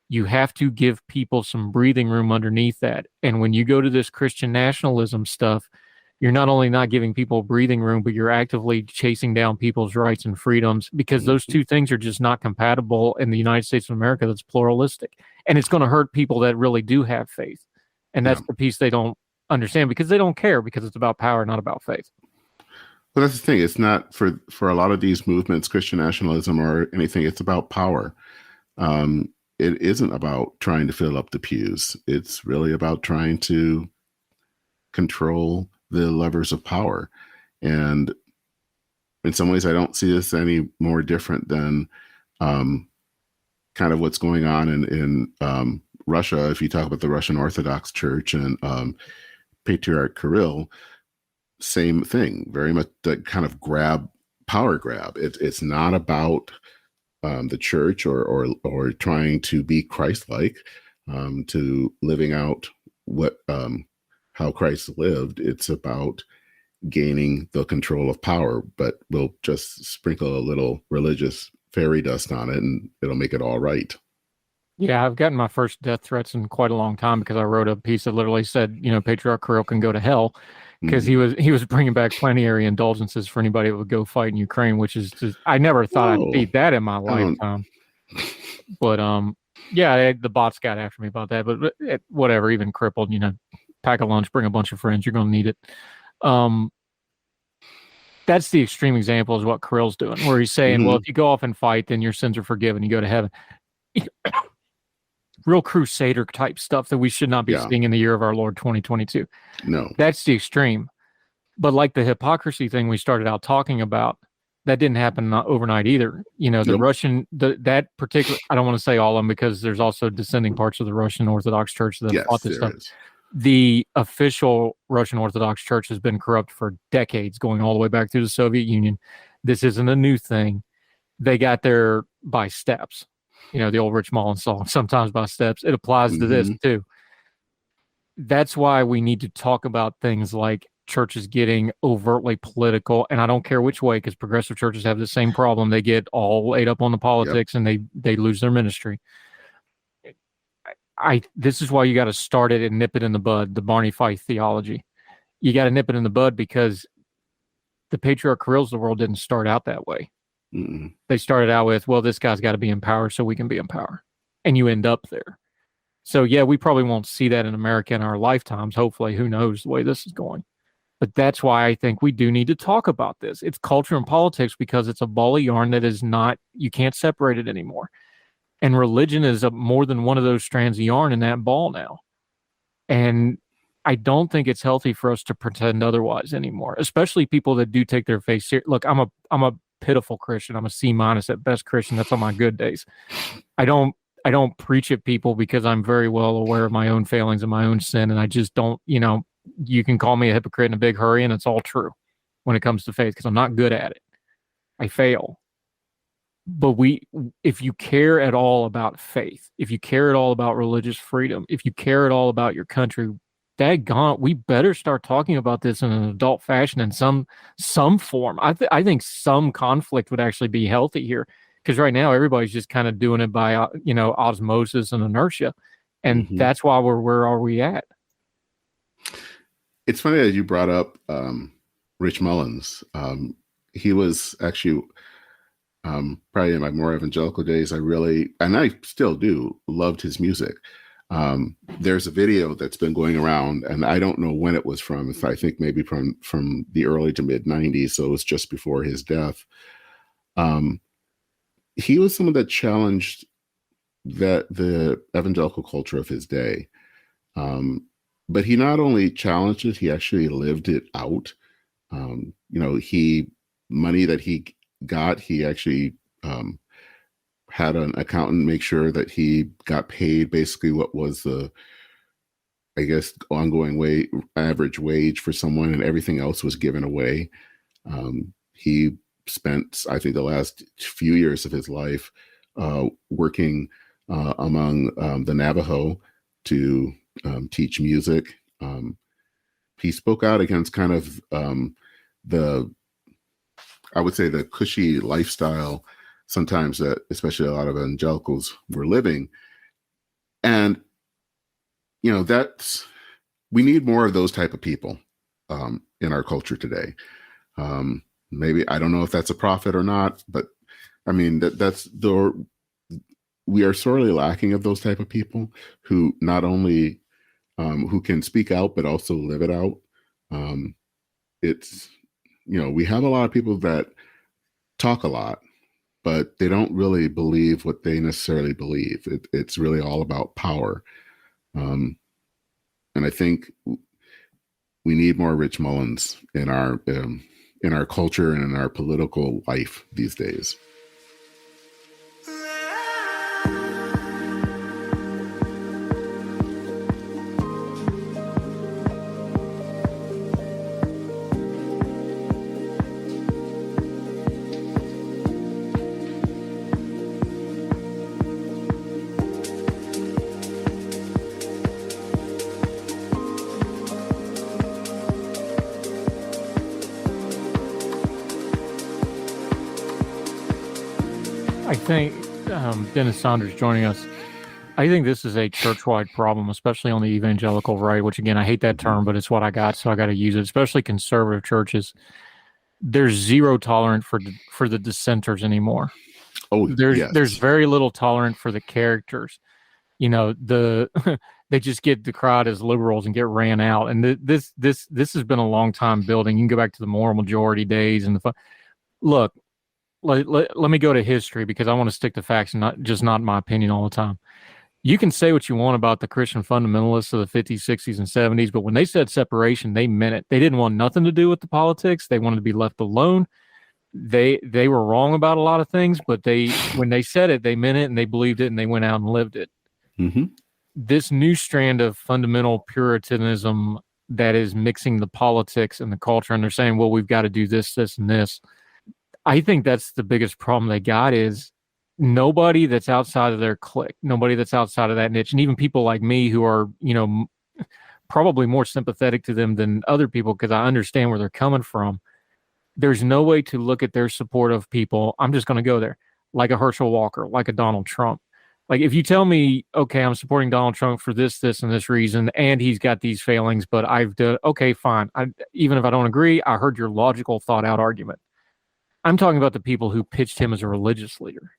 you have to give people some breathing room underneath that. And when you go to this Christian nationalism stuff, you're not only not giving people breathing room, but you're actively chasing down people's rights and freedoms, because those two things are just not compatible in the United States of America that's pluralistic. And it's going to hurt people that really do have faith. And that's the piece they don't understand, because they don't care, because it's about power, not about faith. Well, that's the thing. It's not for a lot of these movements, Christian nationalism or anything, it's about power. It isn't about trying to fill up the pews. It's really about trying to control the levers of power. And in some ways, I don't see this any more different than kind of what's going on in Russia. If you talk about the Russian Orthodox Church and Patriarch Kirill, same thing, very much the kind of power grab. It's not about the church or trying to be Christ-like, to living out what how Christ lived. It's about gaining the control of power, but we'll just sprinkle a little religious fairy dust on it and it'll make it all right. Yeah, I've gotten my first death threats in quite a long time because I wrote a piece that literally said, Patriarch Kirill can go to hell, because he was bringing back plenary indulgences for anybody that would go fight in Ukraine, which is just, I never thought I'd beat that in my lifetime. But yeah, the bots got after me about that, but whatever, even crippled, pack a lunch, bring a bunch of friends, you're going to need it. That's the extreme example is what Kirill's doing, where he's saying, well, if you go off and fight, then your sins are forgiven, you go to heaven. Real crusader type stuff that we should not be seeing in the year of our Lord 2022. No, that's the extreme. But like the hypocrisy thing we started out talking about, that didn't happen overnight either. The Russian, that particular, I don't want to say all of them because there's also descending parts of the Russian Orthodox Church that fought this stuff. The official Russian Orthodox Church has been corrupt for decades, going all the way back through the Soviet Union. This isn't a new thing. They got there by steps. The old Rich Mullins song, sometimes by steps. It applies to this too. That's why we need to talk about things like churches getting overtly political. And I don't care which way, because progressive churches have the same problem. They get all ate up on the politics and they lose their ministry. This is why you got to start it and nip it in the bud, the Barney Fife theology. You got to nip it in the bud because the Patriarch Kirills of the world didn't start out that way. They started out with, well, this guy's got to be in power so we can be in power. And you end up there. So, yeah, we probably won't see that in America in our lifetimes. Hopefully, who knows the way this is going. But that's why I think we do need to talk about this. It's culture and politics because it's a ball of yarn that is not, you can't separate it anymore. And religion is more than one of those strands of yarn in that ball now. And I don't think it's healthy for us to pretend otherwise anymore, especially people that do take their faith seriously. Look, I'm a pitiful Christian. I'm a C- at best Christian. That's on my good days. I don't preach at people because I'm very well aware of my own failings and my own sin. And I just don't, you can call me a hypocrite in a big hurry and it's all true when it comes to faith because I'm not good at it. I fail. But if you care at all about faith, if you care at all about religious freedom, if you care at all about your country, daggone, we better start talking about this in an adult fashion in some form. I think some conflict would actually be healthy here, because right now everybody's just kind of doing it by osmosis and inertia, and that's why where are we at? It's funny that you brought up Rich Mullins. He was actually probably in my more evangelical days. I really, and I still do, loved his music. There's a video that's been going around, and I don't know when it was from. I think maybe from the early to mid 90s, so it was just before his death. He was someone that challenged the evangelical culture of his day. But he not only challenged it, he actually lived it out. Money that he got, he actually had an accountant make sure that he got paid basically what was the, I guess, ongoing average wage for someone, and everything else was given away. He spent, I think, the last few years of his life working among the Navajo to teach music. He spoke out against kind of I would say the cushy lifestyle sometimes that especially a lot of evangelicals were living. And, we need more of those type of people in our culture today. Maybe, I don't know if that's a prophet or not, but I mean, we are sorely lacking of those type of people who not only who can speak out, but also live it out. We have a lot of people that talk a lot, but they don't really believe what they necessarily believe. It's really all about power. And I think we need more Rich Mullins in our culture and in our political life these days. think Dennis Saunders joining us. I think this is a church-wide problem, especially on the evangelical right, which, again, I hate that term, but it's what I got, so I got to use it, especially conservative churches. There's zero tolerance for the dissenters anymore. Oh, there's very little tolerance for the characters. You know, they just get decried as liberals and get ran out. And this has been a long time building. You can go back to the moral majority days and look. Let me go to history, because I want to stick to facts and not my opinion all the time. You can say what you want about the Christian fundamentalists of the 50s, 60s, and 70s, but when they said separation, they meant it. They didn't want nothing to do with the politics. They wanted to be left alone. They were wrong about a lot of things, but when they said it, they meant it, and they believed it, and they went out and lived it. Mm-hmm. This new strand of fundamental Puritanism that is mixing the politics and the culture, and they're saying, well, we've got to do this, this, and this. I think that's the biggest problem they got, is nobody that's outside of their clique, nobody that's outside of that niche, and even people like me who are, probably more sympathetic to them than other people because I understand where they're coming from. There's no way to look at their support of people. I'm just going to go there, like a Herschel Walker, like a Donald Trump. Like, if you tell me, okay, I'm supporting Donald Trump for this, and this reason, and he's got these failings, but I've done, okay, fine. Even if I don't agree, I heard your logical, thought-out argument. I'm talking about the people who pitched him as a religious leader.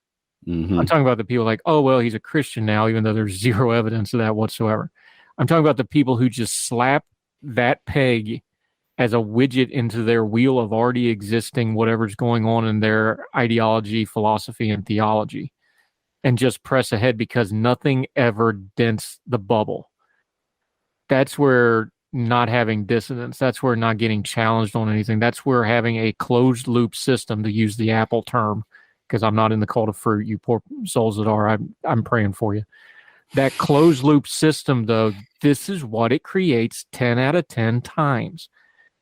Mm-hmm. I'm talking about the people like, oh, well, he's a Christian now, even though there's zero evidence of that whatsoever. I'm talking about the people who just slap that peg as a widget into their wheel of already existing whatever's going on in their ideology, philosophy, and theology, and just press ahead because nothing ever dents the bubble. That's where not having dissonance, that's where not getting challenged on anything, that's where having a closed loop system, to use the Apple term, because I'm not in the cult of fruit, you poor souls that are, I'm praying for you. That closed loop system, though, this is what it creates 10 out of 10 times.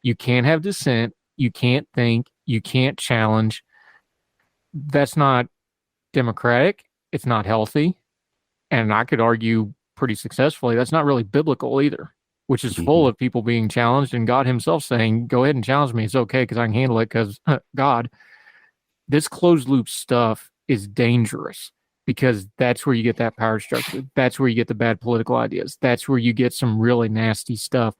You can't have dissent, you can't think, you can't challenge. That's not democratic, it's not healthy, and I could argue pretty successfully that's not really biblical either, which is full of people being challenged and God himself saying, go ahead and challenge me, it's okay because I can handle it because God. This closed loop stuff is dangerous because that's where you get that power structure. That's where you get the bad political ideas. That's where you get some really nasty stuff.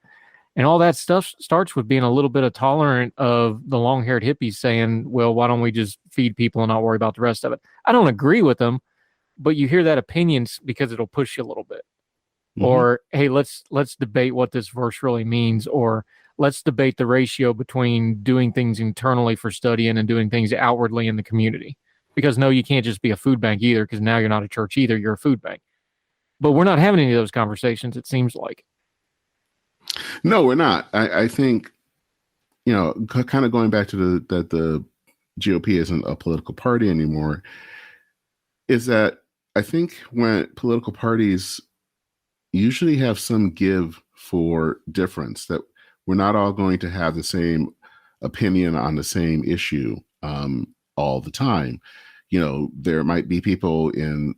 And all that stuff starts with being a little bit of tolerant of the long-haired hippies saying, well, why don't we just feed people and not worry about the rest of it? I don't agree with them, but you hear that opinion because it'll push you a little bit. Mm-hmm. Or, hey, let's debate what this verse really means, or let's debate the ratio between doing things internally for studying and doing things outwardly in the community. Because, no, you can't just be a food bank either, because now you're not a church either, you're a food bank. But we're not having any of those conversations, it seems like. No, we're not. I think, kind of going back to that the GOP isn't a political party anymore, is that I think when political parties usually have some give for difference, that we're not all going to have the same opinion on the same issue all the time. There might be people in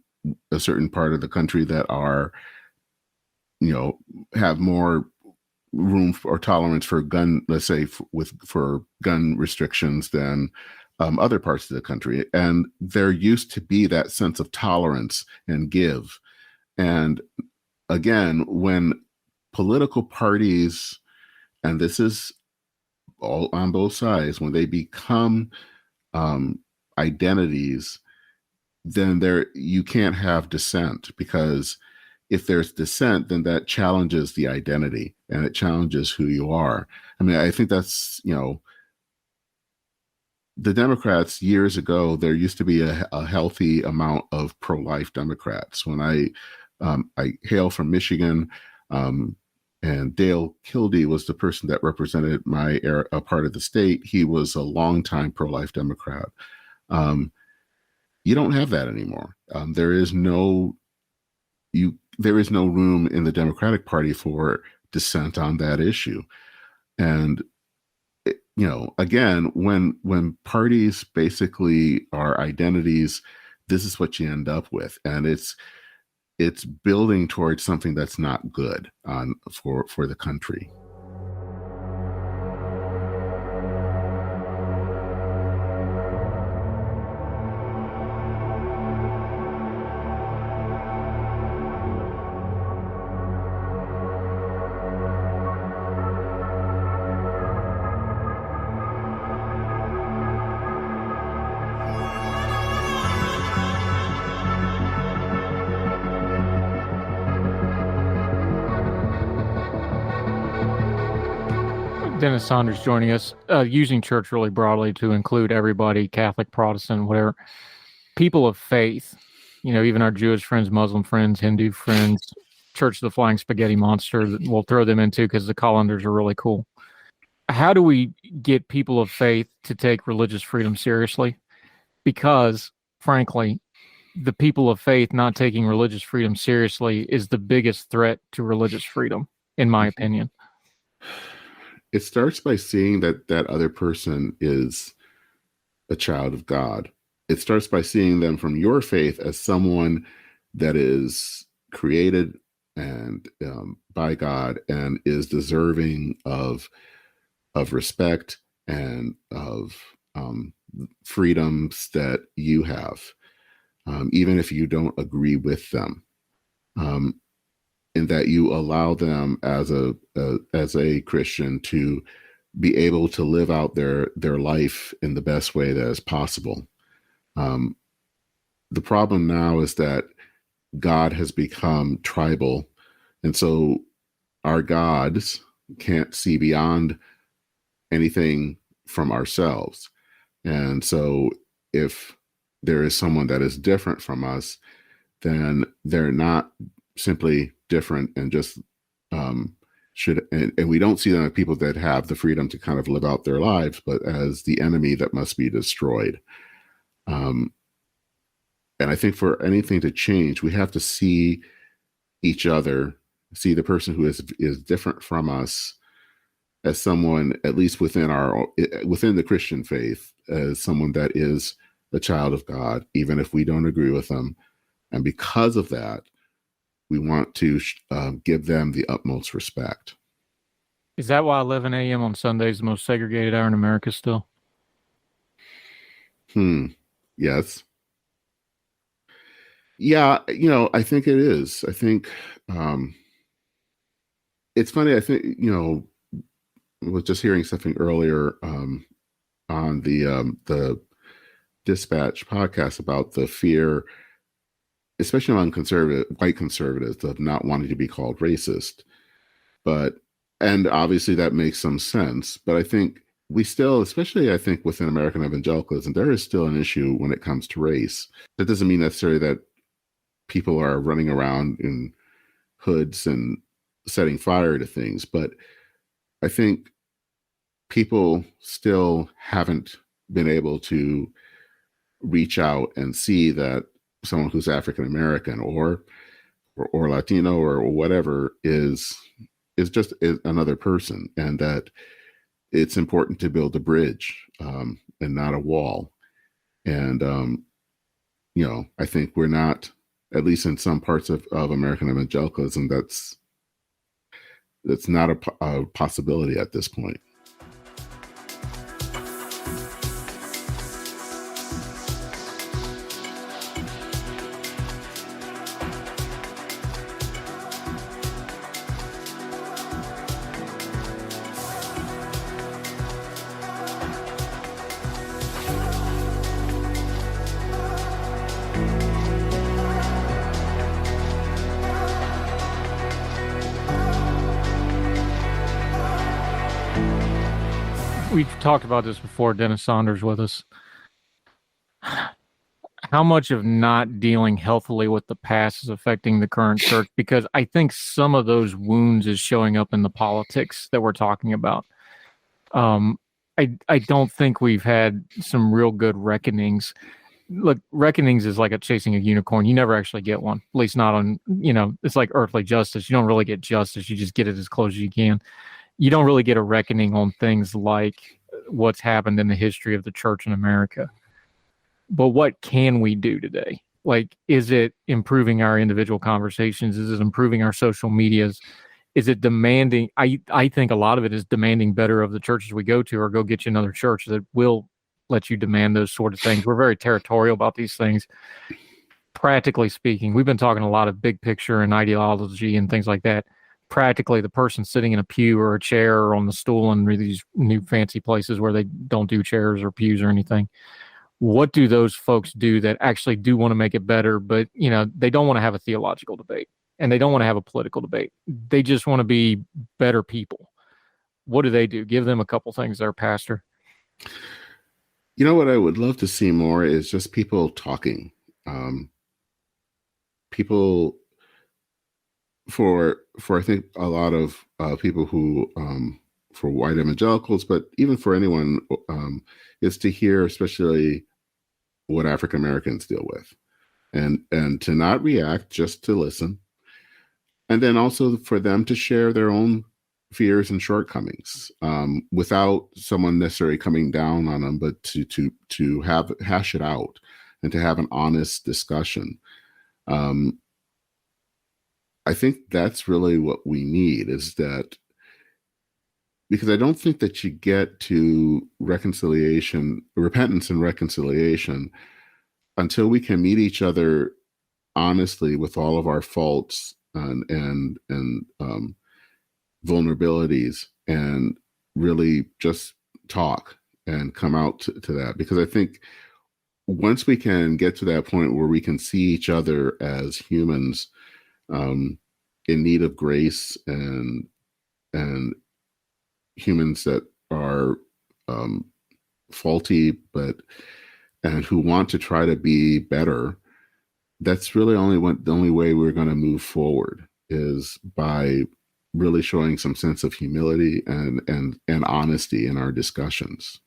a certain part of the country that are, have more room or tolerance for gun, let's say for gun restrictions than other parts of the country. And there used to be that sense of tolerance and give. And again, when political parties, and this is all on both sides, when they become identities, then you can't have dissent, because if there's dissent, then that challenges the identity and it challenges who you are. I mean, I think that's, the Democrats years ago, there used to be a healthy amount of pro-life Democrats. When I hail from Michigan, and Dale Kildee was the person that represented my a part of the state. He was a longtime pro-life Democrat. You don't have that anymore. There is no room in the Democratic Party for dissent on that issue. And again, when parties basically are identities, this is what you end up with, and it's building towards something that's not good for the country. Dennis Saunders joining us, using church really broadly to include everybody, Catholic, Protestant, whatever. People of faith, even our Jewish friends, Muslim friends, Hindu friends, Church of the Flying Spaghetti Monster, we'll throw them in too because the colanders are really cool. How do we get people of faith to take religious freedom seriously? Because, frankly, the people of faith not taking religious freedom seriously is the biggest threat to religious freedom, in my opinion. It starts by seeing that that other person is a child of God. It starts by seeing them from your faith as someone that is created and by God and is deserving of respect and of freedoms that you have, even if you don't agree with them, and that you allow them as a Christian to be able to live out their life in the best way that is possible. The problem now is that God has become tribal, and so our gods can't see beyond anything from ourselves. And so if there is someone that is different from us, then they're not simply different and just and we don't see them as people that have the freedom to kind of live out their lives, but as the enemy that must be destroyed. And I think for anything to change, we have to see each other, see the person who is different from us as someone, at least within the Christian faith, as someone that is a child of God, even if we don't agree with them. And because of that, we want to give them the utmost respect. Is that why 11 a.m. on Sunday is the most segregated hour in America still? Yes. Yeah, I think it is. I think it's funny. I think, I was just hearing something earlier on the Dispatch podcast about the fear, especially among white conservatives, of not wanting to be called racist. And obviously that makes some sense. But I think we still, especially I think within American evangelicalism, there is still an issue when it comes to race. That doesn't mean necessarily that people are running around in hoods and setting fire to things, but I think people still haven't been able to reach out and see that someone who's African American or Latino or whatever is just another person, and that it's important to build a bridge and not a wall. And I think we're not, at least in some parts of American evangelicalism, that's not a possibility at this point. We've talked about this before, Dennis Saunders with us. How much of not dealing healthily with the past is affecting the current church? Because I think some of those wounds is showing up in the politics that we're talking about. I don't think we've had some real good reckonings. Look, reckonings is like chasing a unicorn. You never actually get one, at least not on, it's like earthly justice. You don't really get justice. You just get it as close as you can. You don't really get a reckoning on things like what's happened in the history of the church in America. But what can we do today? Like, is it improving our individual conversations? Is it improving our social medias? Is it demanding? I think a lot of it is demanding better of the churches we go to, or go get you another church that will let you demand those sort of things. We're very territorial about these things. Practically speaking, we've been talking a lot of big picture and ideology and things like that. Practically, the person sitting in a pew or a chair or on the stool in these new fancy places where they don't do chairs or pews or anything, what do those folks do that actually do want to make it better, but they don't want to have a theological debate and they don't want to have a political debate. They just want to be better people. what do? Give them a couple things there, Pastor. You know what I would love to see more is just people talking. People, for I think a lot of people who, for white evangelicals, but even for anyone, is to hear, especially what African Americans deal with, and to not react, just to listen, and then also for them to share their own fears and shortcomings, without someone necessarily coming down on them, but to hash it out and to have an honest discussion. I think that's really what we need, is that, because I don't think that you get to repentance and reconciliation until we can meet each other honestly with all of our faults and vulnerabilities, and really just talk and come out to that. Because I think once we can get to that point where we can see each other as humans, in need of grace, and humans that are faulty, and who want to try to be better, that's really the only way we're going to move forward, is by really showing some sense of humility and honesty in our discussions.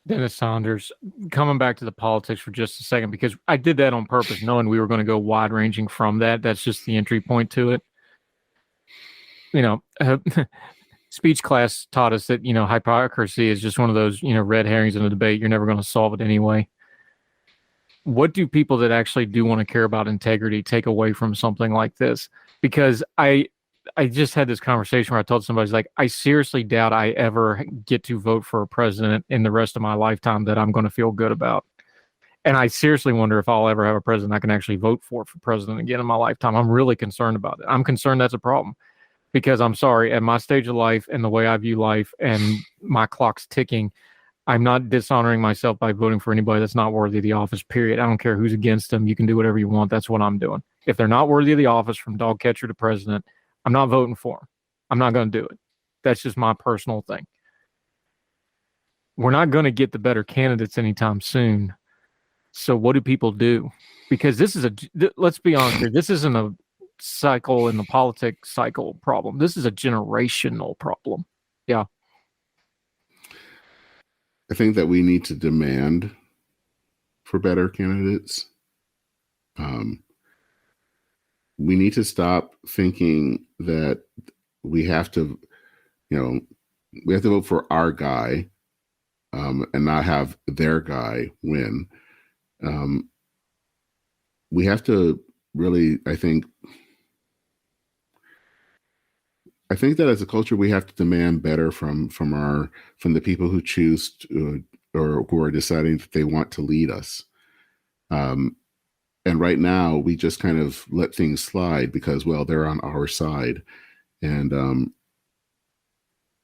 Dennis Saunders, coming back to the politics for just a second, because I did that on purpose, knowing we were going to go wide ranging from that. That's just the entry point to it. Speech class taught us that, hypocrisy is just one of those, red herrings in a debate. You're never going to solve it anyway. What do people that actually do want to care about integrity take away from something like this? Because I just had this conversation where I told somebody, like, I seriously doubt I ever get to vote for a president in the rest of my lifetime that I'm going to feel good about. And I seriously wonder if I'll ever have a president I can actually vote for president again in my lifetime. I'm really concerned about it. I'm concerned that's a problem, because I'm sorry, at my stage of life and the way I view life and my clock's ticking, I'm not dishonoring myself by voting for anybody that's not worthy of the office, period. I don't care who's against them. You can do whatever you want. That's what I'm doing. If they're not worthy of the office, from dog catcher to president, I'm not voting for them. I'm not going to do it. That's just my personal thing. We're not going to get the better candidates anytime soon. So what do people do? Because let's be honest here, this isn't a cycle in the politics cycle problem. This is a generational problem. Yeah. I think that we need to demand for better candidates. We need to stop thinking that we have to vote for our guy, and not have their guy win. We have to really, I think that as a culture, we have to demand better from the people who choose to, or who are deciding that they want to lead us. And right now, we just kind of let things slide because, well, they're on our side. And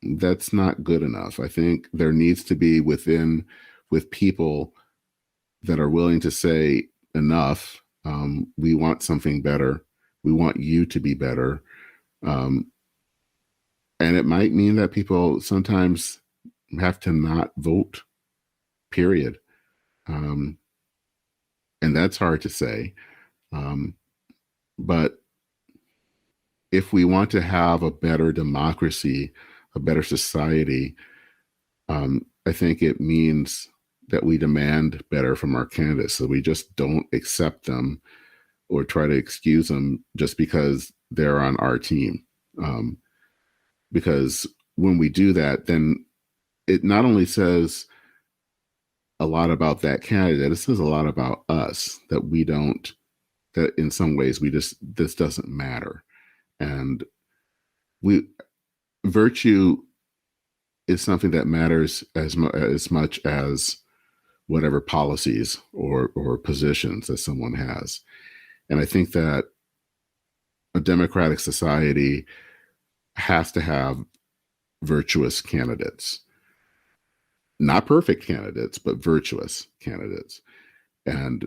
that's not good enough. I think there needs to be with people that are willing to say, enough, we want something better. We want you to be better. And it might mean that people sometimes have to not vote, period. And that's hard to say. But if we want to have a better democracy, a better society, I think it means that we demand better from our candidates, so we just don't accept them or try to excuse them just because they're on our team. Because when we do that, then it not only says a lot about that candidate, it says a lot about us, that in some ways this doesn't matter. And virtue is something that matters as much as whatever policies or positions that someone has. And I think that a democratic society has to have virtuous candidates. Not perfect candidates, but virtuous candidates. And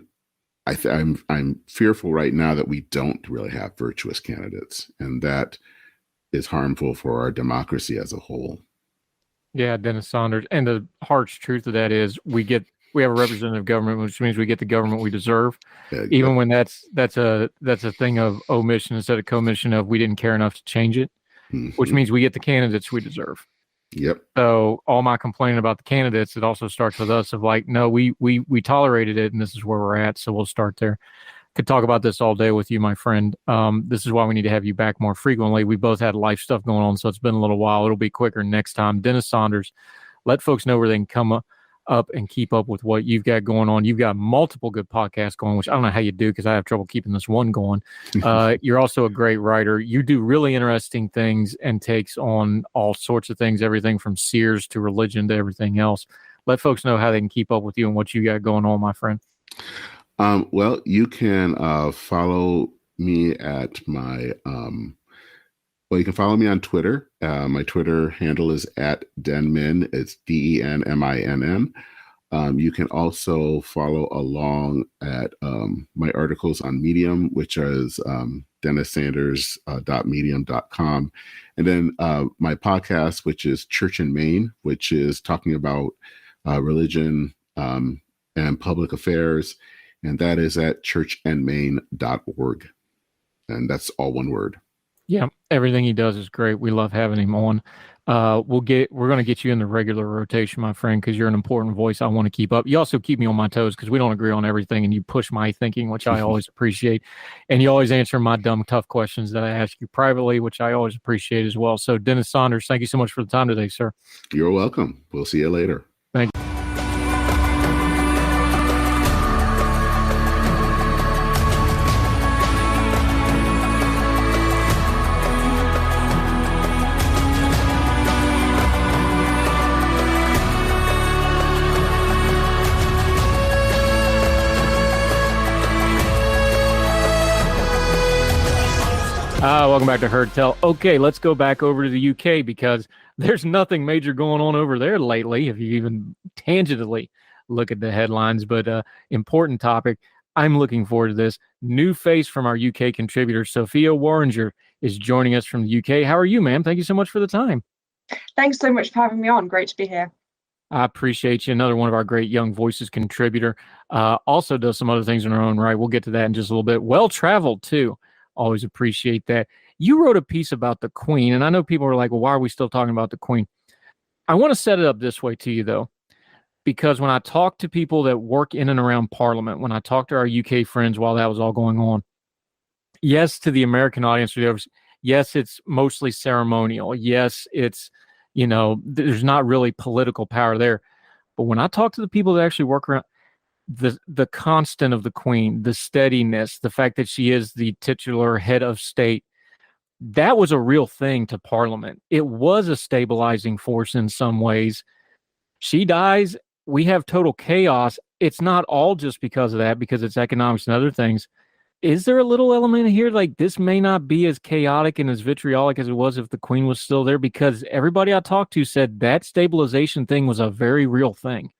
I'm fearful right now that we don't really have virtuous candidates, and that is harmful for our democracy as a whole. Yeah, Dennis Saunders. And the harsh truth of that is we have a representative government, which means we get the government we deserve. Even when that's a thing of omission instead of commission of we didn't care enough to change it, which means we get the candidates we deserve. Yep. So all my complaining about the candidates, it also starts with us of like, no, we tolerated it and this is where we're at. So we'll start there. Could talk about this all day with you, my friend. This is why we need to have you back more frequently. We both had life stuff going on, so it's been a little while. It'll be quicker next time. Dennis Saunders, let folks know where they can come up and keep up with what you've got going on. You've got multiple good podcasts going, which I don't know how you do because I have trouble keeping this one going. You're also a great writer. You do really interesting things and takes on all sorts of things, everything from Sears to religion to everything else. Let folks know how they can keep up with you and what you got going on, my friend. Well, you can follow me at my, you can follow me on Twitter. My Twitter handle is @denmin. It's DENMINN. You can also follow along at my articles on Medium, which is DennisSanders.medium.com. And then my podcast, which is Church in Maine, which is talking about religion and public affairs. And that is at churchandmaine.org. And that's all one word. Yeah, everything he does is great. We love having him on. We're going to get you in the regular rotation, my friend, because you're an important voice I want to keep up. You also keep me on my toes because we don't agree on everything, and you push my thinking, which I always appreciate. And you always answer my dumb, tough questions that I ask you privately, which I always appreciate as well. So, Dennis Saunders, thank you so much for the time today, sir. You're welcome. We'll see you later. Thank you. Welcome back to Heard Tell. Okay, let's go back over to the UK because there's nothing major going on over there lately, if you even tangentially look at the headlines. But important topic. I'm looking forward to this. New face from our UK contributor, Sophia Worringer, is joining us from the UK. How are you, ma'am? Thank you so much for the time. Thanks so much for having me on. Great to be here. I appreciate you. Another one of our great Young Voices contributor. Also does some other things in her own right. We'll get to that in just a little bit. Well-traveled, too. Always appreciate that. You wrote a piece about the Queen, and I know people are like, well, why are we still talking about the Queen? I want to set it up this way to you, though, because when I talk to people that work in and around Parliament, when I talk to our UK friends while that was all going on, yes, to the American audience, yes, it's mostly ceremonial. Yes, it's, there's not really political power there. But when I talk to the people that actually work around, the constant of the Queen, the steadiness, the fact that she is the titular head of state, that was a real thing to Parliament. It was a stabilizing force in some ways. She dies, we have total chaos. It's not all just because of that, because it's economics and other things. Is there a little element here like this may not be as chaotic and as vitriolic as it was if the Queen was still there? Because everybody I talked to said that stabilization thing was a very real thing.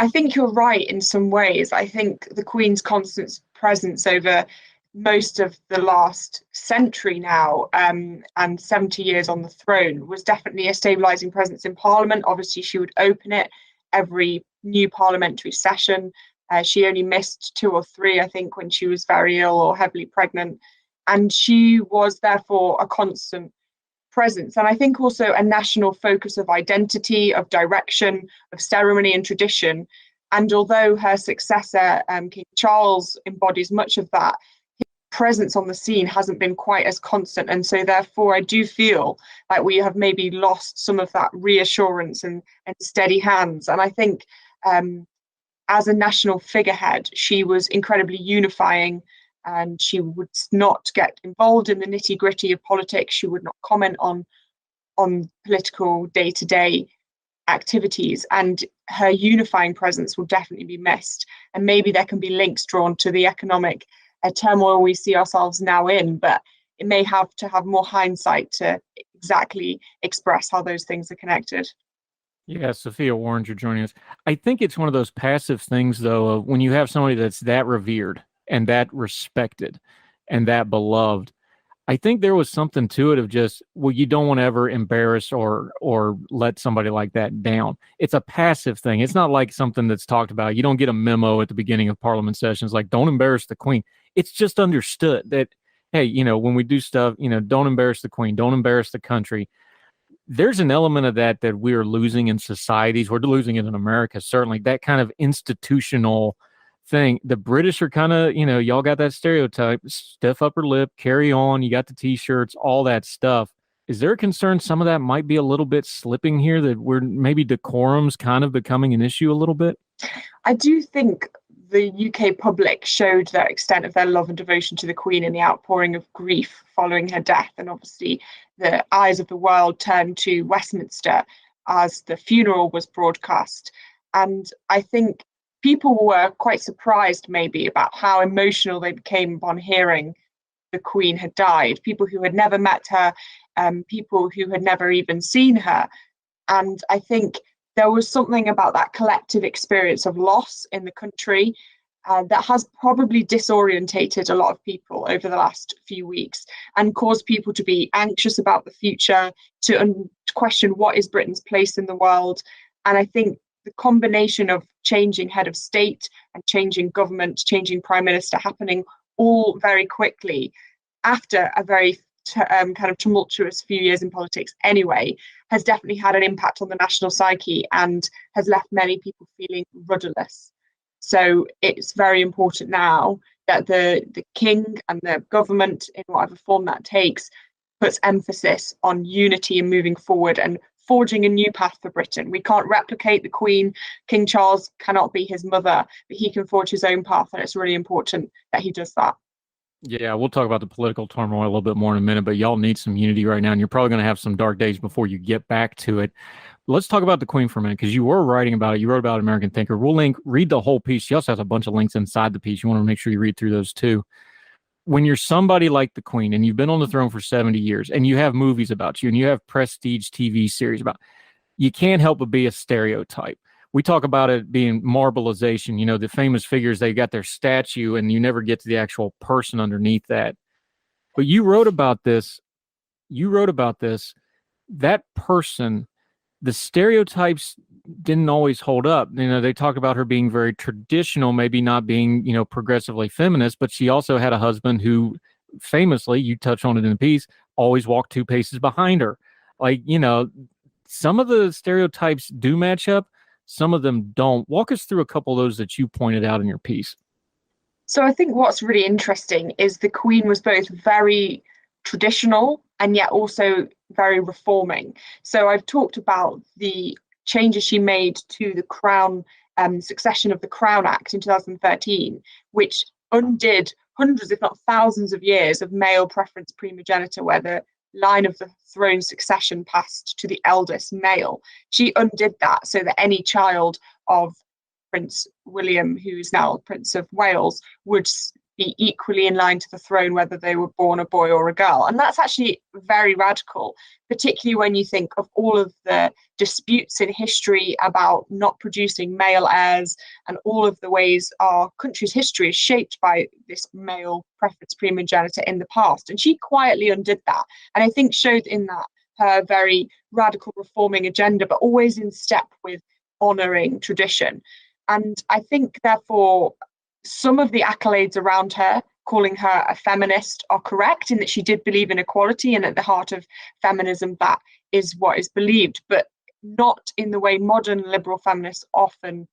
I think you're right in some ways. I think the Queen's constant presence over most of the last century now, and 70 years on the throne, was definitely a stabilising presence in Parliament. Obviously, she would open it every new parliamentary session. She only missed 2 or 3, I think, when she was very ill or heavily pregnant. And she was therefore a constant presence. And I think also a national focus of identity, of direction, of ceremony and tradition. And although her successor, King Charles, embodies much of that, his presence on the scene hasn't been quite as constant. And so therefore, I do feel like we have maybe lost some of that reassurance and steady hands. And I think as a national figurehead, she was incredibly unifying, and she would not get involved in the nitty-gritty of politics. She would not comment on political day-to-day activities, and her unifying presence will definitely be missed. And maybe there can be links drawn to the economic turmoil we see ourselves now in, but it may have to have more hindsight to exactly express how those things are connected. Yeah, Sophia Worringer joining us. I think it's one of those passive things, though, of when you have somebody that's that revered and that respected and that beloved. I think there was something to it of just, well, you don't want to ever embarrass or let somebody like that down. It's a passive thing. It's not like something that's talked about. You don't get a memo at the beginning of Parliament sessions like, don't embarrass the Queen. It's just understood that, hey, when we do stuff, don't embarrass the Queen, don't embarrass the country. There's an element of that we're losing in societies. We're losing it in America, certainly. That kind of institutional thing. The British are kind of, y'all got that stereotype, stiff upper lip, carry on, you got the t-shirts, all that stuff. Is there a concern some of that might be a little bit slipping here, that we're maybe decorum's kind of becoming an issue a little bit? I do think the UK public showed the extent of their love and devotion to the Queen in the outpouring of grief following her death. And obviously the eyes of the world turned to Westminster as the funeral was broadcast. And I think people were quite surprised maybe about how emotional they became upon hearing the Queen had died. People who had never met her, people who had never even seen her. And I think there was something about that collective experience of loss in the country that has probably disorientated a lot of people over the last few weeks and caused people to be anxious about the future, to question what is Britain's place in the world. And I think the combination of changing head of state and changing government, changing prime minister happening all very quickly after a very kind of tumultuous few years in politics anyway, has definitely had an impact on the national psyche and has left many people feeling rudderless. So it's very important now that the king and the government, in whatever form that takes, puts emphasis on unity and moving forward and forging a new path for Britain. We can't replicate the Queen. King Charles cannot be his mother, but he can forge his own path, and it's really important that he does that. Yeah, we'll talk about the political turmoil a little bit more in a minute, but y'all need some unity right now, and you're probably going to have some dark days before you get back to it. Let's talk about the Queen for a minute, because you were writing about it. You wrote about American Thinker. We'll read the whole piece. She also has a bunch of links inside the piece. You want to make sure you read through those too. When you're somebody like the Queen and you've been on the throne for 70 years and you have movies about you and you have prestige TV series about you, can't help but be a stereotype. We talk about it being marbleization, the famous figures, they got their statue and you never get to the actual person underneath that. But you wrote about this. That person, the stereotypes didn't always hold up. They talk about her being very traditional, maybe not being, progressively feminist, but she also had a husband who famously, you touch on it in the piece, always walked 2 paces behind her. Some of the stereotypes do match up. Some of them don't. Walk us through a couple of those that you pointed out in your piece. So I think what's really interesting is the Queen was both very traditional and yet also very reforming. So I've talked about the changes she made to the Crown, succession of the Crown Act in 2013, which undid hundreds, if not thousands of years of male preference primogeniture, where the line of the throne succession passed to the eldest male. She undid that so that any child of Prince William, who is now Prince of Wales, would be equally in line to the throne, whether they were born a boy or a girl. And that's actually very radical, particularly when you think of all of the disputes in history about not producing male heirs and all of the ways our country's history is shaped by this male preference primogeniture in the past. And she quietly undid that. And I think showed in that her very radical reforming agenda, but always in step with honouring tradition. And I think, therefore, some of the accolades around her, calling her a feminist, are correct in that she did believe in equality, and at the heart of feminism, that is what is believed, but not in the way modern liberal feminists often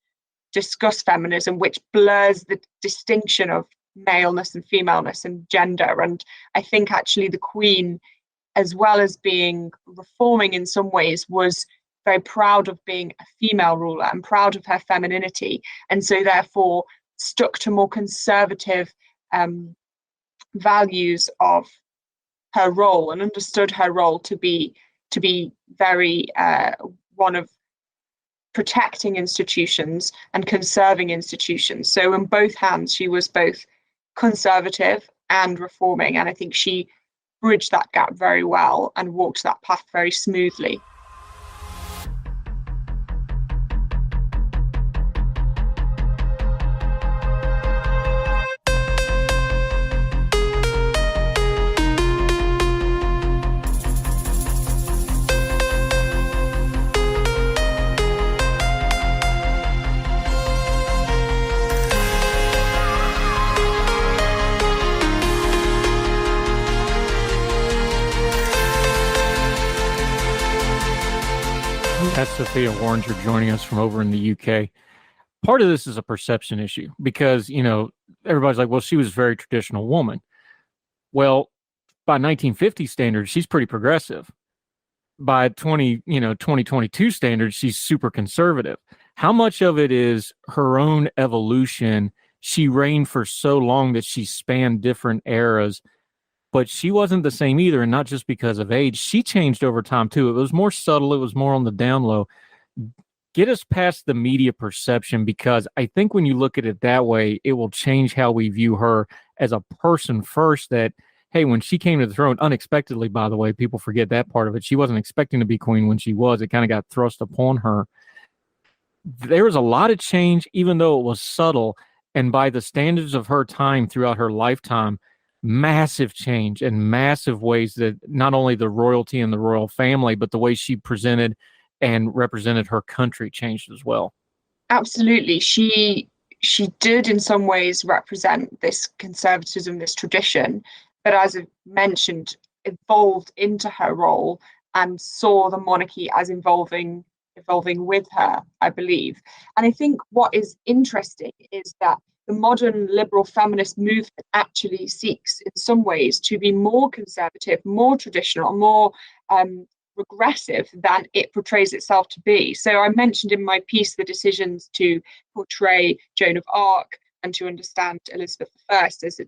discuss feminism, which blurs the distinction of maleness and femaleness and gender. And I think actually the Queen, as well as being reforming in some ways, was very proud of being a female ruler and proud of her femininity, and so therefore stuck to more conservative values of her role and understood her role to be very one of protecting institutions and conserving institutions. So in both hands, she was both conservative and reforming, and I think she bridged that gap very well and walked that path very smoothly. That's Sophia Worringer joining us from over in the UK. Part of this is a perception issue because, everybody's like, well, she was a very traditional woman. Well, by 1950 standards, she's pretty progressive. By 2022 standards, she's super conservative. How much of it is her own evolution? She reigned for so long that she spanned different eras, but she wasn't the same either, and not just because of age. She changed over time too. It was more subtle. It was more on the down low. Get us past the media perception, because I think when you look at it that way, it will change how we view her as a person first. That, hey, when she came to the throne, unexpectedly, by the way, people forget that part of it. She wasn't expecting to be queen when she was. It kind of got thrust upon her. There was a lot of change, even though it was subtle. And by the standards of her time throughout her lifetime, massive change in massive ways that not only the royalty and the royal family, but the way she presented and represented her country changed as well. Absolutely. She did in some ways represent this conservatism, this tradition, but as I mentioned, evolved into her role and saw the monarchy as evolving with her, I believe. And I think what is interesting is that the modern liberal feminist movement actually seeks in some ways to be more conservative, more traditional, more regressive than it portrays itself to be. So I mentioned in my piece the decisions to portray Joan of Arc and to understand Elizabeth I as a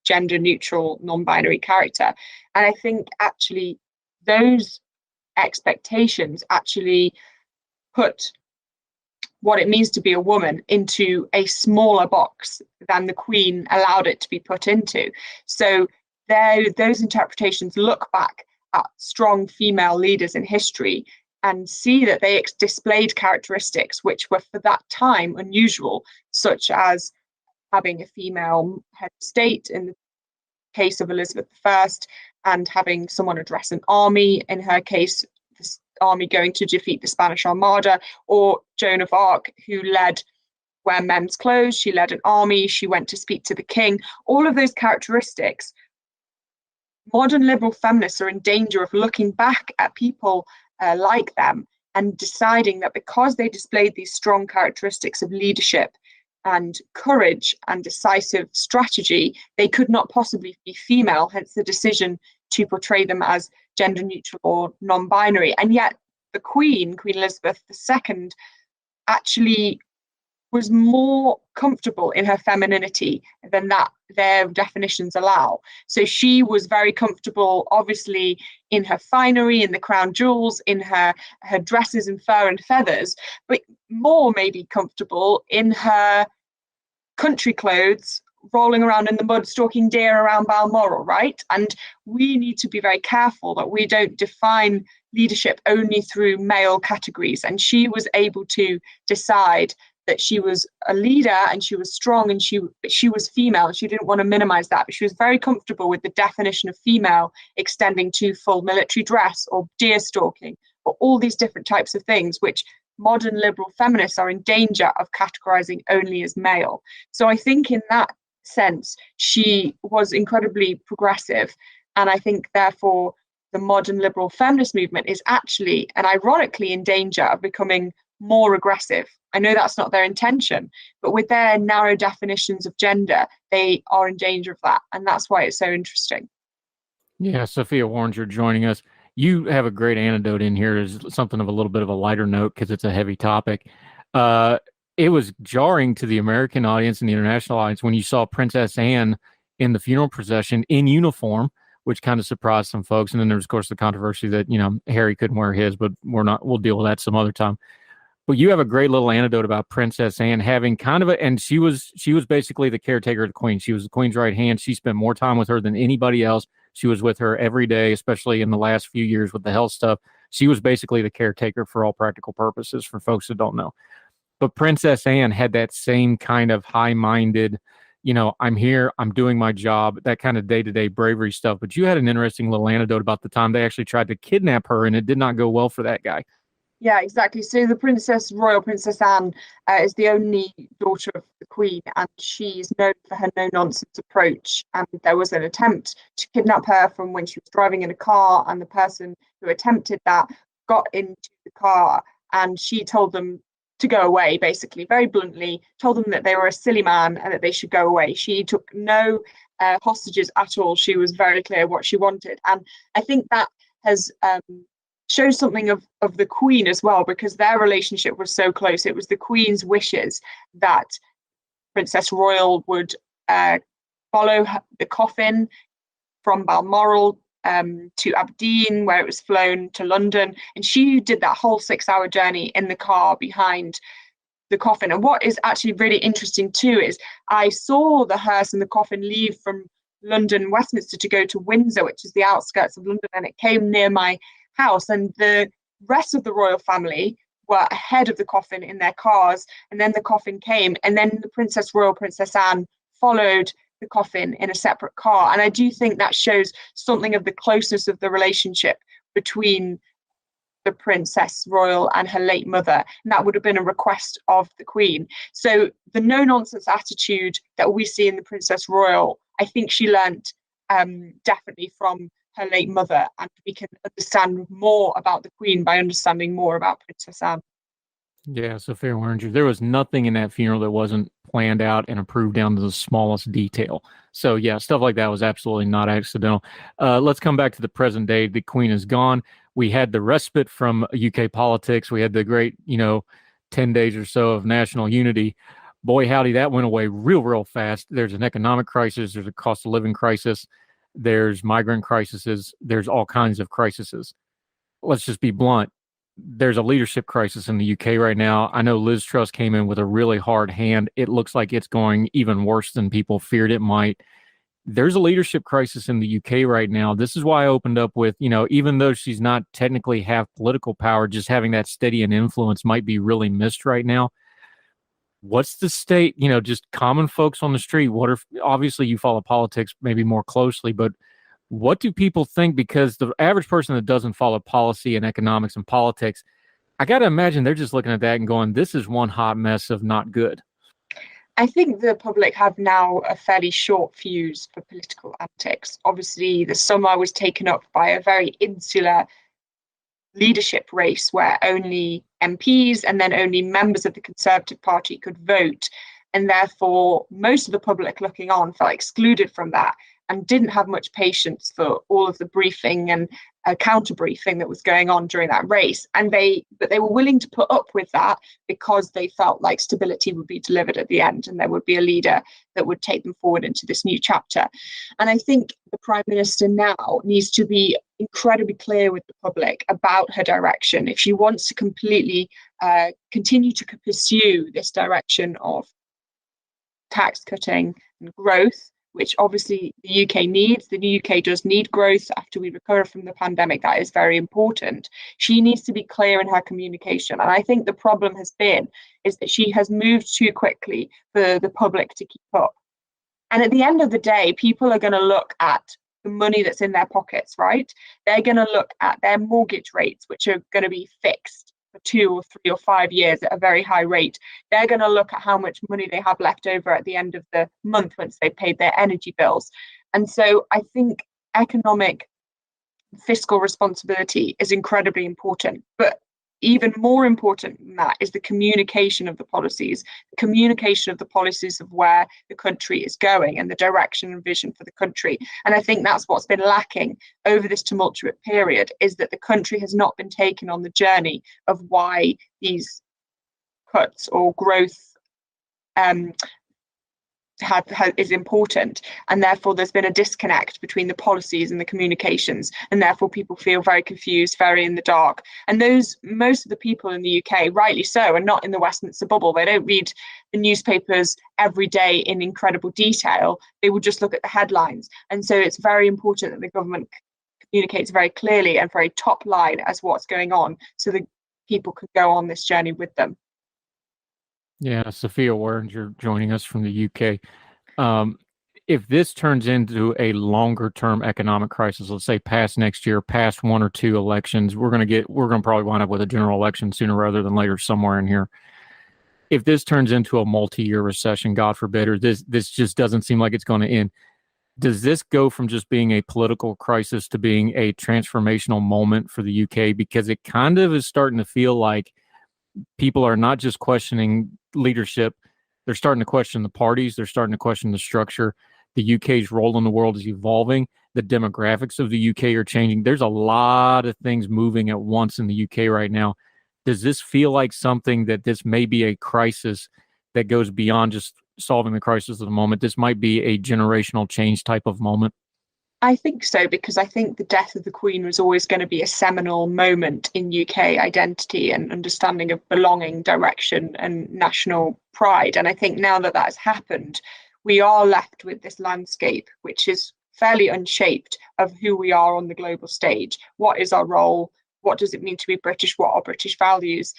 gender neutral, non-binary character. And I think actually those expectations actually put what it means to be a woman into a smaller box than the Queen allowed it to be put into. So those interpretations look back at strong female leaders in history and see that they displayed characteristics which were for that time unusual, such as having a female head of state in the case of Elizabeth I, and having someone address an army, in her case, the army going to defeat the Spanish Armada, or Joan of Arc, who wear men's clothes, she led an army, she went to speak to the king. All of those characteristics, modern liberal feminists are in danger of looking back at people like them and deciding that because they displayed these strong characteristics of leadership and courage and decisive strategy, they could not possibly be female, hence the decision to portray them as gender neutral or non-binary. And yet the Queen Elizabeth II, actually was more comfortable in her femininity than that their definitions allow. So she was very comfortable, obviously, in her finery, in the crown jewels, in her dresses and fur and feathers, but more maybe comfortable in her country clothes, rolling around in the mud, stalking deer around Balmoral, right? And we need to be very careful that we don't define leadership only through male categories. And she was able to decide that she was a leader and she was strong and she was female, and she didn't want to minimize that, but she was very comfortable with the definition of female extending to full military dress or deer stalking or all these different types of things, which modern liberal feminists are in danger of categorizing only as male. So I think in that sense, she was incredibly progressive. And I think therefore the modern liberal feminist movement is actually and ironically in danger of becoming more aggressive. I know that's not their intention, but with their narrow definitions of gender, they are in danger of that. And that's why it's so interesting. Yeah, Sophia Worringer joining us. You have a great anecdote in here as something of a little bit of a lighter note because it's a heavy topic. It was jarring to the American audience and the international audience when you saw Princess Anne in the funeral procession in uniform, which kind of surprised some folks. And then there was, of course, the controversy that, Harry couldn't wear his, but we'll deal with that some other time. But you have a great little anecdote about Princess Anne having kind of and she was basically the caretaker of the Queen. She was the Queen's right hand. She spent more time with her than anybody else. She was with her every day, especially in the last few years with the health stuff. She was basically the caretaker for all practical purposes for folks that don't know. But Princess Anne had that same kind of high-minded, I'm here, I'm doing my job, that kind of day-to-day bravery stuff. But you had an interesting little anecdote about the time they actually tried to kidnap her, and it did not go well for that guy. Yeah, exactly. So the Royal Princess Anne is the only daughter of the Queen, and she's known for her no-nonsense approach. And there was an attempt to kidnap her from when she was driving in a car, and the person who attempted that got into the car and she told them to go away, basically, very bluntly, told them that they were a silly man and that they should go away. She took no hostages at all. She was very clear what she wanted. And I think that has shows something of the Queen as well, because their relationship was so close. It was the Queen's wishes that Princess Royal would follow the coffin from Balmoral to Aberdeen, where it was flown to London. And she did that whole 6-hour journey in the car behind the coffin. And what is actually really interesting too is I saw the hearse and the coffin leave from London, Westminster, to go to Windsor, which is the outskirts of London, and it came near my house. And the rest of the royal family were ahead of the coffin in their cars, and then the coffin came, and then the Princess Royal, Princess Anne, followed the coffin in a separate car. And I do think that shows something of the closeness of the relationship between the Princess Royal and her late mother, and that would have been a request of the Queen. So the no-nonsense attitude that we see in the Princess Royal, I think she learnt definitely from her late mother, and we can understand more about the Queen by understanding more about Princess Anne. Yeah, Sophia Worringer, there was nothing in that funeral that wasn't planned out and approved down to the smallest detail. So yeah, stuff like that was absolutely not accidental. Let's come back to the present day. The Queen is gone. We had the respite from UK politics. We had the great, 10 days or so of national unity. Boy, howdy, that went away real fast. There's an economic crisis. There's a cost of living crisis. There's migrant crises. There's all kinds of crises. Let's just be blunt. There's a leadership crisis in the UK right now. I know Liz Truss came in with a really hard hand. It looks like it's going even worse than people feared it might. There's a leadership crisis in the UK right now. This is why I opened up with, even though she's not technically have political power, just having that steady and influence might be really missed right now. What's the state, just common folks on the street? Obviously you follow politics maybe more closely, but what do people think? Because the average person that doesn't follow policy and economics and politics, I got to imagine they're just looking at that and going, this is one hot mess of not good. I think the public have now a fairly short fuse for political antics. Obviously, the summer was taken up by a very insular leadership race where only MPs and then only members of the Conservative Party could vote. And therefore, most of the public looking on felt excluded from that and didn't have much patience for all of the briefing and counter briefing that was going on during that race. But they were willing to put up with that because they felt like stability would be delivered at the end and there would be a leader that would take them forward into this new chapter. And I think the Prime Minister now needs to be incredibly clear with the public about her direction. If she wants to completely continue to pursue this direction of tax cutting and growth, which obviously the UK needs. The UK does need growth after we recover from the pandemic. That is very important. She needs to be clear in her communication. And I think the problem has been is that she has moved too quickly for the public to keep up. And at the end of the day, people are going to look at the money that's in their pockets, right? They're going to look at their mortgage rates, which are going to be fixed for 2 or 3 or 5 years at a very high rate. They're going to look at how much money they have left over at the end of the month once they've paid their energy bills. And so I think economic fiscal responsibility is incredibly important. But even more important than that is the communication of the policies of where the country is going and the direction and vision for the country. And I think that's what's been lacking over this tumultuous period, is that the country has not been taken on the journey of why these cuts or growth is important, and therefore there's been a disconnect between the policies and the communications, and therefore people feel very confused, very in the dark. And most of the people in the UK, rightly so, are not in the Westminster bubble. They don't read the newspapers every day in incredible detail. They will just look at the headlines. And so it's very important that the government communicates very clearly and very top line as what's going on, so that people can go on this journey with them. Yeah, Sophia Worringer joining us from the UK. If this turns into a longer-term economic crisis, let's say past next year, past 1 or 2 elections, we're going to probably wind up with a general election sooner rather than later somewhere in here. If this turns into a multi-year recession, God forbid, or this just doesn't seem like it's going to end, does this go from just being a political crisis to being a transformational moment for the UK? Because it kind of is starting to feel like people are not just questioning leadership, they're starting to question the parties, they're starting to question the structure. The UK's role in the world is evolving. The demographics of the UK are changing. There's a lot of things moving at once in the UK right now. Does this feel like something that this may be a crisis that goes beyond just solving the crisis of the moment? This might be a generational change type of moment. I think so, because I think the death of the Queen was always going to be a seminal moment in UK identity and understanding of belonging, direction, and national pride. And I think now that that has happened, we are left with this landscape, which is fairly unshaped, of who we are on the global stage. What is our role? What does it mean to be British? What are British values?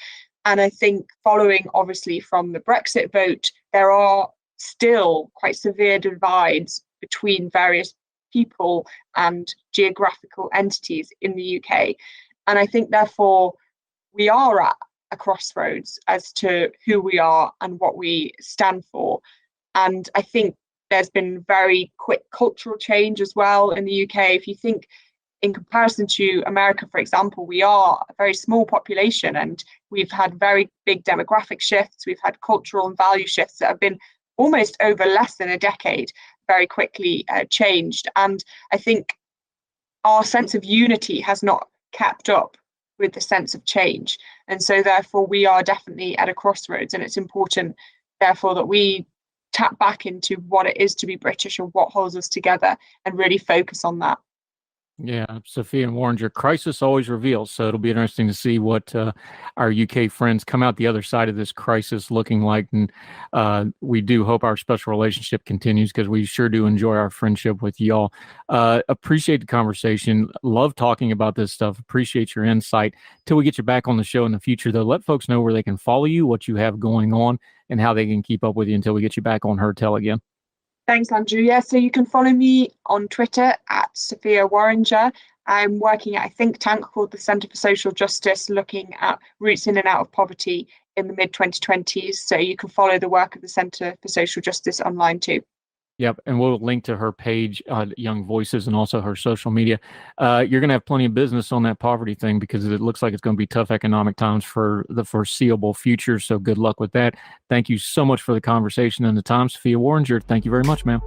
And I think following, obviously, from the Brexit vote, there are still quite severe divides between various people and geographical entities in the UK. And I think, therefore, we are at a crossroads as to who we are and what we stand for. And I think there's been very quick cultural change as well in the UK. If you think in comparison to America, for example, we are a very small population and we've had very big demographic shifts. We've had cultural and value shifts that have been almost over less than a decade, very quickly changed. And I think our sense of unity has not kept up with the sense of change. And so therefore we are definitely at a crossroads, and it's important therefore that we tap back into what it is to be British and what holds us together and really focus on that. Yeah, Sophia Worringer, crisis always reveals. So it'll be interesting to see what our UK friends come out the other side of this crisis looking like. And we do hope our special relationship continues, because we sure do enjoy our friendship with y'all. Appreciate the conversation. Love talking about this stuff. Appreciate your insight. Till we get you back on the show in the future, though, let folks know where they can follow you, what you have going on, and how they can keep up with you until we get you back on Heard Tell again. Thanks, Andrew. Yeah, so you can follow me on Twitter at Sophia Worringer. I'm working at a think tank called the Centre for Social Justice, looking at roots in and out of poverty in the mid-2020s. So you can follow the work of the Centre for Social Justice online too. Yep, and we'll link to her page, Young Voices, and also her social media. You're going to have plenty of business on that poverty thing, because it looks like it's going to be tough economic times for the foreseeable future. So good luck with that. Thank you so much for the conversation and the time, Sophia Worringer. Thank you very much, ma'am.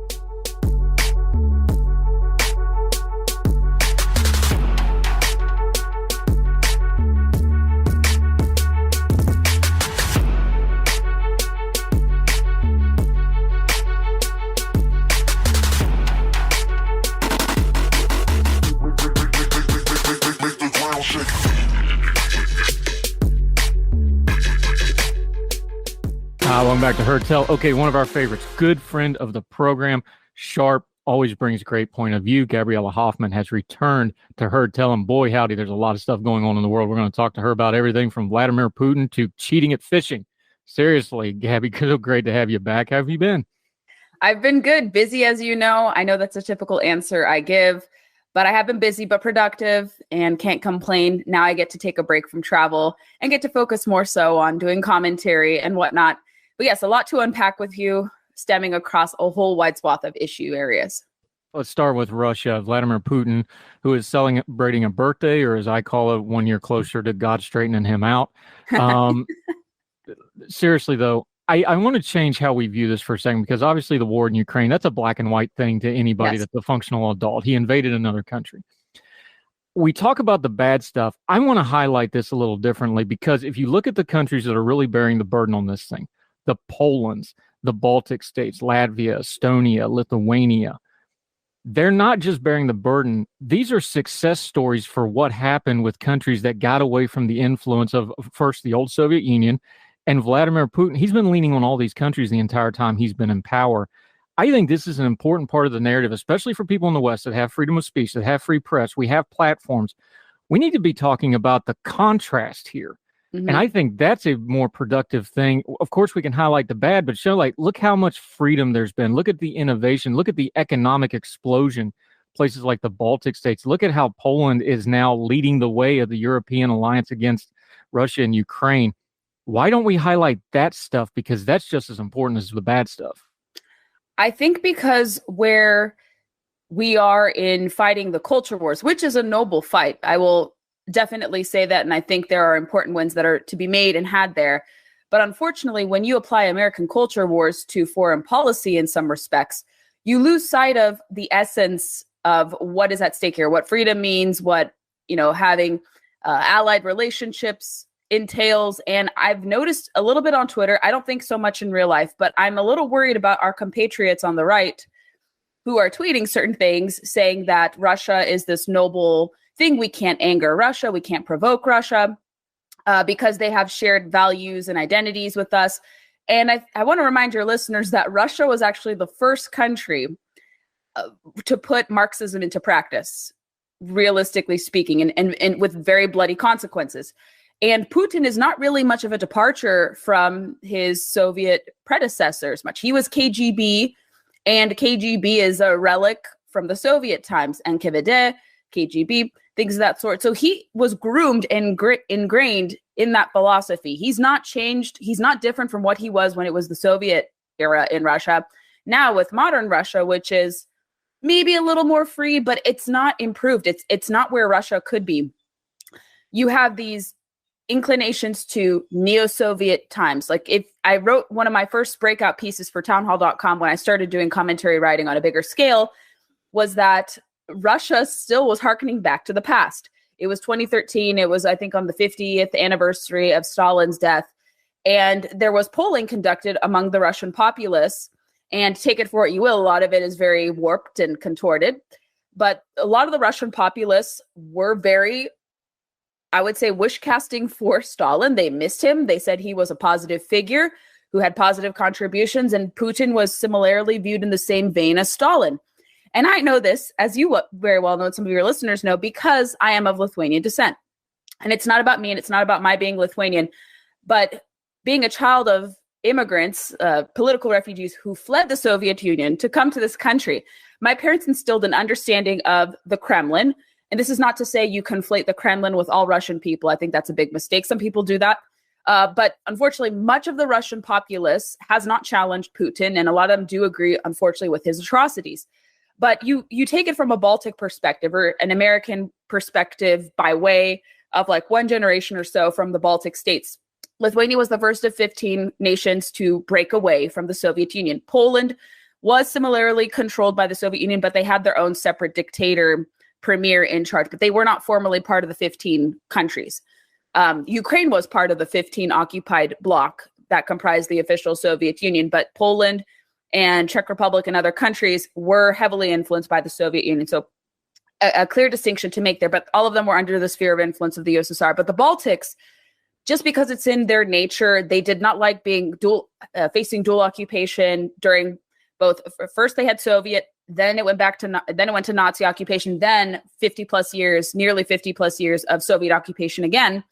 Welcome back to Heard Tell. Okay, one of our favorites, good friend of the program, sharp, always brings a great point of view. Gabriella Hoffman has returned to Heard Tell, and boy, howdy, there's a lot of stuff going on in the world. We're going to talk to her about everything from Vladimir Putin to cheating at fishing. Seriously, Gabby, so great to have you back. How have you been? I've been good. Busy, as you know. I know that's a typical answer I give, but I have been busy but productive and can't complain. Now I get to take a break from travel and get to focus more so on doing commentary and whatnot. But yes, a lot to unpack with you, stemming across a whole wide swath of issue areas. Let's start with Russia. Vladimir Putin, who is celebrating a birthday, or as I call it, 1 year closer to God straightening him out. Seriously, though, I want to change how we view this for a second, because obviously the war in Ukraine, that's a black and white thing to anybody that's a functional adult. He invaded another country. We talk about the bad stuff. I want to highlight this a little differently, because if you look at the countries that are really bearing the burden on this thing, the Polands, the Baltic States, Latvia, Estonia, Lithuania, they're not just bearing the burden. These are success stories for what happened with countries that got away from the influence of, first, the old Soviet Union, and Vladimir Putin. He's been leaning on all these countries the entire time he's been in power. I think this is an important part of the narrative, especially for people in the West that have freedom of speech, that have free press. We have platforms. We need to be talking about the contrast here. Mm-hmm. And I think that's a more productive thing. Of course, we can highlight the bad, but show, like, look how much freedom there's been. Look at the innovation. Look at the economic explosion. Places like the Baltic States. Look at how Poland is now leading the way of the European alliance against Russia and Ukraine. Why don't we highlight that stuff? Because that's just as important as the bad stuff. I think because where we are in fighting the culture wars, which is a noble fight, I will definitely say that. And I think there are important ones that are to be made and had there. But unfortunately, when you apply American culture wars to foreign policy in some respects, you lose sight of the essence of what is at stake here, what freedom means, what, having allied relationships entails. And I've noticed a little bit on Twitter, I don't think so much in real life, but I'm a little worried about our compatriots on the right who are tweeting certain things saying that Russia is this noble thing. We can't anger Russia. We can't provoke Russia because they have shared values and identities with us. And I want to remind your listeners that Russia was actually the first country to put Marxism into practice, realistically speaking, and with very bloody consequences. And Putin is not really much of a departure from his Soviet predecessors much. He was KGB, and KGB is a relic from the Soviet times, NKVD, KGB, things of that sort. So he was groomed and ingrained in that philosophy. He's not changed. He's not different from what he was when it was the Soviet era in Russia. Now with modern Russia, which is maybe a little more free, but it's not improved. It's not where Russia could be. You have these inclinations to neo-Soviet times. Like if I wrote one of my first breakout pieces for townhall.com when I started doing commentary writing on a bigger scale, was that Russia still was hearkening back to the past. It was 2013. It was, I think, on the 50th anniversary of Stalin's death. And there was polling conducted among the Russian populace. And take it for what you will, a lot of it is very warped and contorted. But a lot of the Russian populace were very, I would say, wish casting for Stalin. They missed him. They said he was a positive figure who had positive contributions. And Putin was similarly viewed in the same vein as Stalin. And I know this, as you very well know, some of your listeners know, because I am of Lithuanian descent. And it's not about me, and it's not about my being Lithuanian, but being a child of immigrants, political refugees who fled the Soviet Union to come to this country. My parents instilled an understanding of the Kremlin. And this is not to say you conflate the Kremlin with all Russian people. I think that's a big mistake. Some people do that. But unfortunately, much of the Russian populace has not challenged Putin. And a lot of them do agree, unfortunately, with his atrocities. But you take it from a Baltic perspective or an American perspective by way of like one generation or so from the Baltic states. Lithuania was the first of 15 nations to break away from the Soviet Union. Poland was similarly controlled by the Soviet Union, but they had their own separate dictator premier in charge, but they were not formally part of the 15 countries. Ukraine was part of the 15 occupied bloc that comprised the official Soviet Union, but Poland and Czech Republic and other countries were heavily influenced by the Soviet Union. So a clear distinction to make there, but all of them were under the sphere of influence of the USSR. But the Baltics, just because it's in their nature, they did not like being facing dual occupation during both. First, they had Soviet, then it went to Nazi occupation, then 50 plus years, nearly 50 plus years of Soviet occupation again.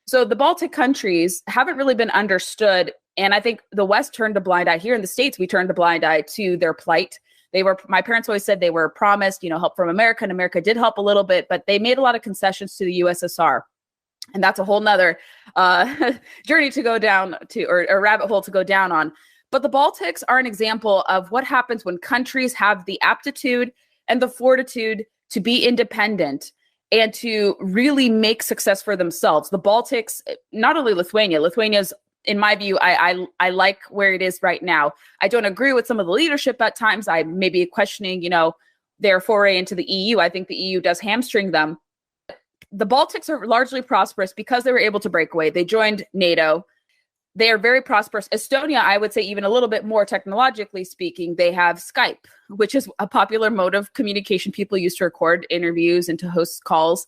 So the Baltic countries haven't really been understood. And I think the West turned a blind eye. Here in the States, we turned a blind eye to their plight. My parents always said they were promised, help from America, and America did help a little bit, but they made a lot of concessions to the USSR. And that's a whole nother journey to go down to, or a rabbit hole to go down on. But the Baltics are an example of what happens when countries have the aptitude and the fortitude to be independent and to really make success for themselves. The Baltics, not only Lithuania's, in my view, I like where it is right now. I don't agree with some of the leadership at times. I may be questioning, their foray into the EU. I think the EU does hamstring them. The Baltics are largely prosperous because they were able to break away. They joined NATO. They are very prosperous. Estonia, I would say even a little bit more technologically speaking, they have Skype, which is a popular mode of communication people use to record interviews and to host calls.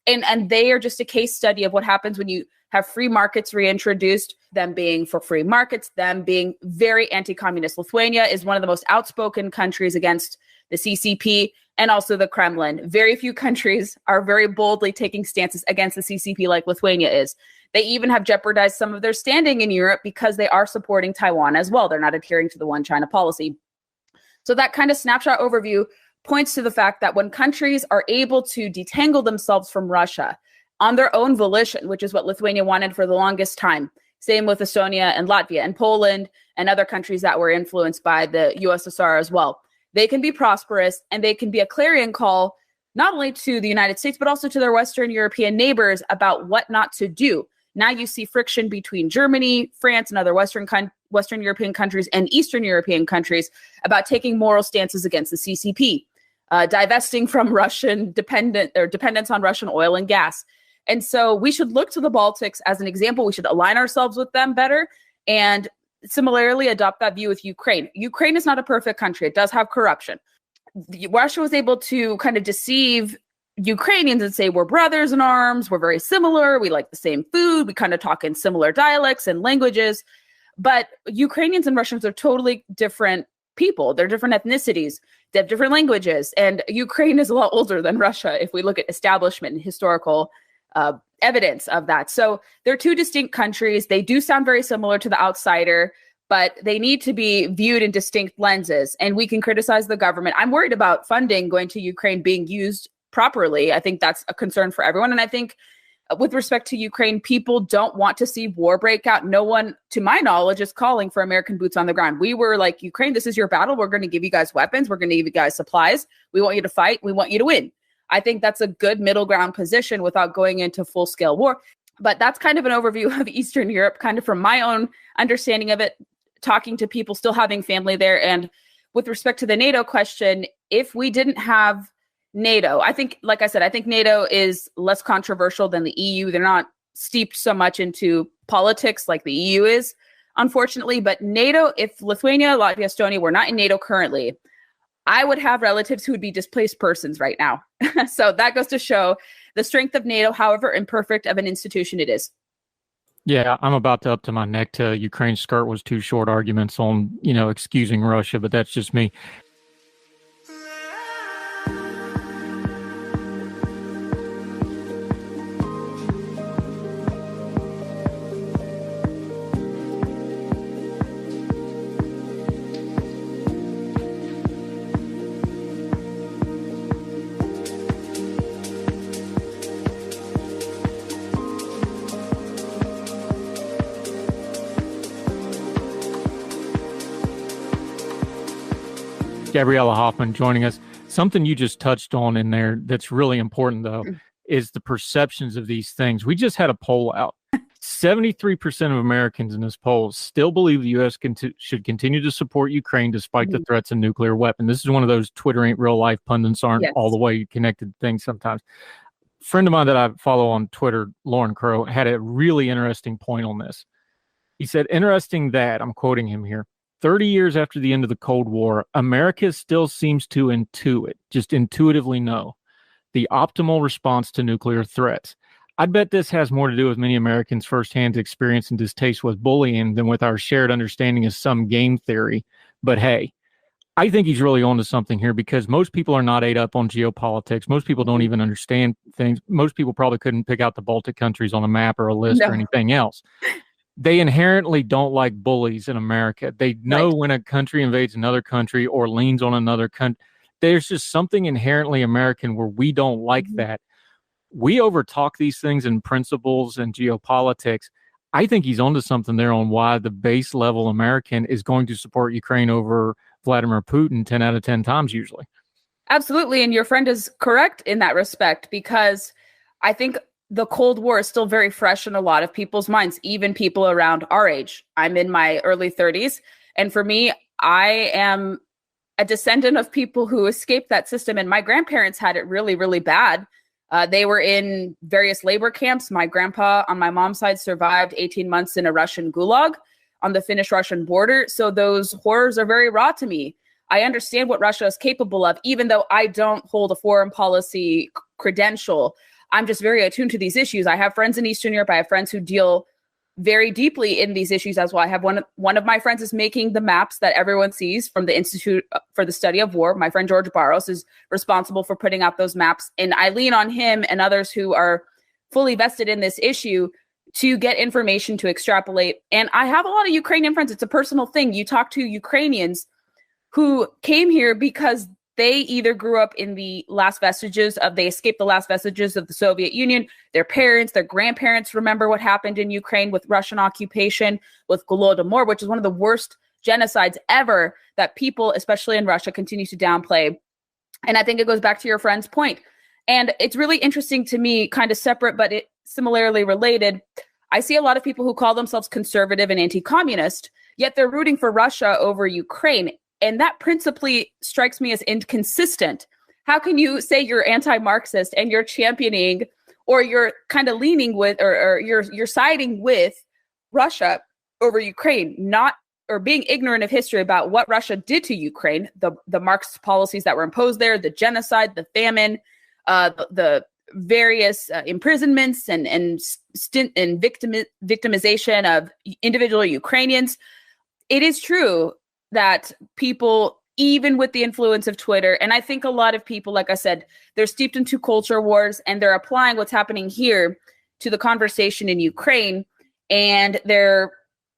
And they are just a case study of what happens when you have free markets reintroduced, them being for free markets, them being very anti-communist. Lithuania is one of the most outspoken countries against the CCP and also the Kremlin. Very few countries are very boldly taking stances against the CCP like Lithuania is. They even have jeopardized some of their standing in Europe because they are supporting Taiwan as well. They're not adhering to the one China policy. So that kind of snapshot overview points to the fact that when countries are able to detangle themselves from Russia on their own volition, which is what Lithuania wanted for the longest time, same with Estonia and Latvia and Poland and other countries that were influenced by the USSR as well, they can be prosperous and they can be a clarion call not only to the United States, but also to their Western European neighbors about what not to do. Now you see friction between Germany, France, and other Western European countries and Eastern European countries about taking moral stances against the CCP, divesting from dependence on Russian oil and gas. And so we should look to the Baltics as an example. We should align ourselves with them better and similarly adopt that view with Ukraine. Ukraine is not a perfect country. It does have corruption. Russia was able to kind of deceive Ukrainians and say, we're brothers in arms, we're very similar, we like the same food, we kind of talk in similar dialects and languages. But Ukrainians and Russians are totally different people. They're different ethnicities. They have different languages. And Ukraine is a lot older than Russia if we look at establishment and historical evidence of that. So they're two distinct countries. They do sound very similar to the outsider, but they need to be viewed in distinct lenses. And we can criticize the government. I'm worried about funding going to Ukraine being used properly. I think that's a concern for everyone. And I think with respect to Ukraine, people don't want to see war break out. No one, to my knowledge, is calling for American boots on the ground. We were like, Ukraine, this is your battle. We're going to give you guys weapons. We're going to give you guys supplies. We want you to fight. We want you to win. I think that's a good middle ground position without going into full-scale war. But that's kind of an overview of Eastern Europe, kind of from my own understanding of it, talking to people still having family there. And with respect to the NATO question, if we didn't have NATO, I think, like I said, I think NATO is less controversial than the EU. They're not steeped so much into politics like the EU is, unfortunately. But NATO, if Lithuania, Latvia, Estonia were not in NATO currently, I would have relatives who would be displaced persons right now. So that goes to show the strength of NATO, however imperfect of an institution it is. Yeah, I'm about to up to my neck to Ukraine's skirt was too short arguments on, excusing Russia, but that's just me. Gabriella Hoffman joining us. Something you just touched on in there that's really important, though, is the perceptions of these things. We just had a poll out. 73% of Americans in this poll still believe the U.S. should continue to support Ukraine despite the threats of nuclear weapon. This is one of those Twitter ain't real life pundits aren't all the way connected things sometimes. A friend of mine that I follow on Twitter, Lauren Crow, had a really interesting point on this. He said, interesting that, I'm quoting him here, 30 years after the end of the Cold War, America still seems to just intuitively know, the optimal response to nuclear threats. I'd bet this has more to do with many Americans' firsthand experience and distaste with bullying than with our shared understanding of some game theory. But hey, I think he's really onto something here because most people are not ate up on geopolitics. Most people don't even understand things. Most people probably couldn't pick out the Baltic countries on a map or a list or anything else. They inherently don't like bullies in America. They know when a country invades another country or leans on another country. There's just something inherently American where we don't like that. We overtalk these things in principles and geopolitics. I think he's onto something there on why the base level American is going to support Ukraine over Vladimir Putin 10 out of 10 times usually. Absolutely. And your friend is correct in that respect, because I think the Cold War is still very fresh in a lot of people's minds, even people around our age. I'm in my early 30s. And for me, I am a descendant of people who escaped that system. And my grandparents had it really, really bad. They were in various labor camps. My grandpa on my mom's side survived 18 months in a Russian gulag on the Finnish-Russian border. So those horrors are very raw to me. I understand what Russia is capable of, even though I don't hold a foreign policy credential. I'm just very attuned to these issues. I have friends in Eastern Europe. I have friends who deal very deeply in these issues as well. I have one of my friends is making the maps that everyone sees from the Institute for the Study of War. My friend George Barros is responsible for putting out those maps. And I lean on him and others who are fully vested in this issue to get information to extrapolate. And I have a lot of Ukrainian friends. It's a personal thing. You talk to Ukrainians who came here because they either grew up in they escaped the last vestiges of the Soviet Union. Their parents, their grandparents remember what happened in Ukraine with Russian occupation, with Holodomor, which is one of the worst genocides ever that people, especially in Russia, continue to downplay. And I think it goes back to your friend's point. And it's really interesting to me, kind of separate, but it similarly related. I see a lot of people who call themselves conservative and anti-communist, yet they're rooting for Russia over Ukraine. And that principally strikes me as inconsistent. How can you say you're anti-Marxist and you're championing, or you're kind of leaning with, or you're siding with Russia over Ukraine, not, or being ignorant of history about what Russia did to Ukraine, the Marxist policies that were imposed there, the genocide, the famine, the various imprisonments and victimization of individual Ukrainians. It is true that people, even with the influence of Twitter, and I think a lot of people, like I said, they're steeped into culture wars and they're applying what's happening here to the conversation in Ukraine. And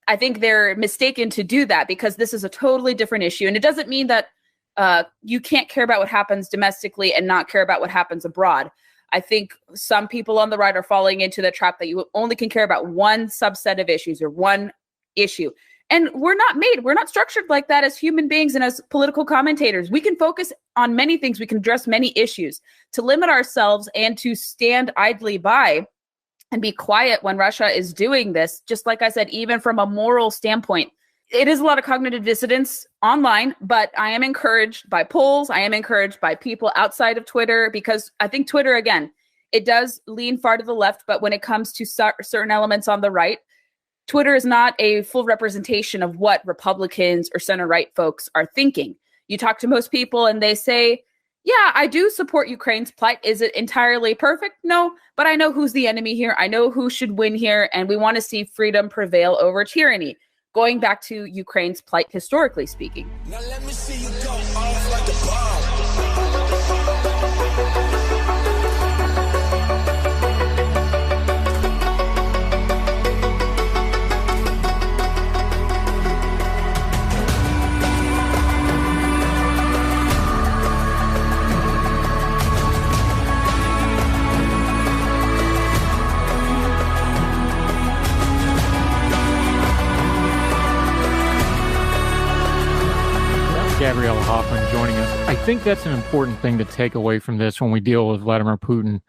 I think they're mistaken to do that, because this is a totally different issue. And it doesn't mean that you can't care about what happens domestically and not care about what happens abroad. I think some people on the right are falling into the trap that you only can care about one subset of issues or one issue. And we're not structured like that as human beings and as political commentators. We can focus on many things. We can address many issues. To limit ourselves and to stand idly by and be quiet when Russia is doing this, just like I said, even from a moral standpoint, it is a lot of cognitive dissonance online, but I am encouraged by polls. I am encouraged by people outside of Twitter, because I think Twitter, again, it does lean far to the left, but when it comes to certain elements on the right, Twitter is not a full representation of what Republicans or center-right folks are thinking. You talk to most people and they say, yeah, I do support Ukraine's plight. Is it entirely perfect? No, but I know who's the enemy here. I know who should win here, and we want to see freedom prevail over tyranny. Going back to Ukraine's plight, historically speaking. Now let me see you go off like a bomb. Gabriella Hoffman joining us. I think that's an important thing to take away from this when we deal with Vladimir Putin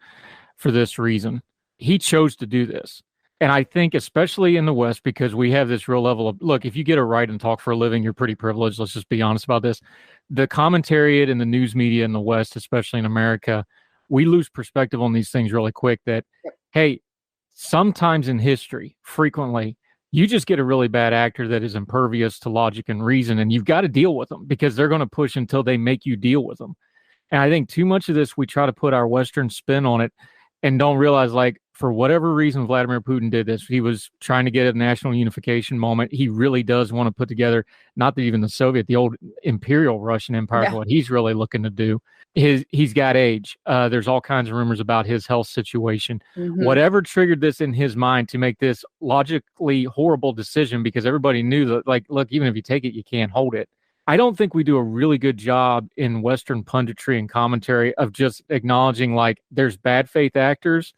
for this reason. He chose to do this. And I think especially in the West, because we have this real level of, look, if you get a right and talk for a living, you're pretty privileged. Let's just be honest about this. The commentariat and the news media in the West, especially in America, we lose perspective on these things really quick that, hey, sometimes in history, frequently, you just get a really bad actor that is impervious to logic and reason, and you've got to deal with them because they're going to push until they make you deal with them. And I think too much of this, we try to put our Western spin on it and don't realize, like, for whatever reason Vladimir Putin did this, he was trying to get a national unification moment. He really does want to put together, not that even the old imperial Russian empire, what he's really looking to do. He's got age. There's all kinds of rumors about his health situation. Mm-hmm. Whatever triggered this in his mind to make this logically horrible decision, because everybody knew that, like, look, even if you take it, you can't hold it. I don't think we do a really good job in Western punditry and commentary of just acknowledging, like, there's bad faith actors.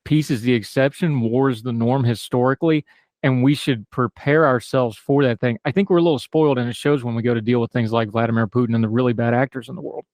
Peace is the exception. War is the norm historically. And we should prepare ourselves for that thing. I think we're a little spoiled, and it shows when we go to deal with things like Vladimir Putin and the really bad actors in the world.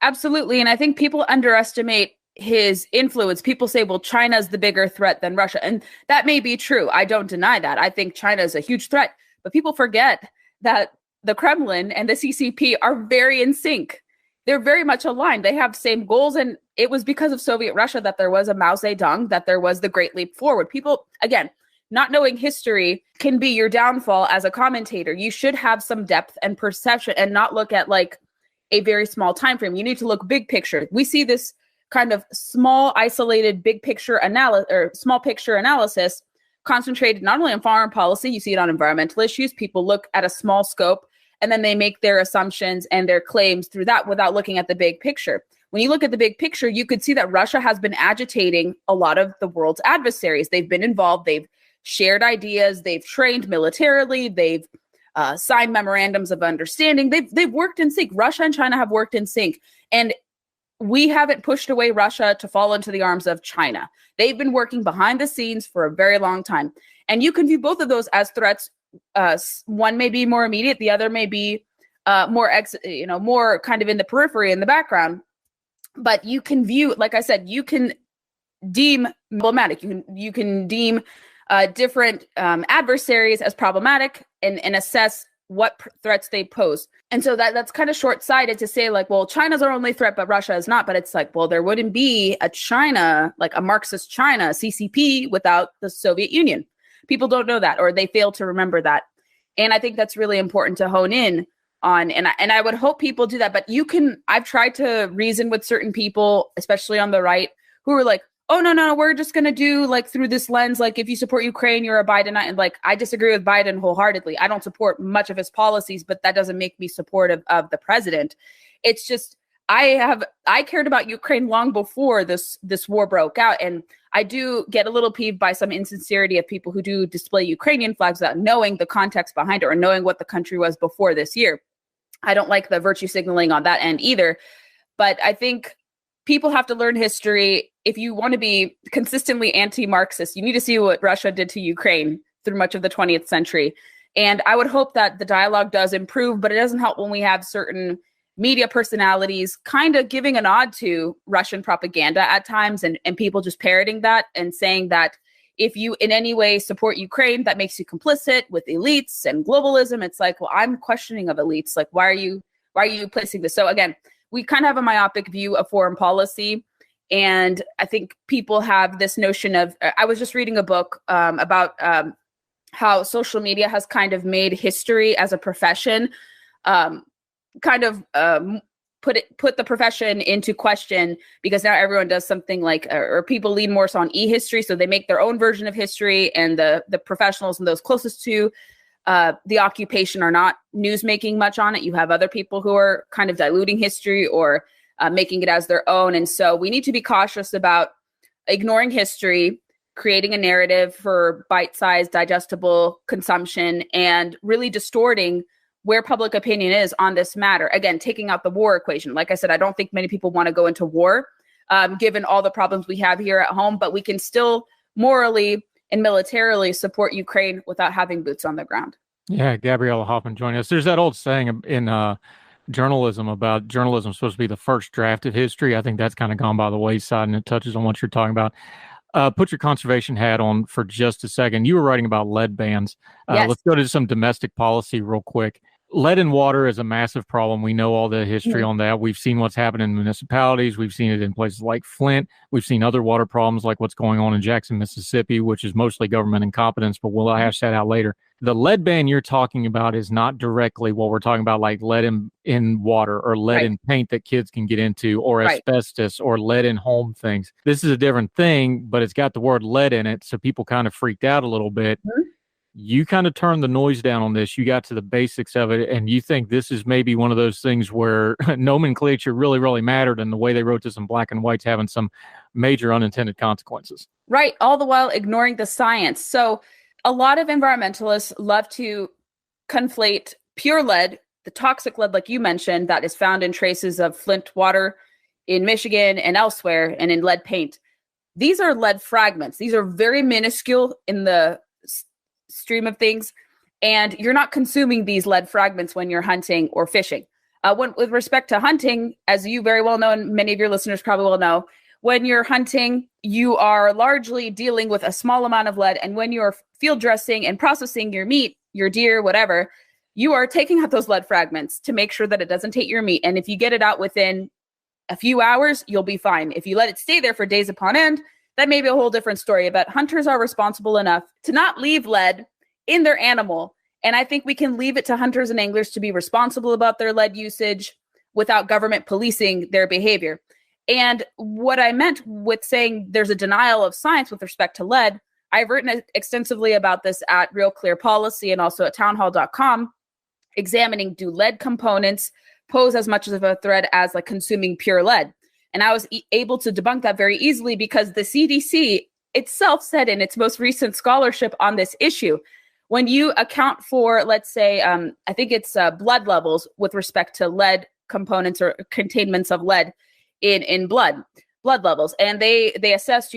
Absolutely. And I think people underestimate his influence. People say, well, China's the bigger threat than Russia. And that may be true. I don't deny that. I think China is a huge threat. But people forget that the Kremlin and the CCP are very in sync. They're very much aligned. They have same goals. And it was because of Soviet Russia that there was a Mao Zedong, that there was the Great Leap Forward. People, again, not knowing history can be your downfall as a commentator. You should have some depth and perception and not look at, like, a very small time frame. You need to look big picture. We see this kind of small, isolated, big picture analysis or small picture analysis concentrated not only on foreign policy, you see it on environmental issues. People look at a small scope and then they make their assumptions and their claims through that without looking at the big picture. When you look at the big picture, you could see that Russia has been agitating a lot of the world's adversaries. They've been involved. They've shared ideas. They've trained militarily. They've signed memorandums of understanding. They've worked in sync. Russia and China have worked in sync. And we haven't pushed away Russia to fall into the arms of China. They've been working behind the scenes for a very long time. And you can view both of those as threats. One may be more immediate. The other may be more kind of in the periphery, in the background. But you can view, like I said, you can deem problematic. You can deem different adversaries as problematic and assess what threats they pose. And so that's kind of short-sighted to say like, well, China's our only threat, but Russia is not. But it's like, well, there wouldn't be a China, like a Marxist China, CCP, without the Soviet Union. People don't know that, or they fail to remember that. And I think that's really important to hone in on. And I would hope people do that. But I've tried to reason with certain people, especially on the right, who are like, oh, no, we're just going to do like through this lens. Like if you support Ukraine, you're a Bidenite. And like, I disagree with Biden wholeheartedly. I don't support much of his policies, but that doesn't make me supportive of the president. It's just, I cared about Ukraine long before this war broke out. And I do get a little peeved by some insincerity of people who do display Ukrainian flags without knowing the context behind it or knowing what the country was before this year. I don't like the virtue signaling on that end either. But I think people have to learn history. If you want to be consistently anti-Marxist, you need to see what Russia did to Ukraine through much of the 20th century. And I would hope that the dialogue does improve, but it doesn't help when we have certain media personalities kind of giving a nod to Russian propaganda at times and people just parroting that and saying that if you in any way support Ukraine, that makes you complicit with elites and globalism. It's like, well, I'm questioning of elites. Like, why are you placing this? So again, we kind of have a myopic view of foreign policy. And I think people have this notion of, I was just reading a book about how social media has kind of made history as a profession, put the profession into question, because now everyone does something like, or people lean more so on e-history. So they make their own version of history, and the professionals and those closest to the occupation are not news making much on it. You have other people who are kind of diluting history or making it as their own. And so we need to be cautious about ignoring history, creating a narrative for bite-sized, digestible consumption, and really distorting where public opinion is on this matter. Again, taking out the war equation. Like I said, I don't think many people want to go into war, given all the problems we have here at home, but we can still morally and militarily support Ukraine without having boots on the ground. Yeah, Gabriella Hoffman joining us. There's that old saying in journalism about journalism supposed to be the first draft of history. I think that's kind of gone by the wayside, and it touches on what you're talking about. Put your conservation hat on for just a second. You were writing about lead bans. Yes. Let's go to some domestic policy real quick. Lead in water is a massive problem. We know all the history on that. We've seen what's happened in municipalities. We've seen it in places like Flint. We've seen other water problems like what's going on in Jackson, Mississippi, which is mostly government incompetence, but we'll hash that out later. The lead ban you're talking about is not directly what we're talking about, like lead in water or lead in paint that kids can get into, or asbestos or lead in home things. This is a different thing, but it's got the word lead in it, so people kind of freaked out a little bit. You kind of turned the noise down on this. You got to the basics of it, and you think this is maybe one of those things where nomenclature really, really mattered, and the way they wrote this in black and white's having some major unintended consequences. Right, all the while ignoring the science. So a lot of environmentalists love to conflate pure lead, the toxic lead, like you mentioned, that is found in traces of Flint water in Michigan and elsewhere, and in lead paint. These are lead fragments. These are very minuscule in the stream of things, and you're not consuming these lead fragments when you're hunting or fishing. With respect to hunting, as you very well know, and many of your listeners probably will know, when you're hunting, you are largely dealing with a small amount of lead, and when you're field dressing and processing your meat, your deer, whatever, you are taking out those lead fragments to make sure that it doesn't taint your meat. And if you get it out within a few hours, you'll be fine. If you let it stay there for days upon end, that may be a whole different story. But hunters are responsible enough to not leave lead in their animal. And I think we can leave it to hunters and anglers to be responsible about their lead usage without government policing their behavior. And what I meant with saying there's a denial of science with respect to lead, I've written extensively about this at Real Clear Policy and also at townhall.com, examining, do lead components pose as much of a threat as like consuming pure lead? And I was able to debunk that very easily because the CDC itself said in its most recent scholarship on this issue, when you account for, let's say, I think it's blood levels with respect to lead components or containments of lead in blood levels. And they assessed,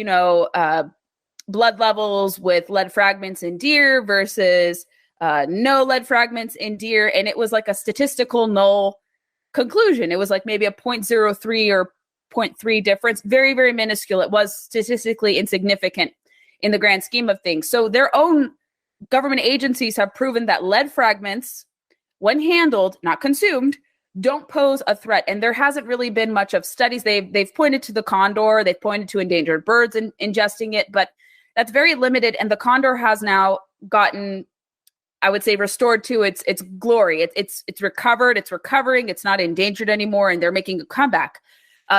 blood levels with lead fragments in deer versus no lead fragments in deer. And it was like a statistical null conclusion. It was like maybe a 0.03 or 0.3 difference, very, very minuscule. It was statistically insignificant in the grand scheme of things. So their own government agencies have proven that lead fragments, when handled, not consumed, don't pose a threat. And there hasn't really been much of studies. They've pointed to the condor, they've pointed to endangered birds ingesting it, but that's very limited. And the condor has now gotten, I would say, restored to its glory. It's recovered, it's recovering, it's not endangered anymore, and they're making a comeback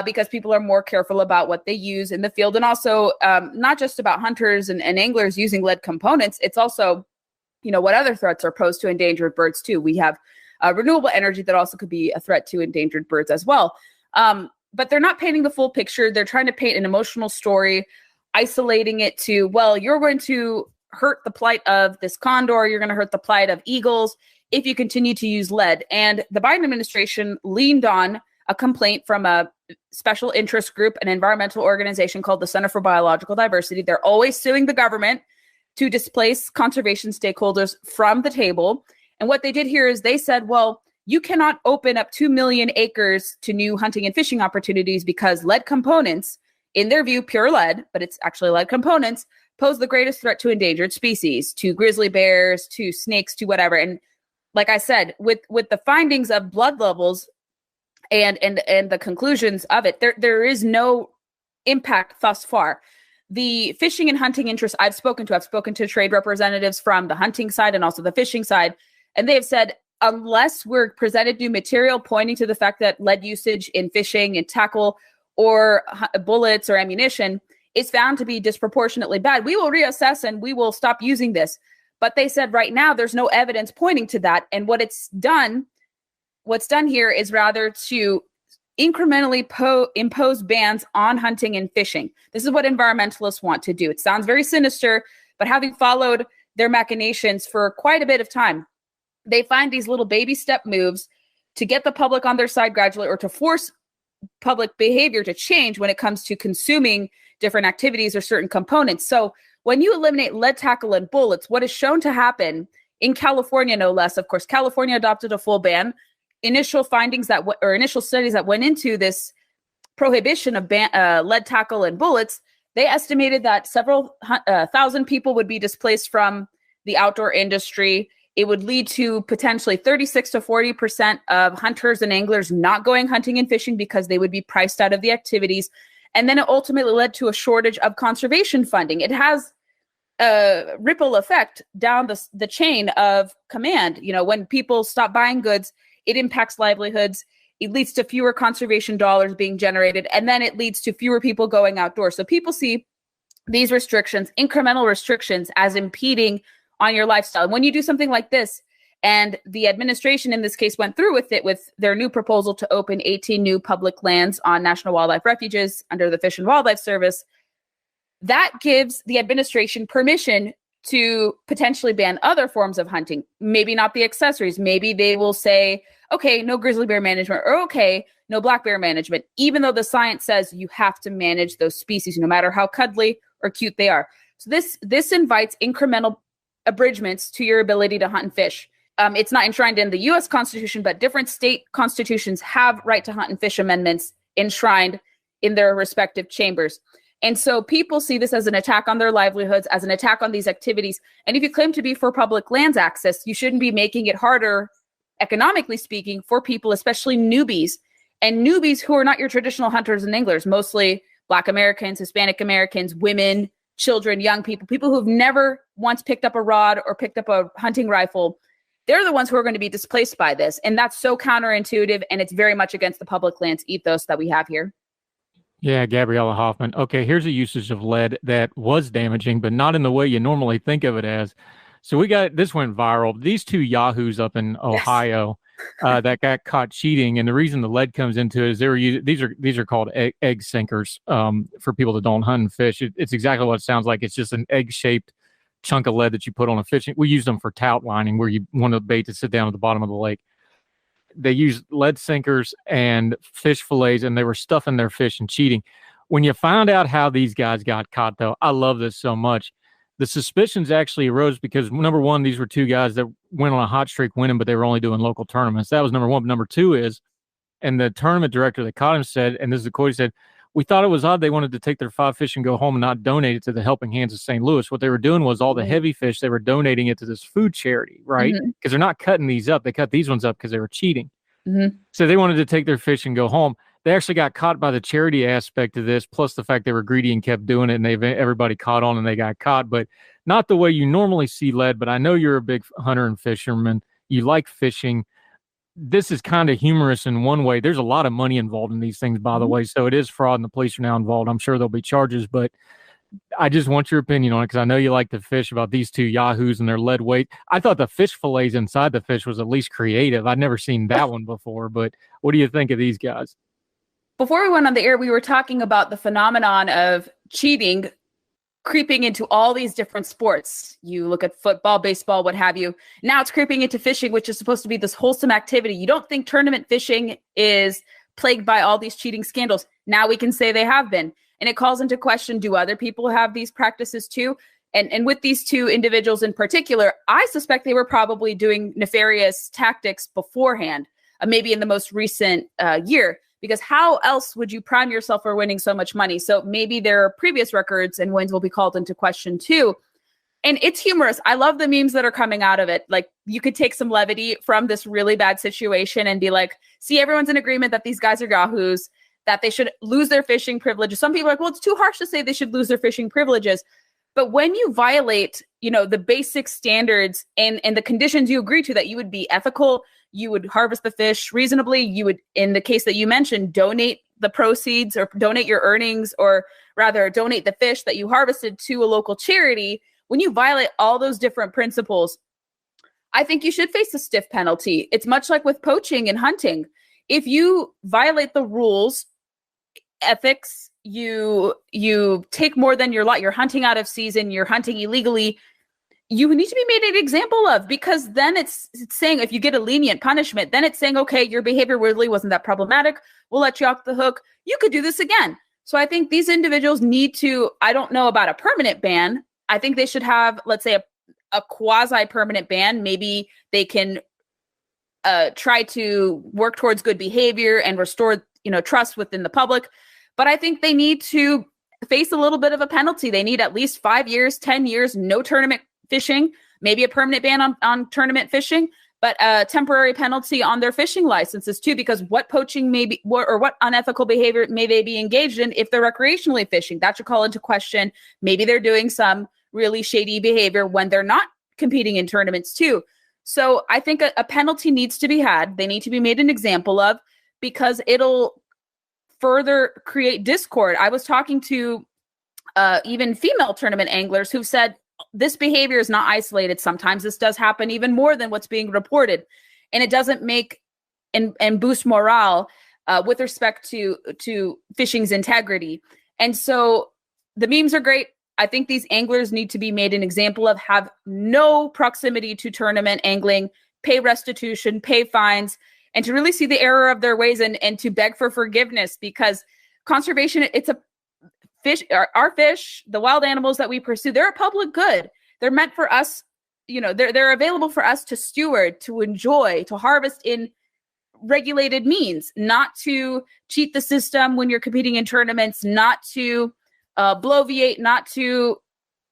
because people are more careful about what they use in the field. And also not just about hunters and anglers using lead components, it's also, what other threats are posed to endangered birds too. We have renewable energy that also could be a threat to endangered birds as well. But they're not painting the full picture. They're trying to paint an emotional story, isolating it to, well, you're going to hurt the plight of this condor, you're going to hurt the plight of eagles if you continue to use lead. And the Biden administration leaned on a complaint from a special interest group, an environmental organization called the Center for Biological Diversity. They're always suing the government to displace conservation stakeholders from the table. And what they did here is they said, well, you cannot open up 2 million acres to new hunting and fishing opportunities because lead components, in their view, pure lead, but it's actually lead components, pose the greatest threat to endangered species, to grizzly bears, to snakes, to whatever. And like I said, with the findings of blood levels and the conclusions of it, there is no impact thus far. The fishing and hunting interests I've spoken to trade representatives from the hunting side and also the fishing side, and they have said, unless we're presented new material pointing to the fact that lead usage in fishing and tackle or bullets or ammunition is found to be disproportionately bad, we will reassess and we will stop using this. But they said right now there's no evidence pointing to that. And what's done here is rather to incrementally impose bans on hunting and fishing. This is what environmentalists want to do. It sounds very sinister, but having followed their machinations for quite a bit of time, they find these little baby step moves to get the public on their side gradually or to force public behavior to change when it comes to consuming different activities or certain components. So when you eliminate lead tackle and bullets, what is shown to happen in California, no less, of course, California adopted a full ban. Initial findings initial studies that went into this prohibition of lead tackle and bullets, they estimated that several thousand people would be displaced from the outdoor industry. It would lead to potentially 36 to 40% of hunters and anglers not going hunting and fishing because they would be priced out of the activities. And then it ultimately led to a shortage of conservation funding. It has a ripple effect down the chain of command. When people stop buying goods, it impacts livelihoods. It leads to fewer conservation dollars being generated, and then it leads to fewer people going outdoors. So people see these restrictions, incremental restrictions, as impeding on your lifestyle. And when you do something like this, and the administration in this case went through with it with their new proposal to open 18 new public lands on national wildlife refuges under the Fish and Wildlife Service, that gives the administration permission to potentially ban other forms of hunting, maybe not the accessories. Maybe they will say, okay, no grizzly bear management, or okay, no black bear management, even though the science says you have to manage those species, no matter how cuddly or cute they are. So this invites incremental abridgments to your ability to hunt and fish. It's not enshrined in the U.S. Constitution, but different state constitutions have right to hunt and fish amendments enshrined in their respective chambers. And so people see this as an attack on their livelihoods, as an attack on these activities. And if you claim to be for public lands access, you shouldn't be making it harder, economically speaking, for people, especially newbies, and newbies who are not your traditional hunters and anglers, mostly Black Americans, Hispanic Americans, women, children, young people who've never once picked up a rod or picked up a hunting rifle. They're the ones who are going to be displaced by this. And that's so counterintuitive, and it's very much against the public lands ethos that we have here. Yeah, Gabriella Hoffman. Okay, here's a usage of lead that was damaging, but not in the way you normally think of it as. So this went viral. These two yahoos up in Ohio that got caught cheating, and the reason the lead comes into it is these are called egg sinkers. For people that don't hunt and fish, it's exactly what it sounds like. It's just an egg-shaped chunk of lead that you put on a fishing. We use them for tout lining, where you want the bait to sit down at the bottom of the lake. They use lead sinkers and fish fillets, and they were stuffing their fish and cheating. When you found out how these guys got caught, though, I love this so much. The suspicions actually arose because, number one, these were two guys that went on a hot streak winning, but they were only doing local tournaments. That was number one. But number two is And the tournament director that caught him said, and this is the quote, he said, "We thought it was odd they wanted to take their 5 fish and go home and not donate it to the Helping Hands of St. Louis. What they were doing was all the heavy fish, they were donating it to this food charity, right? Because they're not cutting these up. They cut these ones up because they were cheating. So they wanted to take their fish and go home. They actually got caught by the charity aspect of this, plus the fact they were greedy and kept doing it, and everybody caught on and they got caught, but not the way you normally see lead. But I know you're a big hunter and fisherman. You like fishing. This is kind of humorous in one way. There's a lot of money involved in these things, by the way. So it is fraud, and the police are now involved. I'm sure there'll be charges, but I just want your opinion on it because I know you like to fish about these two yahoos and their lead weight. I thought the fish fillets inside the fish was at least creative. I'd never seen that one before, but what do you think of these guys? Before we went on the air, we were talking about the phenomenon of cheating creeping into all these different sports. You look at football, baseball, what have you. Now it's creeping into fishing, which is supposed to be this wholesome activity. You don't think tournament fishing is plagued by all these cheating scandals. Now we can say they have been. And it calls into question, do other people have these practices too? And with these two individuals in particular, I suspect they were probably doing nefarious tactics beforehand, maybe in the most recent year. Because how else would you prime yourself for winning so much money? So maybe their previous records and wins will be called into question too. And it's humorous. I love the memes that are coming out of it. Like, you could take some levity from this really bad situation and be like, see, everyone's in agreement that these guys are yahoos, that they should lose their fishing privileges. Some people are like, well, it's too harsh to say they should lose their fishing privileges. But when you violate, the basic standards and the conditions you agree to, that you would be ethical, you would harvest the fish reasonably, you would, in the case that you mentioned, donate the proceeds or donate your earnings, or rather donate the fish that you harvested to a local charity. When you violate all those different principles, I think you should face a stiff penalty. It's much like with poaching and hunting. If you violate the rules, ethics, you take more than your lot, you're hunting out of season, you're hunting illegally, you need to be made an example of, because then it's saying, if you get a lenient punishment, then it's saying, okay, your behavior really wasn't that problematic. We'll let you off the hook. You could do this again. So I think these individuals need to, I don't know about a permanent ban. I think they should have, let's say, a quasi-permanent ban. Maybe they can try to work towards good behavior and restore, trust within the public. But I think they need to face a little bit of a penalty. They need at least 5 years, 10 years, no tournament fishing, maybe a permanent ban on tournament fishing, but a temporary penalty on their fishing licenses too, because what poaching may be, or what unethical behavior may they be engaged in if they're recreationally fishing? That should call into question. Maybe they're doing some really shady behavior when they're not competing in tournaments too. So I think a penalty needs to be had. They need to be made an example of, because it'll further create discord. I was talking to even female tournament anglers who've said, this behavior is not isolated. Sometimes this does happen even more than what's being reported. And it doesn't make and boost morale with respect to fishing's integrity. And so the memes are great. I think these anglers need to be made an example of, have no proximity to tournament angling, pay restitution, pay fines, and to really see the error of their ways and to beg for forgiveness, because conservation, it's a fish, our fish, the wild animals that we pursue, they're a public good. They're meant for us, they're available for us to steward, to enjoy, to harvest in regulated means, not to cheat the system when you're competing in tournaments, not to bloviate, not to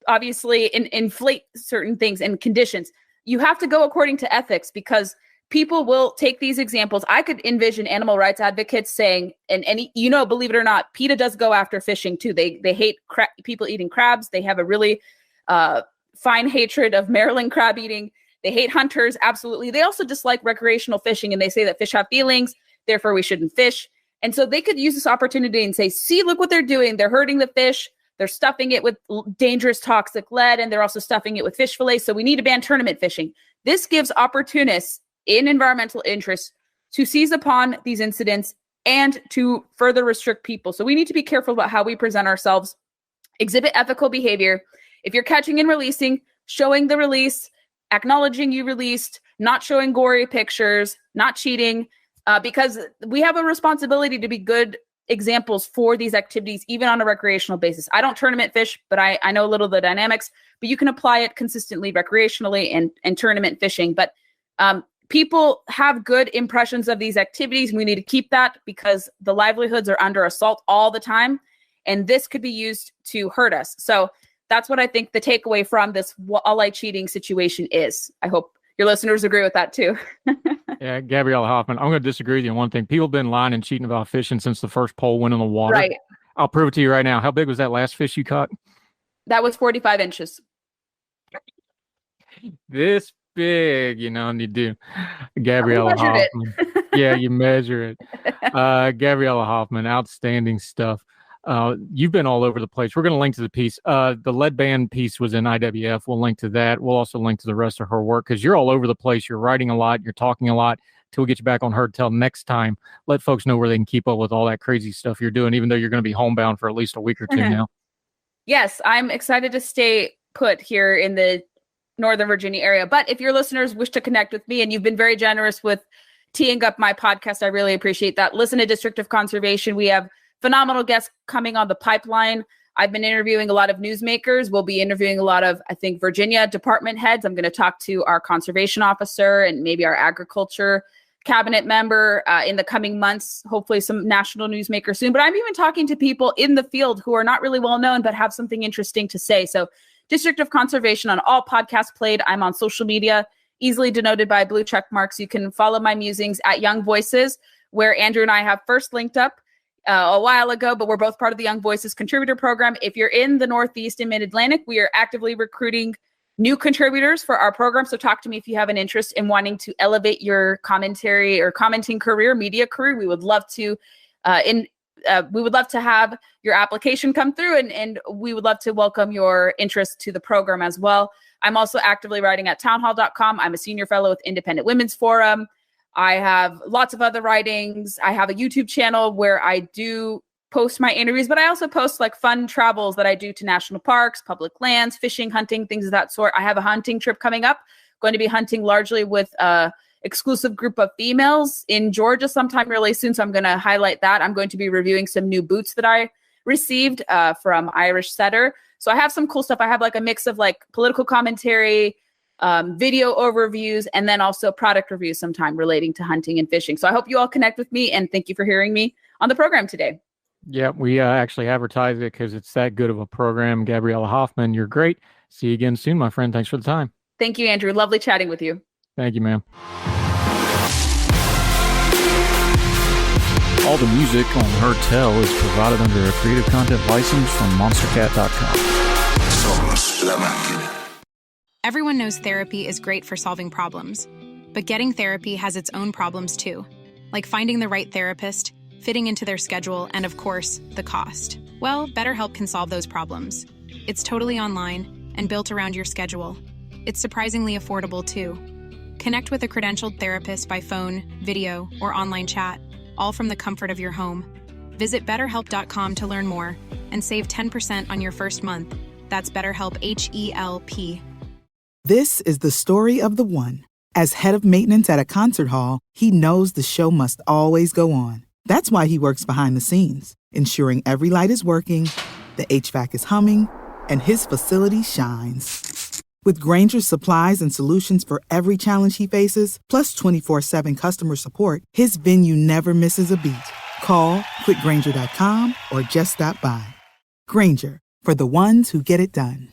obviously inflate certain things and conditions. You have to go according to ethics, because people will take these examples. I could envision animal rights advocates saying, and believe it or not, PETA does go after fishing too. They hate people eating crabs. They have a really fine hatred of Maryland crab eating. They hate hunters. Absolutely. They also dislike recreational fishing, and they say that fish have feelings, therefore we shouldn't fish. And so they could use this opportunity and say, see, look what they're doing. They're hurting the fish. They're stuffing it with dangerous toxic lead, and they're also stuffing it with fish fillets. So we need to ban tournament fishing. This gives opportunists in environmental interests to seize upon these incidents and to further restrict people. So we need to be careful about how we present ourselves, exhibit ethical behavior. If you're catching and releasing, showing the release, acknowledging you released, not showing gory pictures, not cheating, because we have a responsibility to be good examples for these activities, even on a recreational basis. I don't tournament fish, but I know a little of the dynamics, but you can apply it consistently recreationally and tournament fishing. But people have good impressions of these activities. We need to keep that because the livelihoods are under assault all the time. And this could be used to hurt us. So that's what I think the takeaway from this walleye cheating situation is. I hope your listeners agree with that too. Yeah, Gabriella Hoffman, I'm going to disagree with you on one thing. People have been lying and cheating about fishing since the first pole went in the water. Right. I'll prove it to you right now. How big was that last fish you caught? That was 45 inches. This big, and you do. Gabriella Hoffman. Yeah, you measure it. Gabriella Hoffman, outstanding stuff. You've been all over the place. We're going to link to the piece. The lead band piece was in IWF. We'll link to that. We'll also link to the rest of her work because you're all over the place. You're writing a lot. You're talking a lot. Till we get you back on Heard Tell next time, let folks know where they can keep up with all that crazy stuff you're doing, even though you're going to be homebound for at least a week or two now. Yes, I'm excited to stay put here in the Northern Virginia area. But if your listeners wish to connect with me, and you've been very generous with teeing up my podcast, I really appreciate that. Listen to District of Conservation. We have phenomenal guests coming on the pipeline. I've been interviewing a lot of newsmakers. We'll be interviewing a lot of, I think, Virginia department heads. I'm going to talk to our conservation officer and maybe our agriculture cabinet member in the coming months, hopefully some national newsmakers soon. But I'm even talking to people in the field who are not really well known, but have something interesting to say. So District of Conservation on all podcasts played. I'm on social media, easily denoted by blue check marks. You can follow my musings at Young Voices, where Andrew and I have first linked up a while ago, but we're both part of the Young Voices contributor program. If you're in the Northeast and Mid-Atlantic, we are actively recruiting new contributors for our program. So talk to me if you have an interest in wanting to elevate your commentary or commenting career, media career. We would love to have your application come through, and we would love to welcome your interest to the program as well. I'm also actively writing at townhall.com. I'm a senior fellow with Independent Women's Forum. I have lots of other writings. I have a YouTube channel where I do post my interviews, but I also post like fun travels that I do to national parks, public lands, fishing, hunting, things of that sort. I have a hunting trip coming up, going to be hunting largely with a exclusive group of females in Georgia sometime really soon. So I'm going to highlight that. I'm going to be reviewing some new boots that I received from Irish Setter. So I have some cool stuff. I have like a mix of like political commentary, video overviews, and then also product reviews sometime relating to hunting and fishing. So I hope you all connect with me, and thank you for hearing me on the program today. Yeah, we actually advertise it because it's that good of a program. Gabriella Hoffman, you're great. See you again soon, my friend. Thanks for the time. Thank you, Andrew. Lovely chatting with you. Thank you, ma'am. All the music on Heard Tell is provided under a Creative Content license from monstercat.com. Somos la máquina. Everyone knows therapy is great for solving problems, but getting therapy has its own problems too, like finding the right therapist, fitting into their schedule, and of course, the cost. Well, BetterHelp can solve those problems. It's totally online and built around your schedule. It's surprisingly affordable too. Connect with a credentialed therapist by phone, video, or online chat, all from the comfort of your home. Visit BetterHelp.com to learn more and save 10% on your first month. That's BetterHelp, H-E-L-P. This is the story of the one. As head of maintenance at a concert hall, he knows the show must always go on. That's why he works behind the scenes, ensuring every light is working, the HVAC is humming, and his facility shines. With Grainger's supplies and solutions for every challenge he faces, plus 24/7 customer support, his venue never misses a beat. Call quickgrainger.com or just stop by. Grainger, for the ones who get it done.